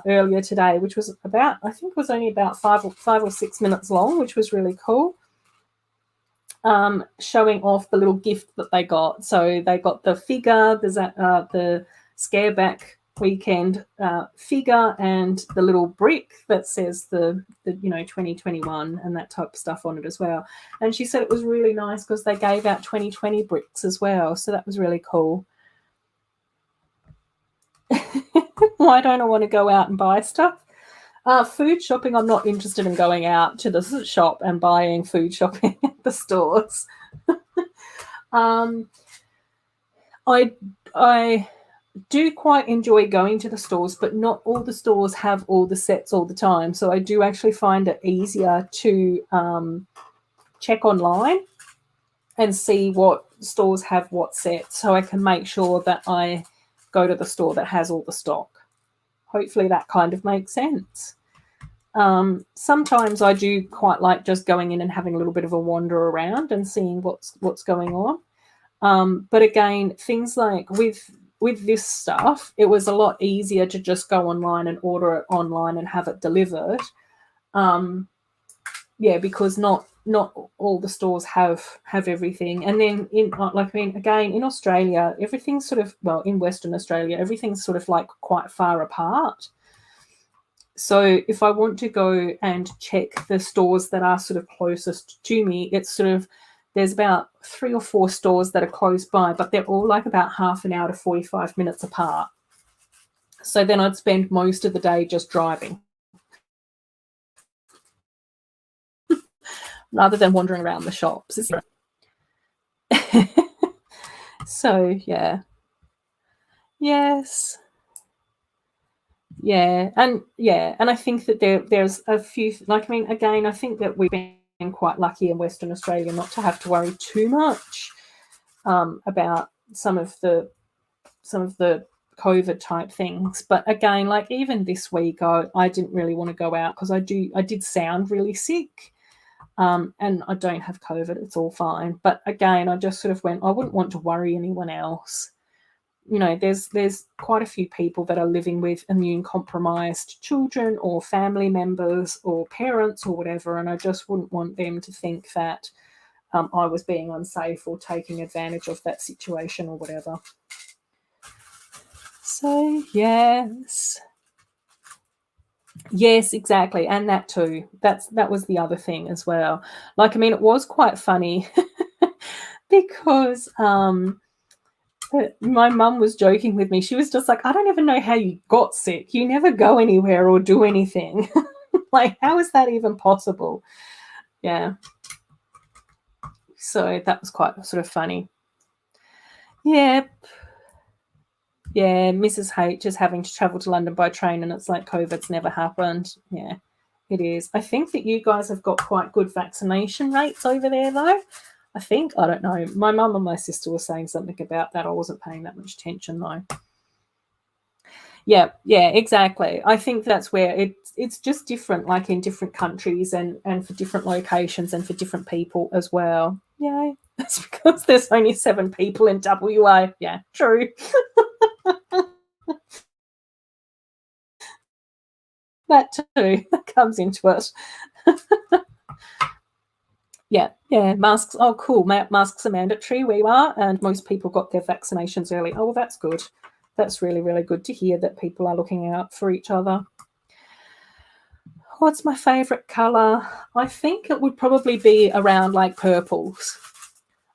S1: earlier today, which was about, I think it was only about 5 or 6 minutes long, which was really cool. Showing off the little gift that they got. So they got the figure, the Scareback weekend figure, and the little brick that says the 2021 and that type of stuff on it as well. And she said it was really nice because they gave out 2020 bricks as well. So that was really cool. Why don't I want to go out and buy stuff? Food shopping, I'm not interested in going out to the shop and buying food shopping at the stores. I do quite enjoy going to the stores, but not all the stores have all the sets all the time. So I do actually find it easier to check online and see what stores have what sets, so I can make sure that I go to the store that has all the stock. Hopefully that kind of makes sense. Sometimes I do quite like just going in and having a little bit of a wander around and seeing what's going on. But again, things like with this stuff, it was a lot easier to just go online and order it online and have it delivered. Yeah, because not all the stores have everything. And then again, in Australia, everything's sort of, well, in Western Australia, everything's sort of like quite far apart. So if I want to go and check the stores that are sort of closest to me, it's sort of, there's about 3 or 4 stores that are close by, but they're all like about half an hour to 45 minutes apart. So then I'd spend most of the day just driving rather than wandering around the shops. So, yeah. Yes. Yeah, and I think that there's a few, like, I mean, again, I think that we've been quite lucky in Western Australia not to have to worry too much about some of the COVID type things. But again, like even this week, I didn't really want to go out because I did sound really sick, and I don't have COVID. It's all fine. But again, I just sort of went, I wouldn't want to worry anyone else. You know, there's quite a few people that are living with immune compromised children or family members or parents or whatever, and I just wouldn't want them to think that I was being unsafe or taking advantage of that situation or whatever. So yes, exactly, and that too. That was the other thing as well. Like, I mean, it was quite funny because my mum was joking with me. She was just like, I don't even know how you got sick. You never go anywhere or do anything. Like, how is that even possible? Yeah. So that was quite sort of funny. Yep. Yeah, Mrs. H is having to travel to London by train, and it's like COVID's never happened. Yeah, it is. I think that you guys have got quite good vaccination rates over there, though. I think, I don't know. My mum and my sister were saying something about that. I wasn't paying that much attention, though. Yeah, exactly. I think that's where it's just different, like in different countries and for different locations and for different people as well. Yeah, that's because there's only 7 people in WA. Yeah, true. That too, that comes into it. Yeah, masks. Oh, cool. Masks are mandatory where you are, and most people got their vaccinations early. Oh, well, that's good. That's really, really good to hear that people are looking out for each other. What's my favourite colour? I think it would probably be around like purples.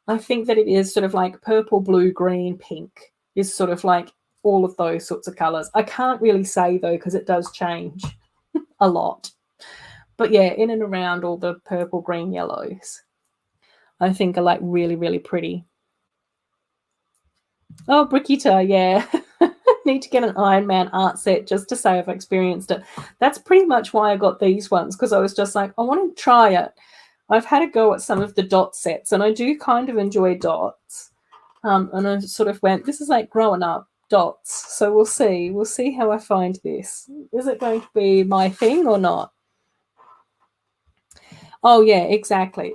S1: I think that it is sort of like purple, blue, green, pink is sort of like all of those sorts of colours. I can't really say though because it does change a lot. But yeah, in and around all the purple, green, yellows, I think are like really, really pretty. Oh, Brigitte, yeah. Need to get an Iron Man art set just to say I've experienced it. That's pretty much why I got these ones, because I was just like, I want to try it. I've had a go at some of the dot sets, and I do kind of enjoy dots. And I sort of went, this is like growing up dots. So we'll see. We'll see how I find this. Is it going to be my thing or not? Oh, yeah, exactly.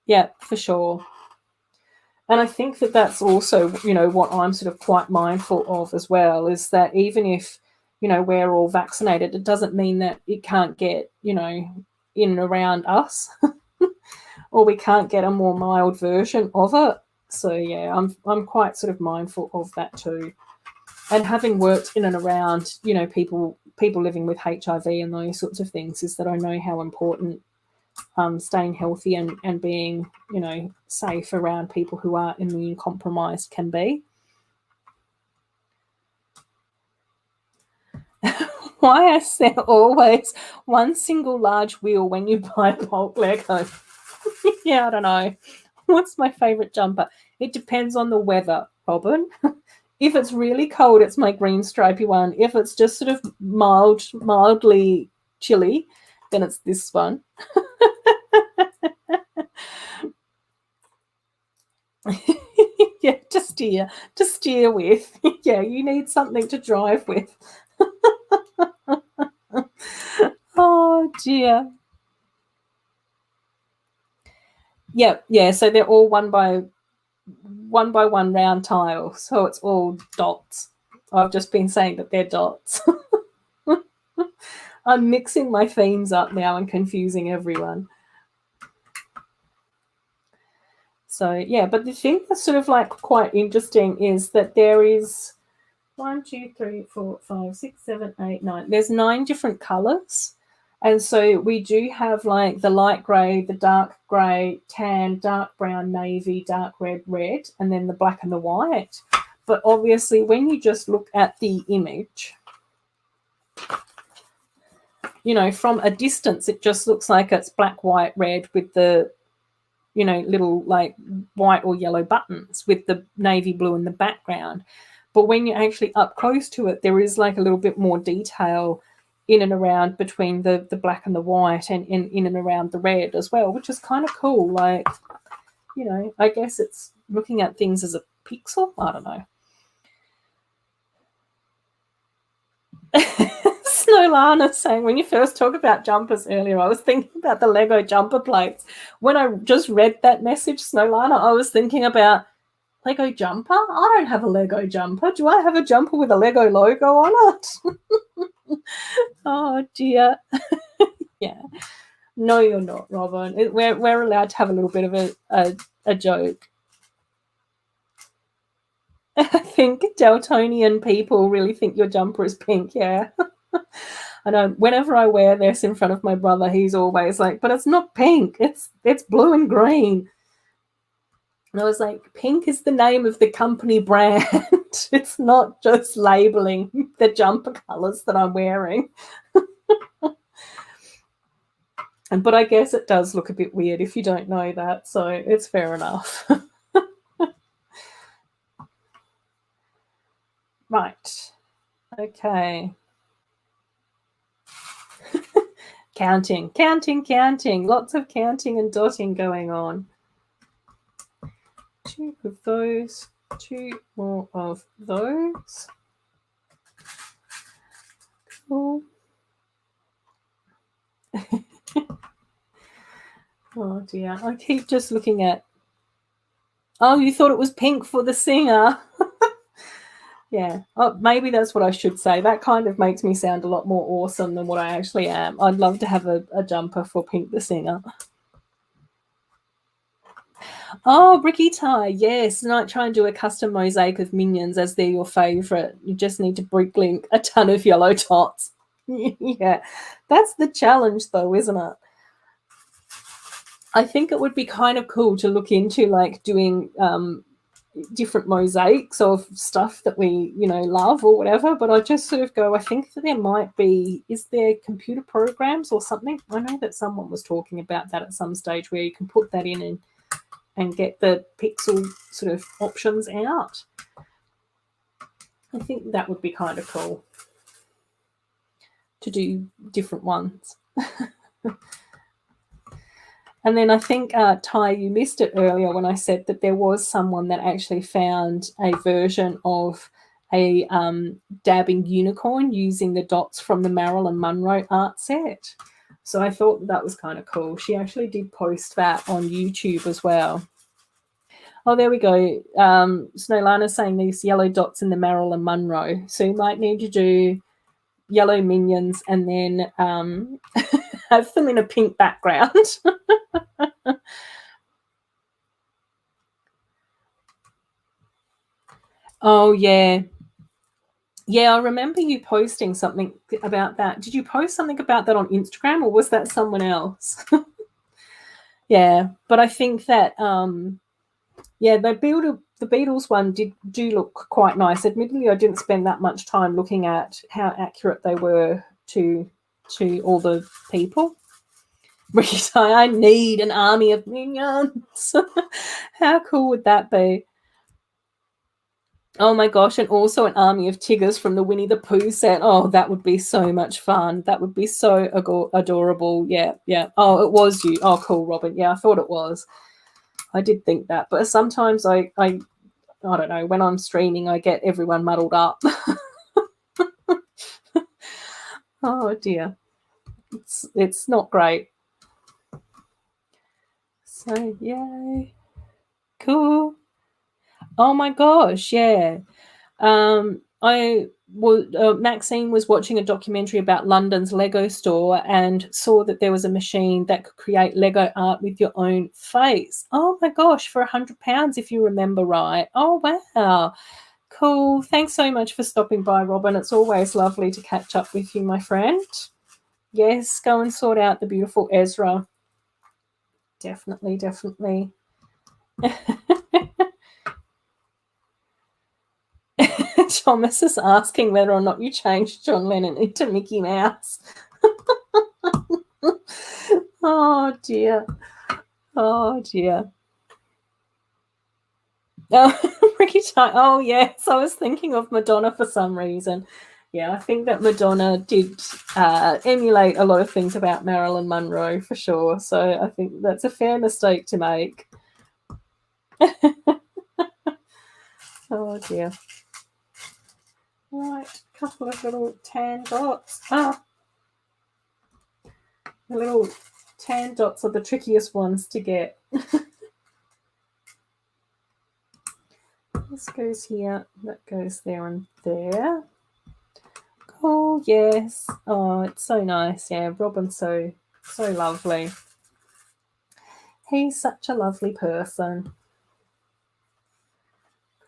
S1: Yeah, for sure. And I think that that's also, what I'm sort of quite mindful of as well, is that even if, we're all vaccinated, it doesn't mean that it can't get, in and around us or we can't get a more mild version of it. So, yeah, I'm quite sort of mindful of that too. And having worked in and around, people living with HIV and those sorts of things, is that I know how important staying healthy and being, safe around people who are immune compromised can be. Why is there always one single large wheel when you buy bulk Lego? Yeah, I don't know. What's my favourite jumper? It depends on the weather, Robin. If it's really cold, it's my green stripy one. If it's just sort of mildly chilly, then it's this one. Yeah, just steer with. Yeah, you need something to drive with. Oh dear. Yeah. So they're all one by one round tile. So it's all dots. I've just been saying that they're dots. I'm mixing my themes up now and confusing everyone. So yeah, but the thing that's sort of like quite interesting is that there is 1, 2, 3, 4, 5, 6, 7, 8, 9. There's 9 different colors. And so we do have like the light grey, the dark grey, tan, dark brown, navy, dark red, red, and then the black and the white. But obviously when you just look at the image, you know, from a distance, it just looks like it's black, white, red with the, you know, little like white or yellow buttons with the navy blue in the background. But when you're actually up close to it, there is like a little bit more detail in and around between the black and the white and in and around the red as well, which is kind of cool. Like, you know, I guess it's looking at things as a pixel. I don't know. Snowlana saying, when you first talked about jumpers earlier, I was thinking about the Lego jumper plates. When I just read that message, Snowlana, I was thinking about Lego jumper? I don't have a Lego jumper. Do I have a jumper with a Lego logo on it? Oh, dear. Yeah. No, you're not, Robin. We're allowed to have a little bit of a joke. I think Deltonian people really think your jumper is pink, yeah. I know whenever I wear this in front of my brother, he's always like, but it's not pink, it's blue and green. And I was like, pink is the name of the company brand. It's not just labeling the jumper colors that I'm wearing. But I guess it does look a bit weird if you don't know that, so it's fair enough. Right. Okay. Counting. Lots of counting and dotting going on. 2 of those. 2 more of those. Cool. Oh dear. I keep just looking at. Oh, you thought it was pink for the singer. Yeah. Oh, maybe that's what I should say. That kind of makes me sound a lot more awesome than what I actually am. I'd love to have a jumper for Pink the singer. Oh, Bricky Tie, yes. Not try and do a custom mosaic of minions as they're your favourite. You just need to bricklink a ton of yellow tots. Yeah, that's the challenge though, isn't it? I think it would be kind of cool to look into like doing different mosaics of stuff that we, you know, love or whatever. But I just sort of go, I think that there might be, is there computer programs or something? I know that someone was talking about that at some stage where you can put that in and get the pixel sort of options out. I think that would be kind of cool to do different ones. And then I think, Ty, you missed it earlier when I said that there was someone that actually found a version of a dabbing unicorn using the dots from the Marilyn Monroe art set. So I thought that was kind of cool. She actually did post that on YouTube as well. Oh, there we go. Snowlana's saying these yellow dots in the Marilyn Monroe. So you might need to do yellow minions and then have them in a pink background. Oh, yeah. Yeah, I remember you posting something about that. Did you post something about that on Instagram or was that someone else? Yeah, but I think that, yeah, the Beatles one do look quite nice. Admittedly, I didn't spend that much time looking at how accurate they were to all the people. I need an army of minions. How cool would that be? Oh my gosh, and also an army of Tiggers from the Winnie the Pooh set. Oh, that would be so much fun. That would be so adorable. Yeah, yeah. Oh, it was you. Oh, cool, Robin. Yeah, I thought it was. I did think that. But sometimes I don't know, when I'm streaming, I get everyone muddled up. Oh dear. It's not great. So, yay. Cool. Oh my gosh, yeah. Maxine was watching a documentary about London's Lego store and saw that there was a machine that could create Lego art with your own face. Oh my gosh, for £100 if you remember right. Oh wow. Cool. Thanks so much for stopping by, Robin. It's always lovely to catch up with you, my friend. Yes, go and sort out the beautiful Ezra. Definitely, definitely. Thomas is asking whether or not you changed John Lennon into Mickey Mouse. Oh dear. Oh dear. Oh, Ricky Ty. Oh yes, I was thinking of Madonna for some reason. Yeah, I think that Madonna did emulate a lot of things about Marilyn Monroe for sure. So I think that's a fair mistake to make. Oh dear. Right, a couple of little tan dots. The little tan dots are the trickiest ones to get. This goes here, that goes there and there. Oh yes. Oh, it's so nice. Yeah, Robin's so lovely. He's such a lovely person.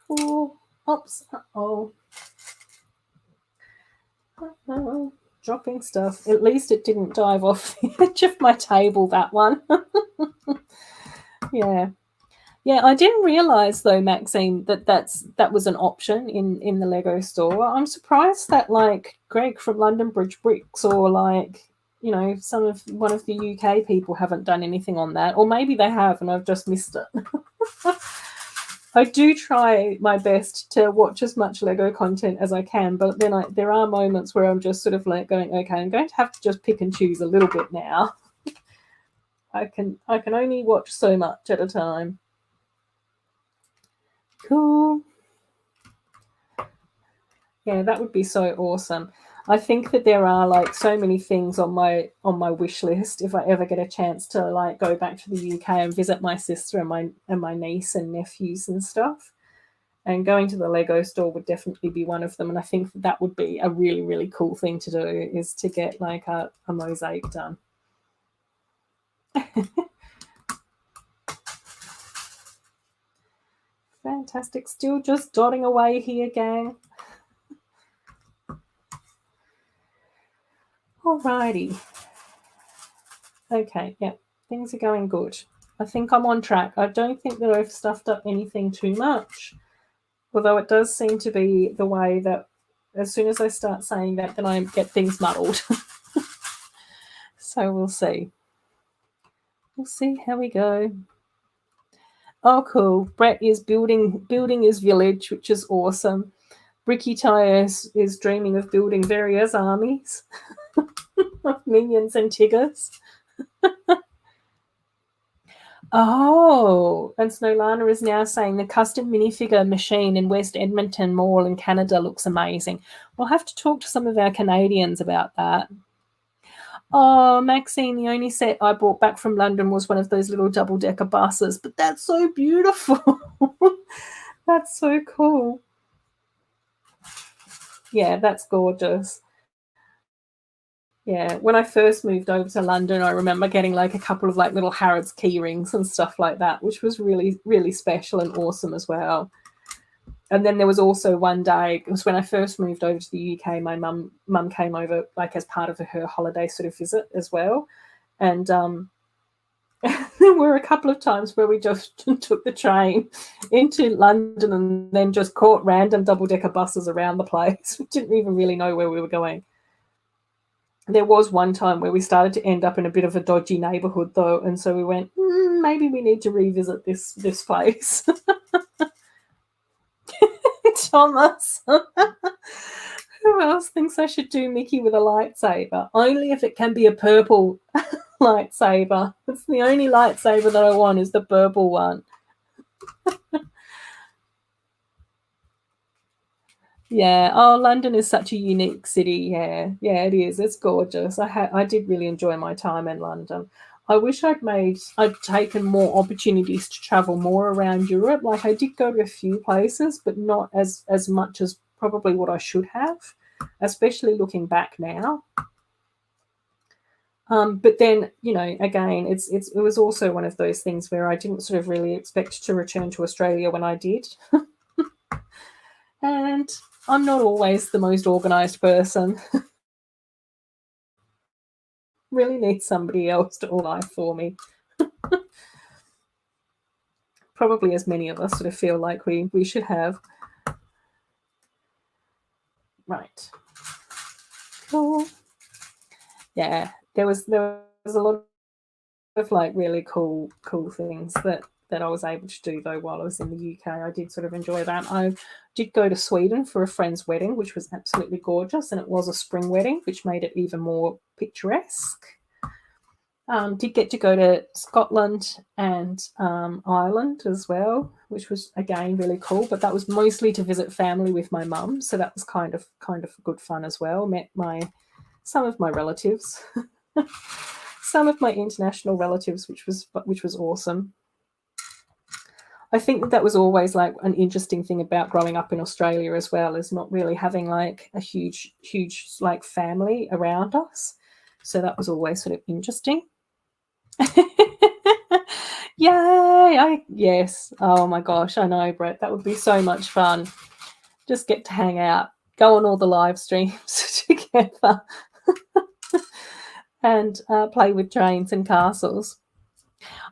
S1: Cool. Oops. Oh. Oh, dropping stuff. At least it didn't dive off the edge of my table, that one. Yeah. Yeah, I didn't realise though, Maxine, that was an option in the Lego store. I'm surprised that like Greg from London Bridge Bricks or like one of the UK people haven't done anything on that, or maybe they have and I've just missed it. I do try my best to watch as much Lego content as I can, but then there are moments where I'm just sort of like going, okay, I'm going to have to just pick and choose a little bit now. I can only watch so much at a time. Cool. Yeah, that would be so awesome. I think that there are like so many things on my wish list if I ever get a chance to like go back to the UK and visit my sister and my niece and nephews and stuff. And going to the Lego store would definitely be one of them. And I think that would be a really, really cool thing to do, is to get like a mosaic done. Fantastic. Still just dotting away here, gang. Alrighty. Okay, yeah, things are going good. I think I'm on track. I don't think that I've stuffed up anything too much, although it does seem to be the way that as soon as I start saying that, then I get things muddled. So we'll see. We'll see how we go. Oh, cool. Brett is building his village, which is awesome. Ricky Tyres is dreaming of building various armies of minions and Tiggers. Oh, and Snowlana is now saying the custom minifigure machine in West Edmonton Mall in Canada looks amazing. We'll have to talk to some of our Canadians about that. Oh, Maxine, the only set I brought back from London was one of those little double-decker buses, but that's so beautiful. That's so cool. Yeah, that's gorgeous. Yeah, when I first moved over to London, I remember getting like a couple of like little Harrods key rings and stuff like that, which was really, really special and awesome as well. And then there was also one day, it was when I first moved over to the UK, my mum came over like as part of her holiday sort of visit as well. And there were a couple of times where we just took the train into London and then just caught random double-decker buses around the place. We didn't even really know where we were going. There was one time where we started to end up in a bit of a dodgy neighbourhood, though, and so we went, maybe we need to revisit this place. Thomas. Who else thinks I should do Mickey with a lightsaber? Only if it can be a purple lightsaber. It's the only lightsaber that I want is the purple one. Yeah. Oh, London is such a unique city. Yeah. Yeah, it is. It's gorgeous. I did really enjoy my time in London. I wish I'd taken more opportunities to travel more around Europe. Like I did go to a few places, but not as much as probably what I should have, especially looking back now. But then, again, it was also one of those things where I didn't sort of really expect to return to Australia when I did. And I'm not always the most organised person. Really need somebody else to organise for me. Probably as many of us sort of feel like we should have. Right. Cool. Yeah, there was a lot of like really cool things that I was able to do though while I was in the UK. I did sort of enjoy that. I did go to Sweden for a friend's wedding, which was absolutely gorgeous, and it was a spring wedding, which made it even more picturesque. Did get to go to Scotland and Ireland as well, which was again really cool. But that was mostly to visit family with my mum, so that was kind of good fun as well. Met some of my relatives, some of my international relatives, which was awesome. I think that was always like an interesting thing about growing up in Australia as well, is not really having like a huge like family around us. So that was always sort of interesting. Yay! Yes. Oh my gosh, I know, Brett. That would be so much fun. Just get to hang out, go on all the live streams together, and play with trains and castles.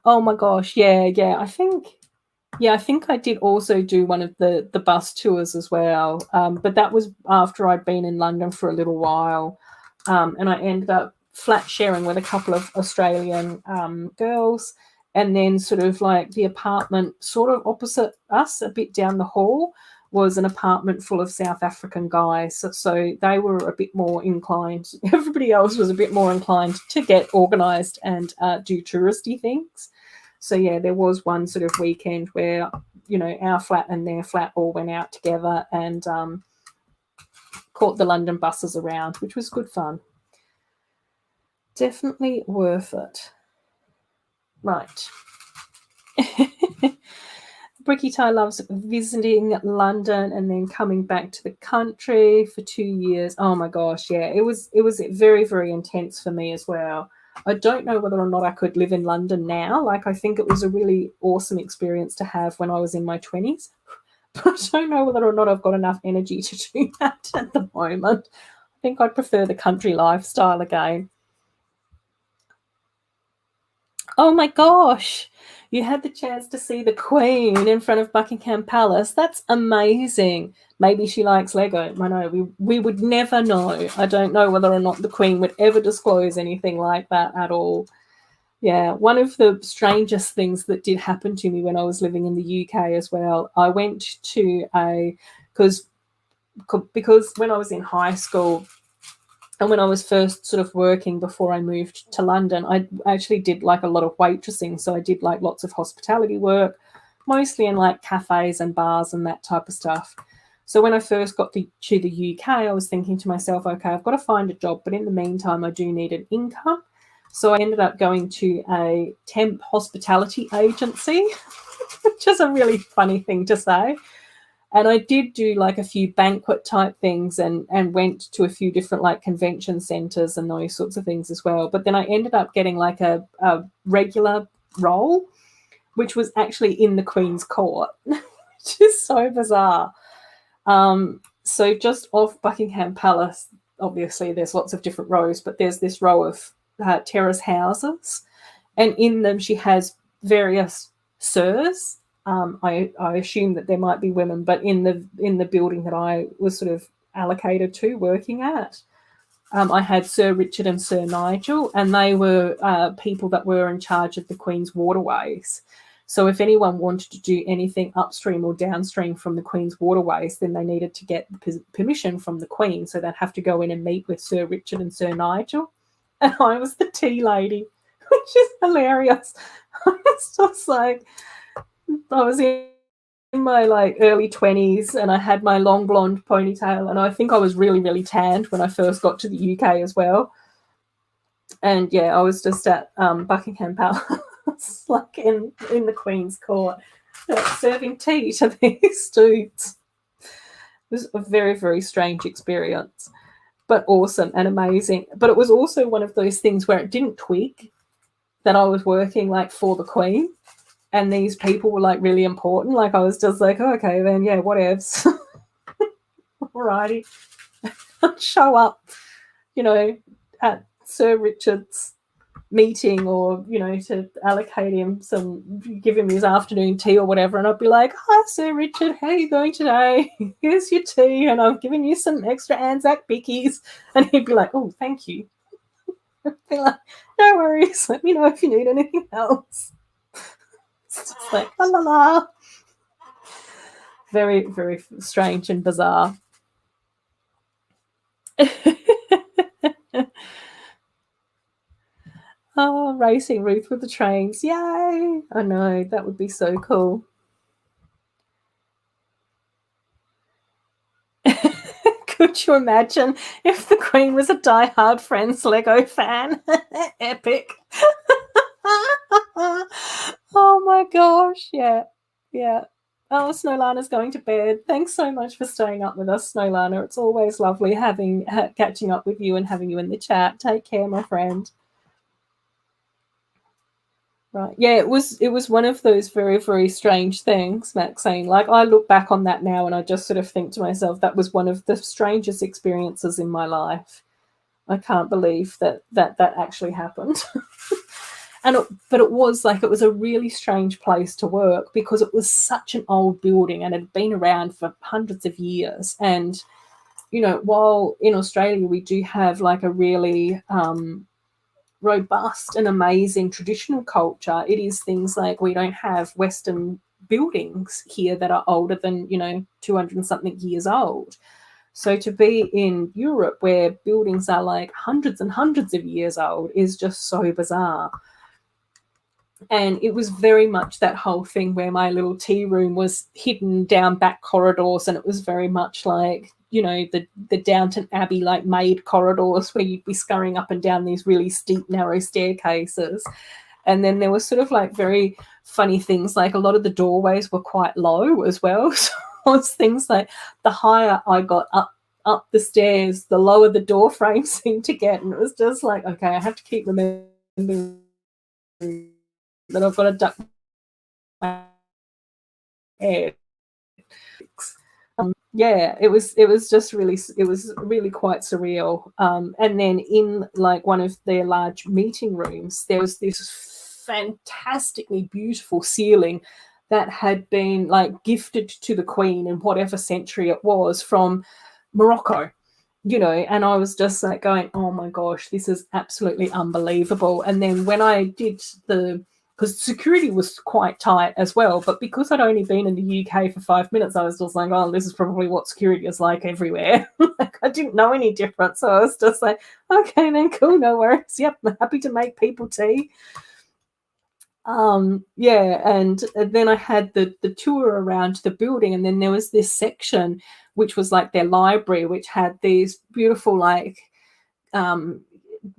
S1: Oh my gosh, yeah. I think I did also do one of the bus tours as well, but that was after I'd been in London for a little while, and I ended up flat sharing with a couple of Australian girls, and then sort of like the apartment sort of opposite us, a bit down the hall, was an apartment full of South African guys. So they were a bit more inclined. Everybody else was a bit more inclined to get organised and do touristy things. So yeah, there was one sort of weekend where, our flat and their flat all went out together and caught the London buses around, which was good fun. Definitely worth it. Right. Bricky Ty loves visiting London and then coming back to the country for 2 years. Oh my gosh, yeah. It was very, very intense for me as well. I don't know whether or not I could live in London now. Like, I think it was a really awesome experience to have when I was in my 20s. But I don't know whether or not I've got enough energy to do that at the moment. I think I'd prefer the country lifestyle again. Oh my gosh, you had the chance to see the Queen in front of Buckingham Palace. That's amazing. Maybe she likes Lego. I know, we would never know. I don't know whether or not the Queen would ever disclose anything like that at all. Yeah, one of the strangest things that did happen to me when I was living in the UK as well, I went to because when I was in high school, and when I was first sort of working before I moved to London, I actually did like a lot of waitressing. So I did like lots of hospitality work, mostly in like cafes and bars and that type of stuff. So when I first got to the UK, I was thinking to myself, okay, I've got to find a job, but in the meantime, I do need an income. So I ended up going to a temp hospitality agency, which is a really funny thing to say. And I did do like a few banquet type things and went to a few different like convention centres and those sorts of things as well. But then I ended up getting like a regular role, which was actually in the Queen's Court, which is so bizarre. So just off Buckingham Palace, obviously there's lots of different rows, but there's this row of terrace houses, and in them she has various sirs. I assume that there might be women, but in the building that I was sort of allocated to working at, I had Sir Richard and Sir Nigel, and they were people that were in charge of the Queen's waterways. So if anyone wanted to do anything upstream or downstream from the Queen's waterways, then they needed to get permission from the Queen. So they'd have to go in and meet with Sir Richard and Sir Nigel. And I was the tea lady, which is hilarious. I was just like, I was in my like early 20s and I had my long blonde ponytail, and I think I was really, really tanned when I first got to the UK as well. And yeah, I was just at Buckingham Palace, like in the Queen's Court, serving tea to these dudes. It was a very, very strange experience, but awesome and amazing. But it was also one of those things where it didn't twig that I was working like for the Queen, and these people were like really important. Like I was just like, oh, okay, then yeah, whatevs. Alrighty. I'd show up, you know, at Sir Richard's meeting, or to allocate him give him his afternoon tea or whatever, and I'd be like, hi Sir Richard, how are you going today? Here's your tea, and I've given you some extra Anzac bickies. And he'd be like, oh, thank you. I'd be like, no worries, let me know if you need anything else. It's just like la la la. Very, very strange and bizarre. Oh, racing Ruth with the trains. Yay! I know, that would be so cool. Could you imagine if the Queen was a Die-Hard Friends Lego fan? Epic. Oh my gosh, yeah. Oh, Snowlana's going to bed. Thanks so much for staying up with us, Snowlana. It's always lovely catching up with you and having you in the chat. Take care, my friend. Right. Yeah, it was one of those very, very strange things, Maxine. Like, I look back on that now and I just sort of think to myself, that was one of the strangest experiences in my life. I can't believe that actually happened. But it was a really strange place to work, because it was such an old building and it had been around for hundreds of years. And, while in Australia we do have like a really robust and amazing traditional culture, it is things like we don't have Western buildings here that are older than 200 and something years old. So to be in Europe where buildings are like hundreds and hundreds of years old is just so bizarre. And it was very much that whole thing where my little tea room was hidden down back corridors, and it was very much like, the Downton Abbey like maid corridors where you'd be scurrying up and down these really steep, narrow staircases. And then there was sort of like very funny things, like a lot of the doorways were quite low as well. So it was things like the higher I got up the stairs, the lower the door frame seemed to get. And it was just like, okay, I have to keep remembering that I've got to duck my head. Yeah, it was really quite surreal. And then in like one of their large meeting rooms, there was this fantastically beautiful ceiling that had been like gifted to the Queen in whatever century it was from Morocco. And I was just like going, oh my gosh, this is absolutely unbelievable. And then when I did because security was quite tight as well, but because I'd only been in the UK for 5 minutes, I was just like, oh, this is probably what security is like everywhere. Like, I didn't know any different. So I was just like, okay, then cool, no worries. Yep, I'm happy to make people tea. Yeah, and then I had the tour around the building, and then there was this section which was like their library, which had these beautiful like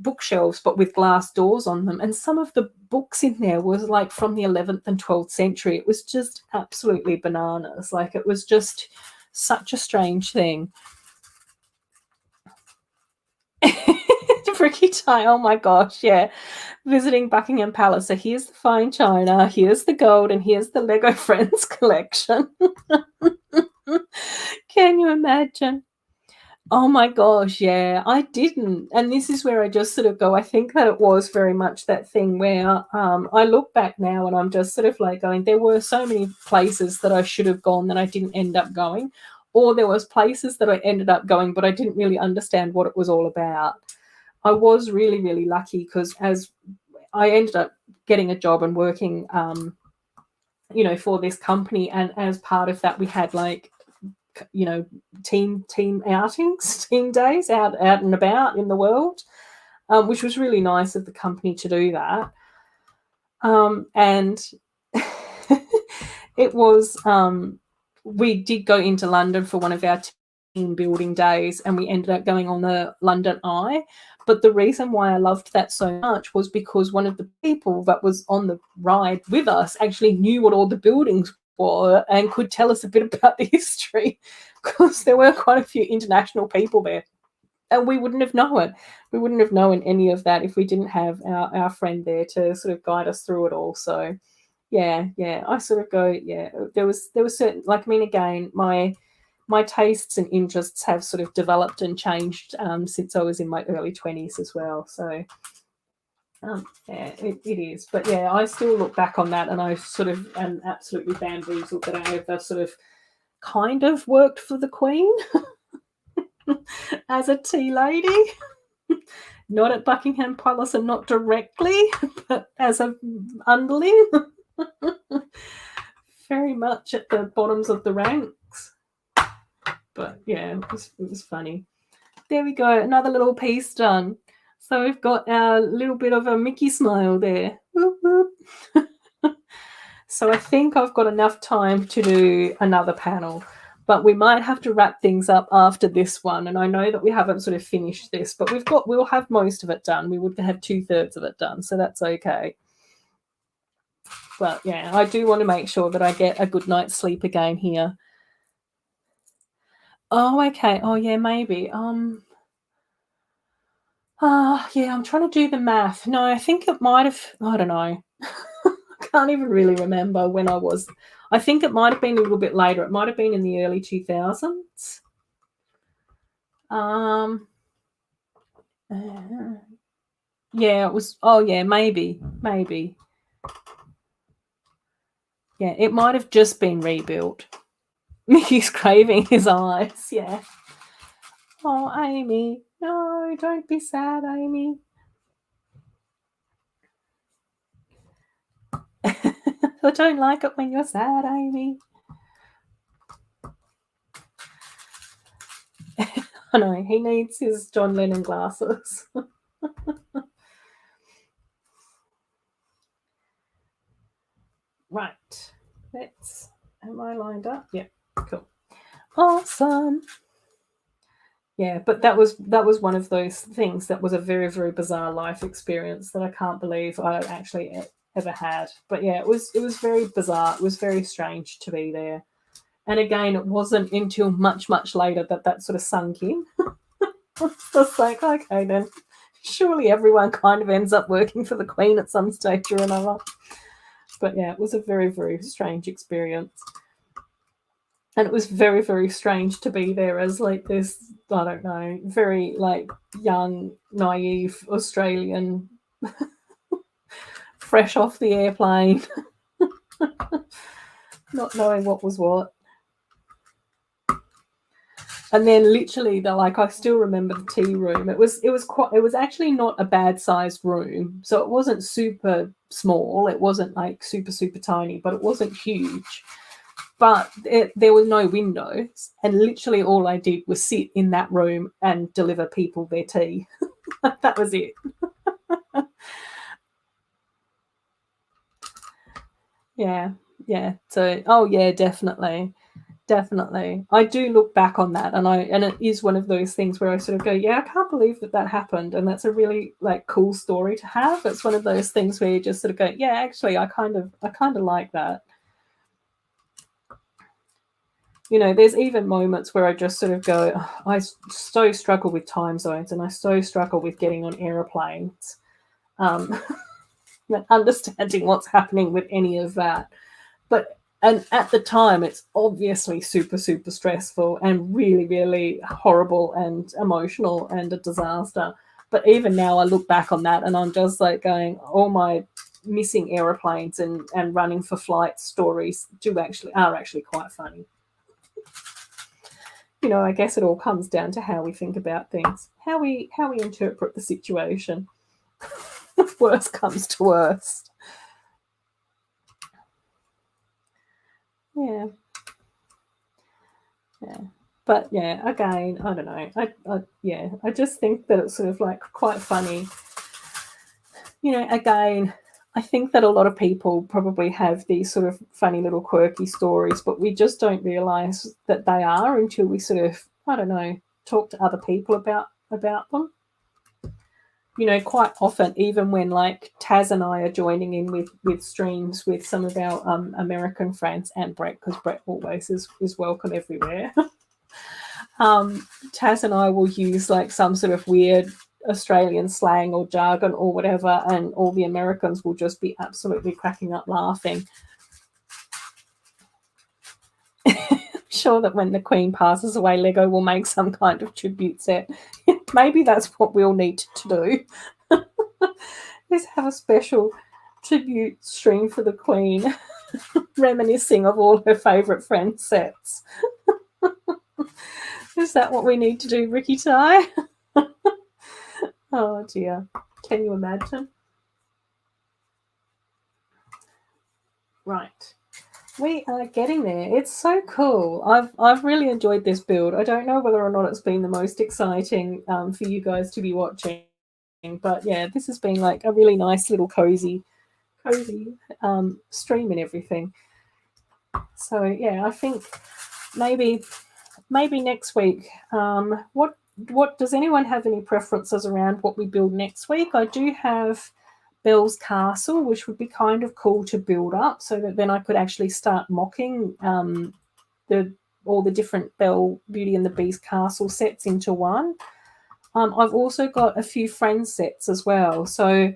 S1: bookshelves but with glass doors on them, and some of the books in there was like from the 11th and 12th century. It was just absolutely bananas. Like, it was just such a strange thing. Ricky Ty, oh my gosh, yeah. Visiting Buckingham Palace. So here's the fine china, here's the gold, and here's the Lego Friends collection. Can you imagine? Oh my gosh, yeah, I didn't. And this is where I just sort of go, I think that it was very much that thing where I look back now and I'm just sort of like going, there were so many places that I should have gone that I didn't end up going, or there was places that I ended up going but I didn't really understand what it was all about. I was really, really lucky because as I ended up getting a job and working you know, for this company. And as part of that, we had like, you know, team outings, team days out and about in the world, which was really nice of the company to do that. And it was, we did go into London for one of our team building days, and we ended up going on the London Eye. But the reason why I loved that so much was because one of the people that was on the ride with us actually knew what all the buildings were and could tell us a bit about the history, because there were quite a few international people there. And we wouldn't have known. We wouldn't have known any of that if we didn't have our friend there to sort of guide us through it all. So yeah, I sort of go, yeah, there was certain, like, I mean, again, my tastes and interests have sort of developed and changed since I was in my early 20s as well. So yeah, it is. But yeah, I still look back on that and I sort of am absolutely bamboozled that I ever sort of kind of worked for the Queen as a tea lady. Not at Buckingham Palace and not directly, but as an underling. Very much at the bottoms of the ranks. But yeah, it was funny. There we go, another little piece done. So we've got our little bit of a Mickey smile there. Whoop, whoop. So I think I've got enough time to do another panel, but we might have to wrap things up after this one. And I know that we haven't sort of finished this, but we'll have most of it done. We would have 2/3 of it done, so that's okay. But yeah, I do want to make sure that I get a good night's sleep again here. Oh, okay. Oh, yeah, maybe. Yeah, I'm trying to do the math. No, I think it might have, I don't know. I can't even really remember when I was. I think it might have been a little bit later. It might have been in the early 2000s. Yeah, it was. Oh, yeah, maybe. Yeah, it might have just been rebuilt. Mickey's craving his eyes. Yeah. Oh, Amy. No, don't be sad, Amy. I don't like it when you're sad, Amy. I know, he needs his John Lennon glasses. Right. Am I lined up? Yeah, cool. Awesome. Yeah, but that was one of those things that was a very, very bizarre life experience that I can't believe I actually ever had. But yeah, it was very bizarre. It was very strange to be there. And again, it wasn't until much, much later that sort of sunk in. It's just like, okay, then surely everyone kind of ends up working for the Queen at some stage or another. But yeah, it was a very, very strange experience. And it was very, very strange to be there as like this, I don't know, very like young, naive Australian, fresh off the airplane, not knowing what was what. And then literally, I still remember the tea room. It was actually not a bad sized room, so it wasn't super small. It wasn't like super, super tiny, but it wasn't huge. But there were no windows, and literally all I did was sit in that room and deliver people their tea. That was it. Yeah. So, oh yeah, definitely. I do look back on that, and it is one of those things where I sort of go, yeah, I can't believe that happened, and that's a really like cool story to have. It's one of those things where you just sort of go, yeah, actually, I kind of like that. You know, there's even moments where I just sort of go, oh, I so struggle with time zones, and I so struggle with getting on airplanes, understanding what's happening with any of that. And at the time, it's obviously super, super stressful and really, really horrible and emotional and a disaster. But even now, I look back on that and I'm just like going, all my missing aeroplanes and running for flight stories are actually quite funny. You know, I guess it all comes down to how we think about things, how we interpret the situation. If worst comes to worst. Yeah. Yeah. But yeah, again, I don't know. I just think that it's sort of like quite funny. Again, I think that a lot of people probably have these sort of funny little quirky stories, but we just don't realize that they are until we sort of, I don't know, talk to other people about them. Quite often, even when like Taz and I are joining in with streams with some of our American friends and Brett, because Brett always is welcome everywhere. Taz and I will use like some sort of weird Australian slang or jargon or whatever, and all the Americans will just be absolutely cracking up laughing. Sure that when the Queen passes away, Lego will make some kind of tribute set. Maybe that's what we'll need to do. Is have a special tribute stream for the Queen, reminiscing of all her favourite Friends sets. Is that what we need to do, Ricky Ty? Oh dear. Can you imagine? Right. We are getting there. It's so cool. I've really enjoyed this build. I don't know whether or not it's been the most exciting for you guys to be watching, but yeah, this has been like a really nice little cozy stream and everything. So yeah, I think maybe next week. What does anyone have any preferences around what we build next week? I do have Belle's Castle, which would be kind of cool to build up, so that then I could actually start mocking all the different Belle, Beauty and the Beast castle sets into one. I've also got a few Friends sets as well. So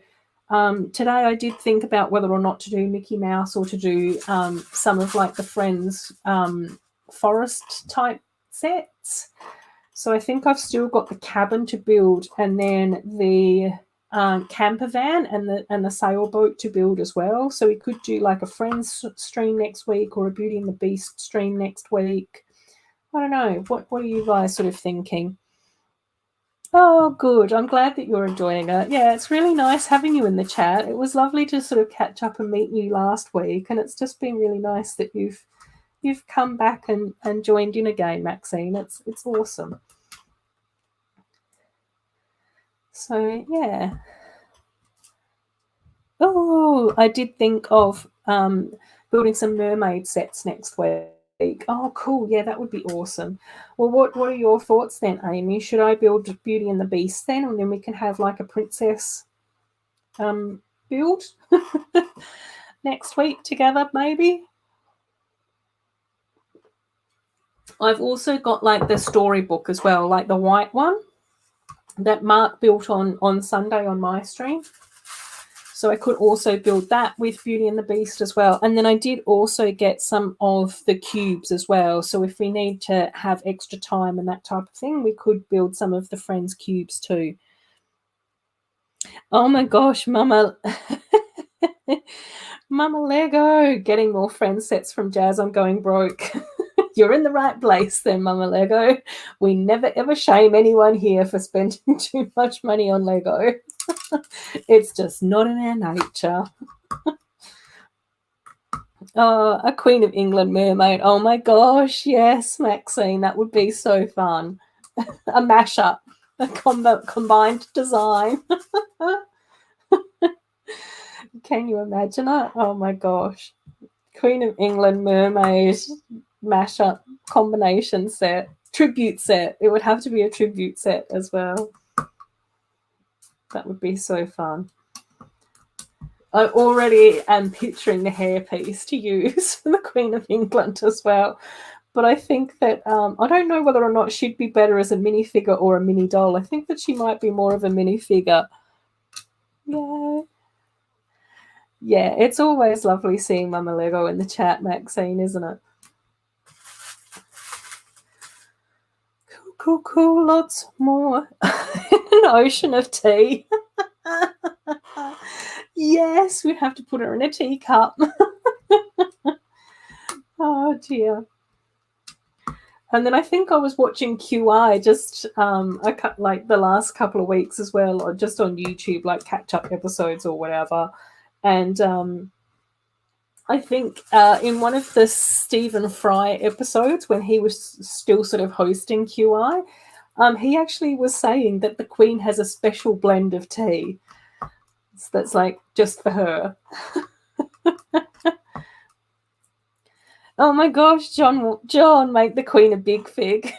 S1: today I did think about whether or not to do Mickey Mouse or to do some of like the Friends forest type sets. So I think I've still got the cabin to build, and then the camper van and the sailboat to build as well. So we could do like a Friends stream next week or a Beauty and the Beast stream next week. I don't know. What are you guys sort of thinking? Oh, good. I'm glad that you're enjoying it. Yeah, it's really nice having you in the chat. It was lovely to sort of catch up and meet you last week, and it's just been really nice that you've come back and joined in again, Maxine. It's awesome. So yeah. Oh, I did think of building some mermaid sets next week. Oh, cool. Yeah, that would be awesome. Well, what are your thoughts then, Amy? Should I build Beauty and the Beast then, and then we can have like a princess build next week together, maybe? I've also got like the storybook as well, like the white one that Mark built on Sunday on my stream. So I could also build that with Beauty and the Beast as well. And then I did also get some of the cubes as well. So if we need to have extra time and that type of thing, we could build some of the Friends cubes too. Oh my gosh, Mama. Mama Lego, getting more Friends sets from Jazz. I'm going broke. You're in the right place then, Mama Lego. We never ever shame anyone here for spending too much money on Lego. It's just not in our nature. Oh, a Queen of England mermaid. Oh my gosh, yes, Maxine, that would be so fun. A mashup, a combined design. Can you imagine it? Oh my gosh. Queen of England mermaid mashup combination set. Tribute set. It would have to be a tribute set as well. That would be so fun. I already am picturing the hairpiece to use for the Queen of England as well. But I think that I don't know whether or not she'd be better as a minifigure or a mini doll. I think that she might be more of a minifigure. Yeah. Yeah, it's always lovely seeing Mama Lego in the chat, Maxine, isn't it? Cool, lots more. An ocean of tea. Yes, we'd have to put her in a teacup. Oh dear. And then I think I was watching QI just like the last couple of weeks as well, or just on YouTube, like catch up episodes or whatever. And I think in one of the Stephen Fry episodes when he was still sort of hosting QI, he actually was saying that the Queen has a special blend of tea that's like just for her. Oh my gosh, John, make the Queen a big fig.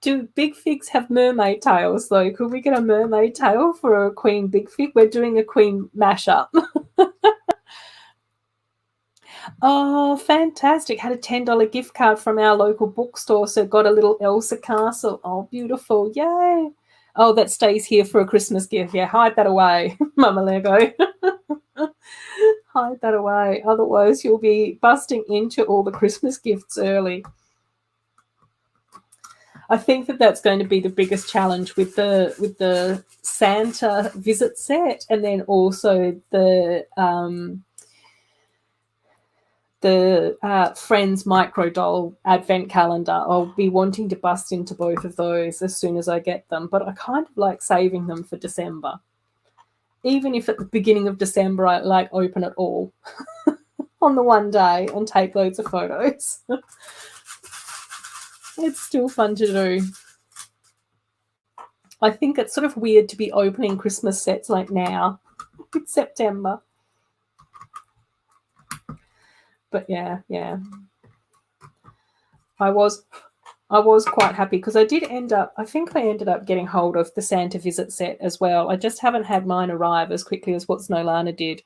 S1: Do big figs have mermaid tails though? Could we get a mermaid tail for a Queen big fig? We're doing a Queen mashup. Oh, fantastic. Had a $10 gift card from our local bookstore, so got a little Elsa castle. Oh, beautiful. Yay. Oh, that stays here for a Christmas gift. Yeah, hide that away, Mama Lego. Hide that away. Otherwise, you'll be busting into all the Christmas gifts early. I think that that's going to be the biggest challenge with the Santa visit set, and then also the Friends micro doll advent calendar. I'll be wanting to bust into both of those as soon as I get them, but I kind of like saving them for December. Even if at the beginning of December I like open it all on the one day and take loads of photos. It's still fun to do. I think it's sort of weird to be opening Christmas sets like now. It's September. But yeah. I was quite happy because I ended up getting hold of the Santa visit set as well. I just haven't had mine arrive as quickly as what Snowlana did.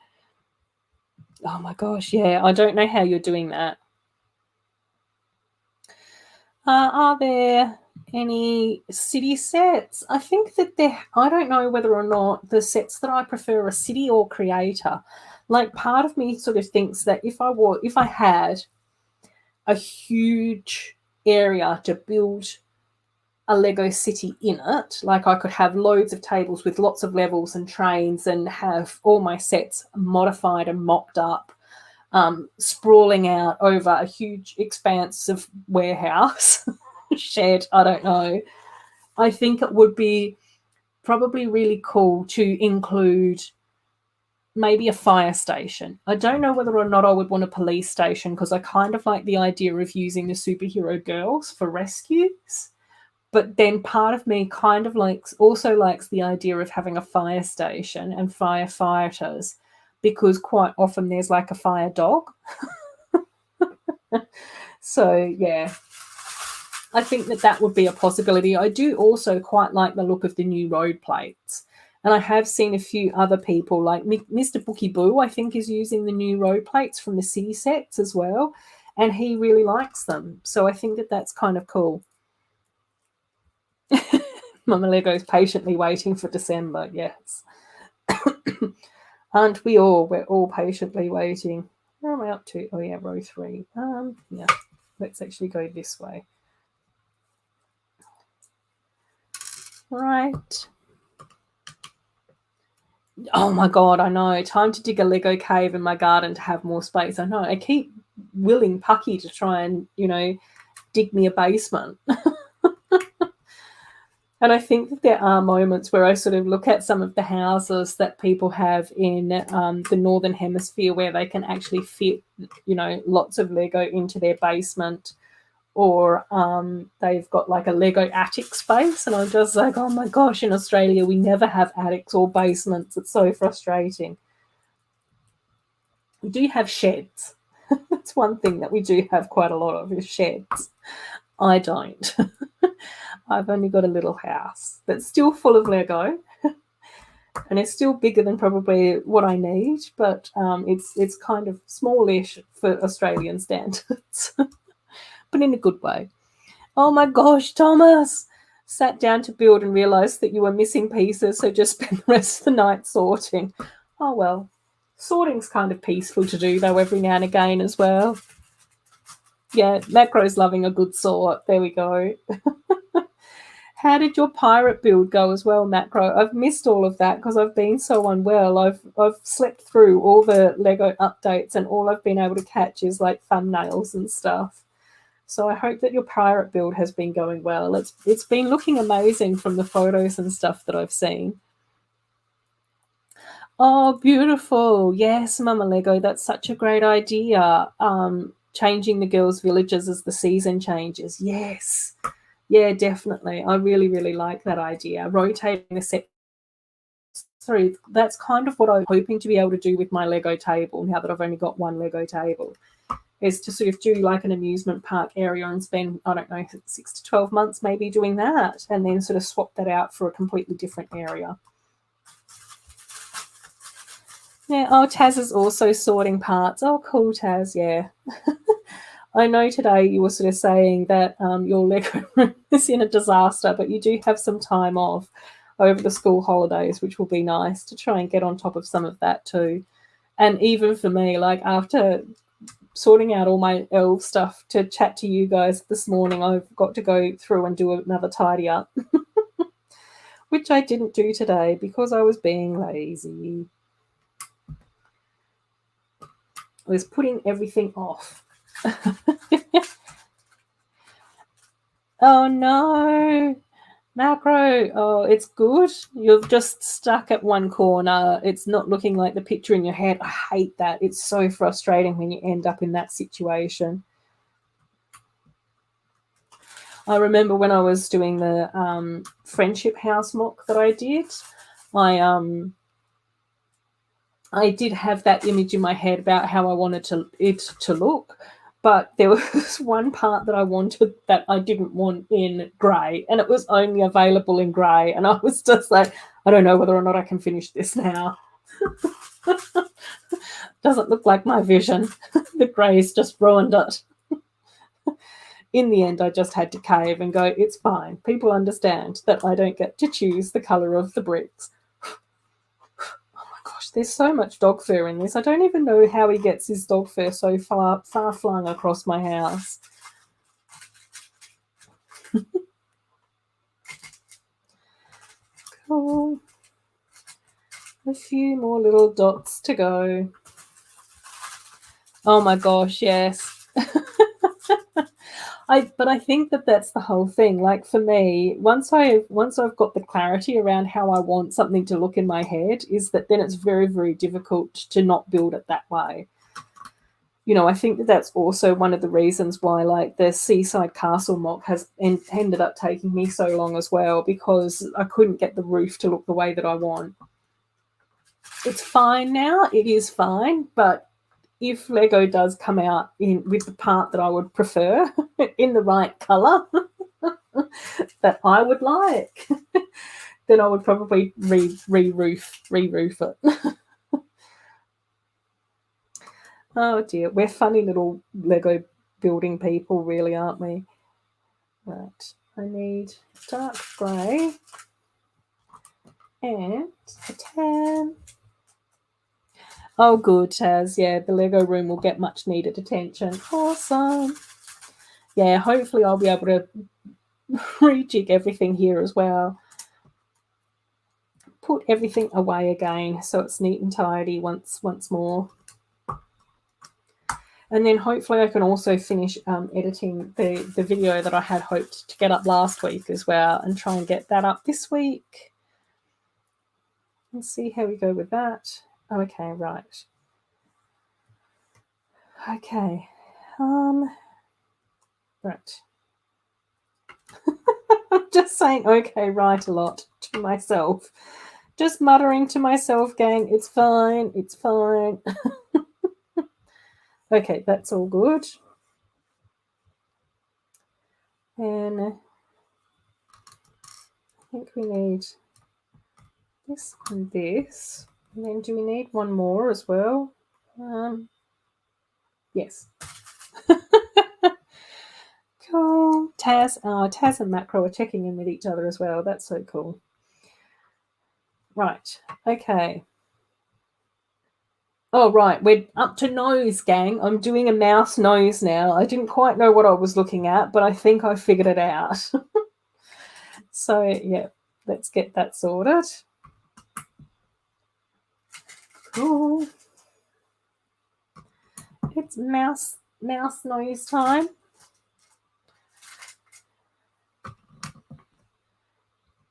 S1: Oh my gosh, yeah. I don't know how you're doing that. Are there any city sets? I think that I don't know whether or not the sets that I prefer are city or creator. Like, part of me sort of thinks that if I had a huge area to build a Lego city in it, like I could have loads of tables with lots of levels and trains and have all my sets modified and mocked up, sprawling out over a huge expanse of warehouse, shed, I don't know. I think it would be probably really cool to include maybe a fire station. I don't know whether or not I would want a police station because I kind of like the idea of using the superhero girls for rescues. But then part of me kind of also likes the idea of having a fire station and firefighters, because quite often there's like a fire dog. So, yeah, I think that would be a possibility. I do also quite like the look of the new road plates. And I have seen a few other people, like Mr. Bookie Boo, I think, is using the new road plates from the city sets as well. And he really likes them. So I think that's kind of cool. Mama Lego's patiently waiting for December, yes. Aren't we all? We're all patiently waiting. Where am I up to? Oh, yeah, row 3. Yeah, let's actually go this way. Right. Oh my God, I know. Time to dig a Lego cave in my garden to have more space. I know. I keep willing Pucky to try and, dig me a basement. And I think that there are moments where I sort of look at some of the houses that people have in the Northern Hemisphere where they can actually fit, lots of Lego into their basement, or they've got like a Lego attic space. And I'm just like, oh my gosh, in Australia, we never have attics or basements. It's so frustrating. We do have sheds. That's one thing that we do have quite a lot of, is sheds. I don't. I've only got a little house that's still full of Lego, and it's still bigger than probably what I need, but it's kind of smallish for Australian standards, but in a good way. Oh my gosh, Thomas! Sat down to build and realised that you were missing pieces, so just spent the rest of the night sorting. Oh well. Sorting's kind of peaceful to do, though, every now and again as well. Yeah, Macro's loving a good sort. There we go. How did your pirate build go as well, Macro? I've missed all of that because I've been so unwell. I've slept through all the Lego updates, and all I've been able to catch is like thumbnails and stuff. So I hope that your pirate build has been going well. It's been looking amazing from the photos and stuff that I've seen. Oh, beautiful. Yes, Mama Lego, that's such a great idea. Changing the girls' villages as the season changes. Yes. Yeah, definitely. I really, really like that idea. Rotating the set. Sorry, that's kind of what I'm hoping to be able to do with my Lego table now that I've only got one Lego table, is to sort of do like an amusement park area and spend, I don't know, 6 to 12 months maybe doing that, and then sort of swap that out for a completely different area. Yeah, oh, Taz is also sorting parts. Oh, cool, Taz, yeah. I know today you were sort of saying that your Lego room is in a disaster, but you do have some time off over the school holidays, which will be nice to try and get on top of some of that too. And even for me, like after sorting out all my elf stuff to chat to you guys this morning, I've got to go through and do another tidy up, which I didn't do today because I was being lazy. I was putting everything off. Oh no, macro. Oh, it's good. You're just stuck at one corner. It's not looking like the picture in your head. I hate that. It's so frustrating when you end up in that situation. I remember when I was doing the friendship house mock that I did, I did have that image in my head about how I wanted it to look, but there was one part that I wanted that I didn't want in grey, and it was only available in grey, and I was just like, I don't know whether or not I can finish this now. Doesn't look like my vision. The grey's just ruined it. In the end, I just had to cave and go, it's fine. People understand that I don't get to choose the colour of the bricks. Gosh, there's so much dog fur in this. I don't even know how he gets his dog fur so far flung across my house. Cool. A few more little dots to go. Oh my gosh, yes. But I think that that's the whole thing. Like for me, once I've got the clarity around how I want something to look in my head, is that then it's very, very difficult to not build it that way. You know, I think that that's also one of the reasons why, like, the Seaside Castle mock has ended up taking me so long as well, because I couldn't get the roof to look the way that I want. It's fine now. It is fine, but if Lego does come out with the part that I would prefer in the right colour that I would like, then I would probably re-roof it. Oh dear, we're funny little Lego building people, really, aren't we? Right, I need dark grey and a tan. Oh, good, Taz. Yeah, the Lego room will get much needed attention. Awesome. Yeah, hopefully I'll be able to rejig everything here as well. Put everything away again so it's neat and tidy once more. And then hopefully I can also finish editing the video that I had hoped to get up last week as well, and try and get that up this week. Let's see how we go with that. Okay, right. Okay. Right. I'm just saying okay, right a lot to myself. Just muttering to myself, gang, it's fine, it's fine. Okay, that's all good. And I think we need this and this. And then do we need one more as well? Yes. Cool. Taz and Macro are checking in with each other as well. That's so cool. Right. Okay. Oh, right. We're up to nose, gang. I'm doing a mouse nose now. I didn't quite know what I was looking at, but I think I figured it out. So, yeah, let's get that sorted. Cool. It's mouse nose time.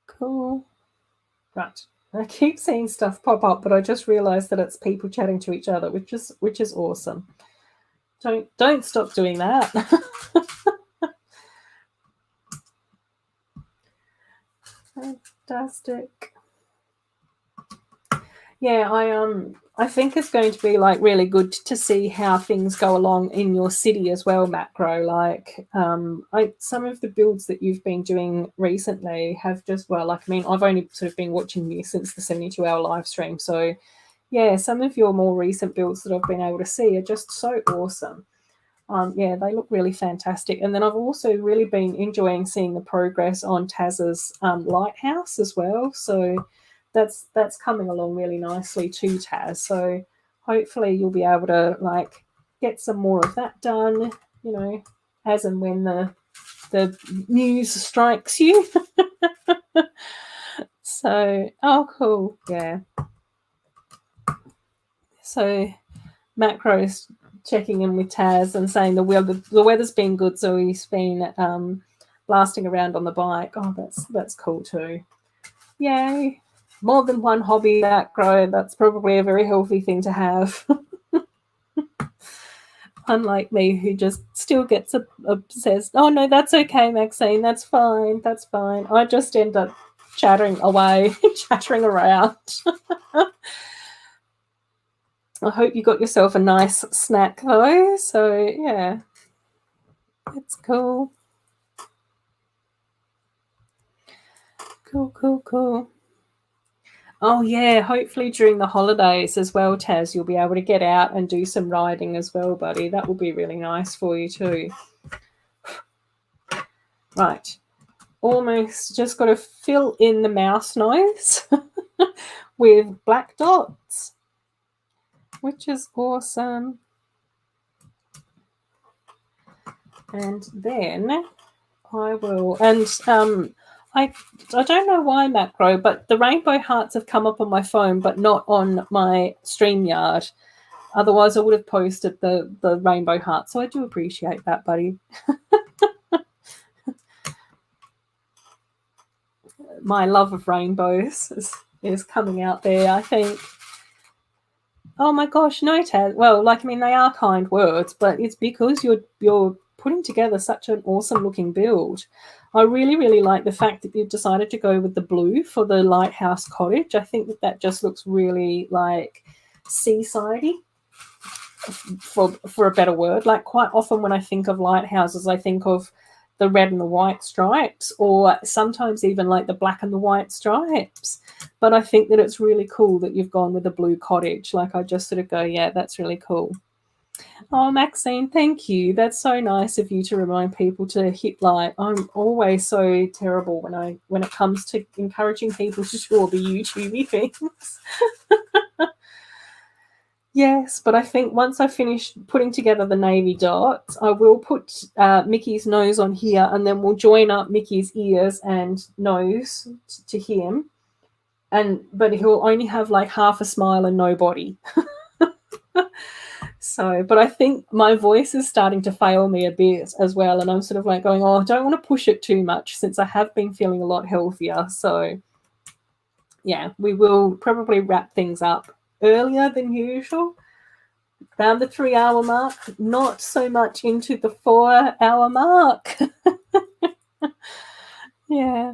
S1: Cool. Right. I keep seeing stuff pop up, but I just realised that it's people chatting to each other, which is awesome. Don't stop doing that. Fantastic. Yeah, I think it's going to be like really good to see how things go along in your city as well, Macro. Like some of the builds that you've been doing recently have just, well, like, I mean, I've only sort of been watching you since the 72-hour live stream. So yeah, some of your more recent builds that I've been able to see are just so awesome. Yeah, they look really fantastic. And then I've also really been enjoying seeing the progress on Taz's lighthouse as well. So that's coming along really nicely too, Taz. So hopefully you'll be able to like get some more of that done, you know, as and when the news strikes you. So, oh, cool. Yeah. So Macro's checking in with Taz and saying the weather's been good, so he's been blasting around on the bike. Oh, that's cool too. Yay. More than one hobby, Macro. That's probably a very healthy thing to have. Unlike me, who just still gets obsessed. Oh, no, that's okay, Maxine. That's fine. That's fine. I just end up chattering away, chattering around. I hope you got yourself a nice snack, though. So, yeah, it's cool. Cool. Oh, yeah, hopefully during the holidays as well, Taz, you'll be able to get out and do some riding as well, buddy. That will be really nice for you too. Right. Almost just got to fill in the mouse noise with black dots, which is awesome. And then I will, and I don't know why, Macro, but the rainbow hearts have come up on my phone, but not on my StreamYard. Otherwise, I would have posted the rainbow heart. So I do appreciate that, buddy. My love of rainbows is coming out there, I think. Oh my gosh, no, Ted. Well, like, I mean, they are kind words, but it's because you're putting together such an awesome looking build. I really, really like the fact that you've decided to go with the blue for the lighthouse cottage. I think that just looks really like seasidey, for a better word. Like, quite often when I think of lighthouses, I think of the red and the white stripes, or sometimes even like the black and the white stripes. But I think that it's really cool that you've gone with the blue cottage. Like, I just sort of go, yeah, that's really cool. Oh, Maxine, thank you. That's so nice of you to remind people to hit like. I'm always so terrible when it comes to encouraging people to do all the YouTubey things. Yes, but I think once I finish putting together the navy dots, I will put Mickey's nose on here, and then we'll join up Mickey's ears and nose to him. But he'll only have like half a smile and no body. So, but I think my voice is starting to fail me a bit as well, and I'm sort of like going, oh, I don't want to push it too much since I have been feeling a lot healthier. So, yeah, we will probably wrap things up earlier than usual. Around the 3 hour mark, not so much into the 4 hour mark. Yeah.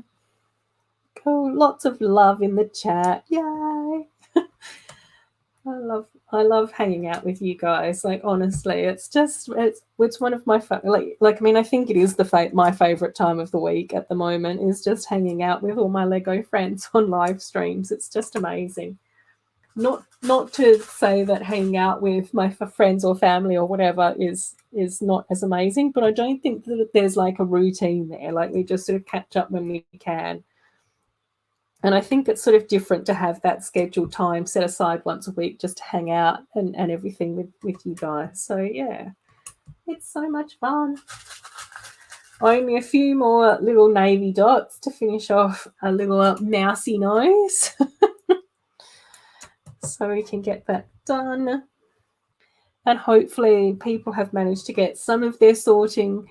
S1: Cool. Lots of love in the chat. Yay. I love hanging out with you guys. Like, honestly, it's one of my like I mean, I think it is my favorite time of the week at the moment is just hanging out with all my Lego friends on live streams. It's just amazing. Not to say that hanging out with my friends or family or whatever is not as amazing, but I don't think that there's like a routine there. Like, we just sort of catch up when we can. And I think it's sort of different to have that scheduled time set aside once a week just to hang out and everything with you guys. So, yeah, it's so much fun. Only a few more little navy dots to finish off a little mousy nose. So we can get that done. And hopefully people have managed to get some of their sorted,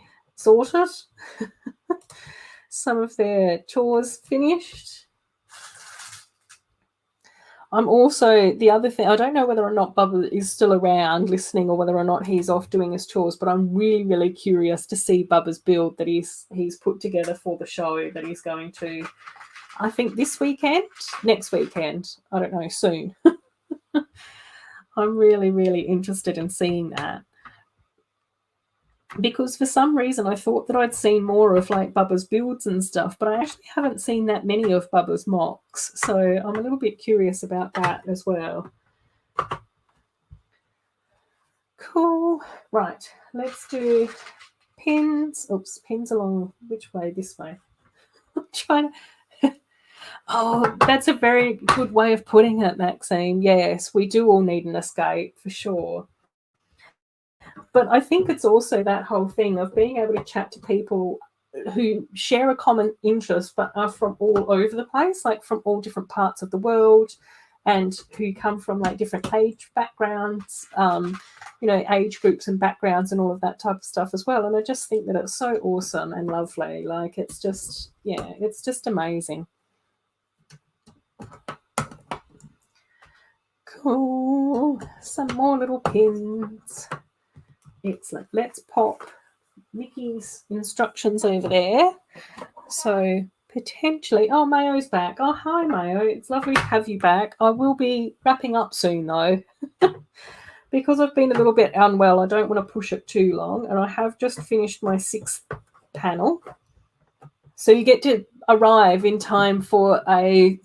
S1: some of their chores finished. I'm also, the other thing, I don't know whether or not Bubba is still around listening or whether or not he's off doing his chores, but I'm really, really curious to see Bubba's build that he's put together for the show that he's going to, I think this weekend, next weekend, I don't know, soon. I'm really, really interested in seeing that. Because for some reason I thought that I'd seen more of like Bubba's builds and stuff, but I actually haven't seen that many of Bubba's mocks. So I'm a little bit curious about that as well. Cool. Right, let's do pins. Oops, pins along which way? This way. I'm trying to... Oh, that's a very good way of putting it, Maxine. Yes, we do all need an escape for sure. But I think it's also that whole thing of being able to chat to people who share a common interest but are from all over the place, like from all different parts of the world, and who come from like different age backgrounds, age groups and backgrounds and all of that type of stuff as well. And I just think that it's so awesome and lovely. Like it's just amazing. Cool. Some more little pins. Excellent. Let's pop Mickey's instructions over there. So potentially, oh, Mayo's back. Oh, hi, Mayo. It's lovely to have you back. I will be wrapping up soon, though. Because I've been a little bit unwell, I don't want to push it too long. And I have just finished my 6th panel. So you get to arrive in time for a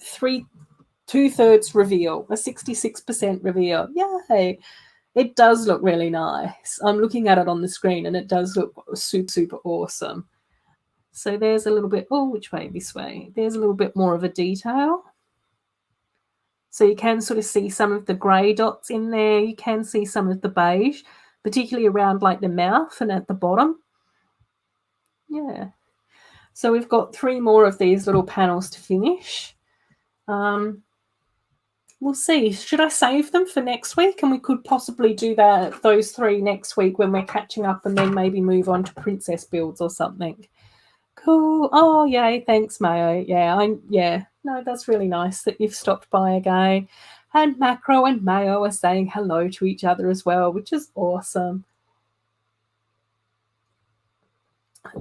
S1: 2/3 reveal, a 66% reveal. Yay! It does look really nice. I'm looking at it on the screen and it does look super, super awesome. So there's a little bit, oh, which way? This way. There's a little bit more of a detail. So you can sort of see some of the grey dots in there. You can see some of the beige, particularly around like the mouth and at the bottom. Yeah. So we've got 3 more of these little panels to finish. We'll see. Should I save them for next week? And we could possibly do those 3 next week when we're catching up and then maybe move on to princess builds or something. Cool. Oh, yay. Thanks, Mayo. Yeah. No, that's really nice that you've stopped by again. And Macro and Mayo are saying hello to each other as well, which is awesome.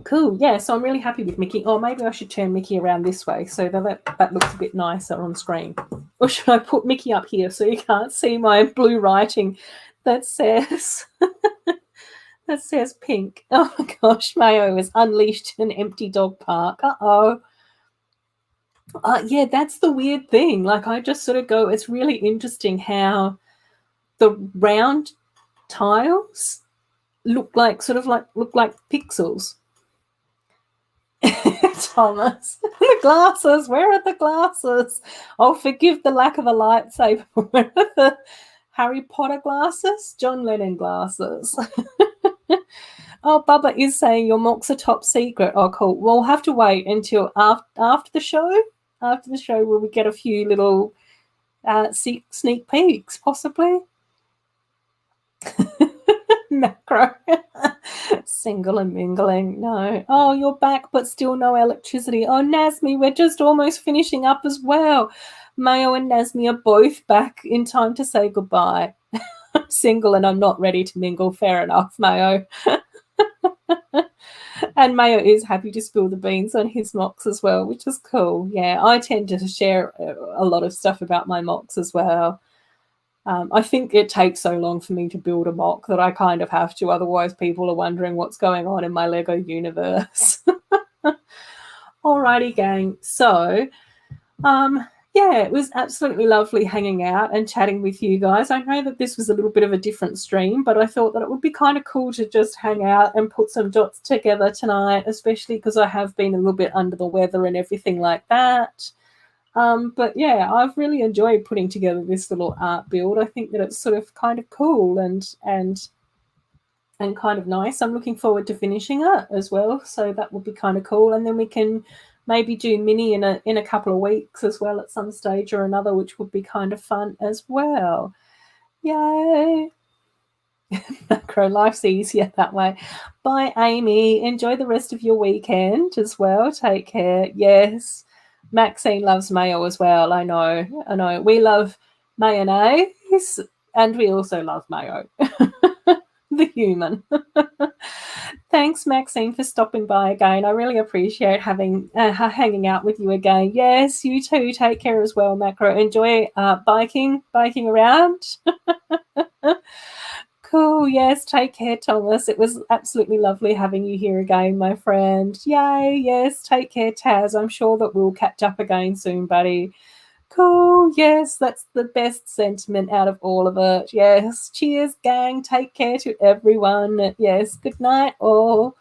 S1: Cool. Yeah, so I'm really happy with Mickey. Oh, maybe I should turn Mickey around this way so that looks a bit nicer on screen. Or should I put Mickey up here so you can't see my blue writing that says that says pink? Oh my gosh, Mayo has unleashed an empty dog park. Uh-oh. Yeah, that's the weird thing. Like I just sort of go, it's really interesting how the round tiles look like pixels. Thomas, the glasses. Where are the glasses? Oh, forgive the lack of a lightsaber. Where are the Harry Potter glasses? John Lennon glasses. Oh, Bubba is saying your mocks are top secret. Oh, cool. We'll have to wait until after the show. After the show, where we get a few little sneak peeks, possibly. Macro. Single and mingling. No. Oh, you're back, but still no electricity. Oh, Nazmi, we're just almost finishing up as well. Mayo and Nazmi are both back in time to say goodbye. I'm single and I'm not ready to mingle. Fair enough, Mayo. And Mayo is happy to spill the beans on his mocks as well, which is cool. Yeah, I tend to share a lot of stuff about my mocks as well. I think it takes so long for me to build a mock that I kind of have to. Otherwise, people are wondering what's going on in my Lego universe. Alrighty, gang. So, yeah, it was absolutely lovely hanging out and chatting with you guys. I know that this was a little bit of a different stream, but I thought that it would be kind of cool to just hang out and put some dots together tonight, especially because I have been a little bit under the weather and everything like that. But yeah, I've really enjoyed putting together this little art build. I think that it's sort of kind of cool and kind of nice. I'm looking forward to finishing it as well, so that will be kind of cool. And then we can maybe do mini in a couple of weeks as well at some stage or another, which would be kind of fun as well. Yay! Macro, life's easier that way. Bye, Amy. Enjoy the rest of your weekend as well. Take care. Yes. Maxine loves Mayo as well. I know. We love mayonnaise, and we also love mayo. The human. Thanks, Maxine, for stopping by again. I really appreciate hanging out with you again. Yes, you too. Take care as well, Macro. Enjoy biking around. Cool. Yes, take care, Thomas. It was absolutely lovely having you here again, my friend. Yay. Yes, take care, Taz. I'm sure that we'll catch up again soon, buddy. Cool. Yes, that's the best sentiment out of all of it. Yes. Cheers, gang. Take care to everyone. Yes. Good night, all.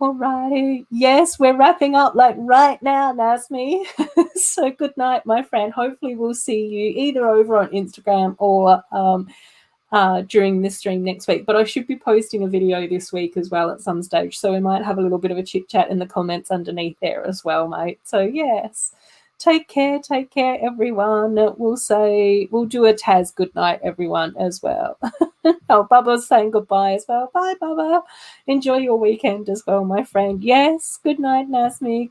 S1: Alrighty. Yes, we're wrapping up like right now, Nasmi. So good night, my friend. Hopefully we'll see you either over on Instagram or during this stream next week. But I should be posting a video this week as well at some stage. So we might have a little bit of a chit chat in the comments underneath there as well, mate. So yes. Take care, everyone. We'll do a Taz good night, everyone, as well. Oh, Bubba's saying goodbye as well. Bye, Bubba. Enjoy your weekend as well, my friend. Yes, good night, Nasmi.